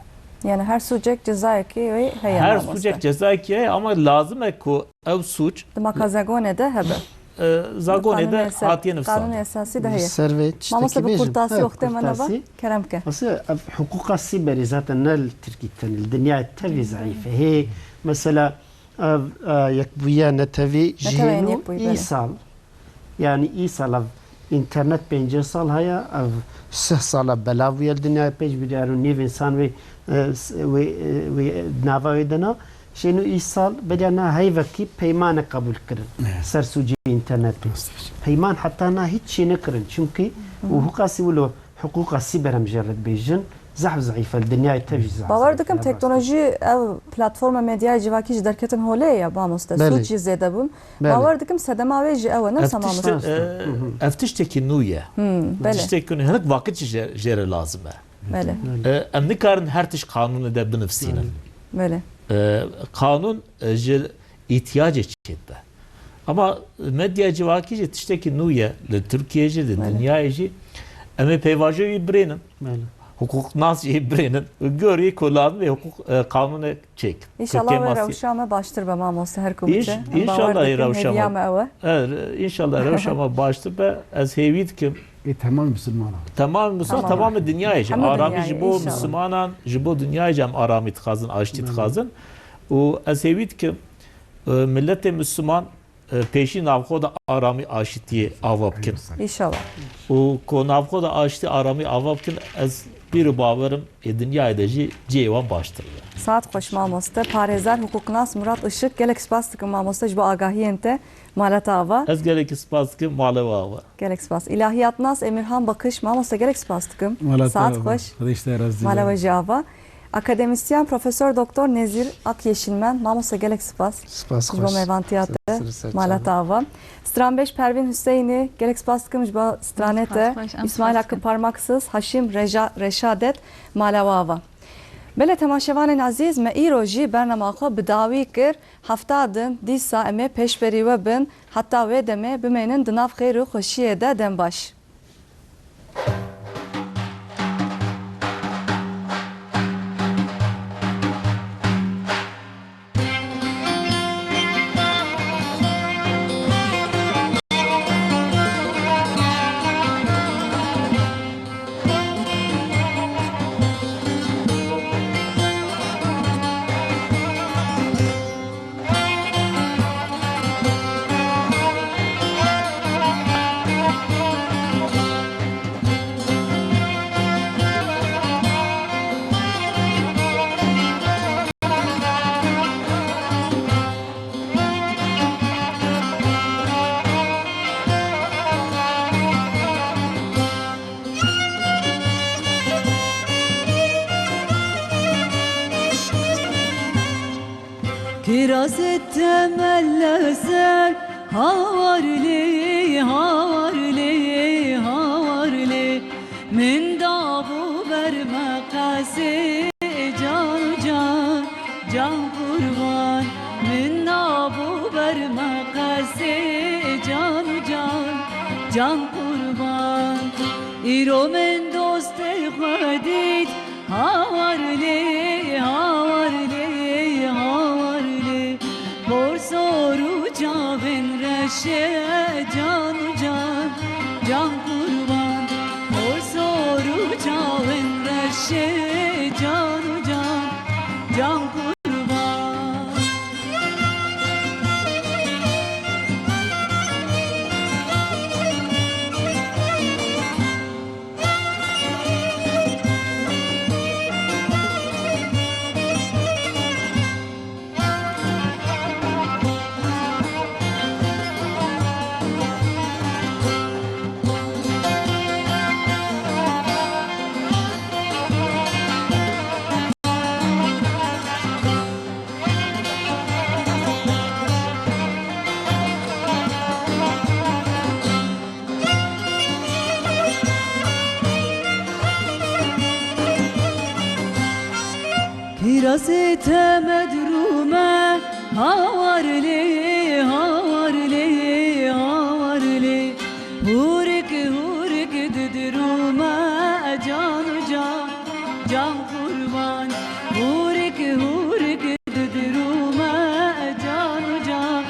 Yani her sucek cezayeki ve heya Her mamoste. sucek cezayı ama lazım e ku ev suç Dima kazagone de hebe. zagone de hatiye Kanun nefsan. esası da heye. servet Mamoste bu kurtası Ha, yok demene bak. kurtası. Keremke. Aslında حقوق السيبر ذات النال تركي الدنيا تبي ضعيفة هي مثلا يكبويا نتبي نتبين جينو يكبوي بله. إيصال يعني إيصال إنترنت بينجر صال هيا أو 6 سال بلاوية الدنيا بيج بدارو نيف إنسان وي نافا دنا شنو إيصال بدنا هاي وكي بيمان قبول كرن سرسوجي إنترنت بيمان حتى أنا هيك شيء نكرن شمكي وهو قاسي ولو حقوق السيبر مجرد بيجن زحف ضعيفة الدنيا تبي زحف باور دکم تکنولوژی او پلتفرم مدیای جواکی جی درکتن هوله یا باموسته بله. سوچی زیده بوم بله. باور دکم سدما و جی او نفس ماموسته Eftişteki nuye. بله Eftişteki nuye. Henek vakit jere lazım. بله Em nikarın her tiş kanun ede binefsinin. بله Kanun jel ihtiyaç etçiydi. Ama medya civaki jel tişteki nuye le Türkiye jel de dünya jel eme peyvajı ibrenin. Hukuk nas ibrenin. Görüyü kullanın ve hukuk kanunu çek. İnşallah ve revşame baştır be mamoste her kubice İnşallah revşame İnşallah revşama baştır be ez hevit kim Tamam Müslüman. tamam Müslüman tamam dünyaya cem Hem arami dünyaya, jibo inşallah. Müslümanan jibo dünyaya cem arami tkazın aşti tkazın o ez hevit kim millete Müslüman peşi navkoda arami aşiti avapkin İnşallah o ko navkoda aşiti arami avapkin ez bir bavarım dünya edeci cevan baştır. saat hoş mamoste parezar hukuknas Murat Işık gelek spas tıkım mamoste jibo agahiyente malata ava Ez gerek ispas ki maleva var. gelek spas ilahiyat nas Emirhan Bakış mamoste gelek spas tıkım saat hoş malava java akademisyen Profesör Doktor Nezir Akyeşilmen mamoste gelek spas سپاس jibo mevantiyate malata ava Stranbeş Pervin Hüseyin'i gerek spas tıkım jibo stranete İsmail Hakkı Parmaksız Haşim Reşadet malava ava بله تماشاوان عزیز ما ایروژی برنامه خو بداوی کر هفته دن دیسا امه پیش بری و بن حتی و دمه بمینن دناف خیر و خوشیه ده دن باش Kiraz temelleser havarli havarli havarli min davu verme kase can can can kurban min davu verme kase can can can kurban İro men doste khadid havarli havarli havarli Bor soru cavin reşe can can can kurban Bor soru cavin reşe can can can kurban Kirası temedrume havarli havarli havarli Hurik hurik didrume canu can can kurban Hurik hurik didrume canu can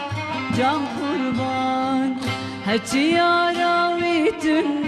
can kurban Haçi yaravi tün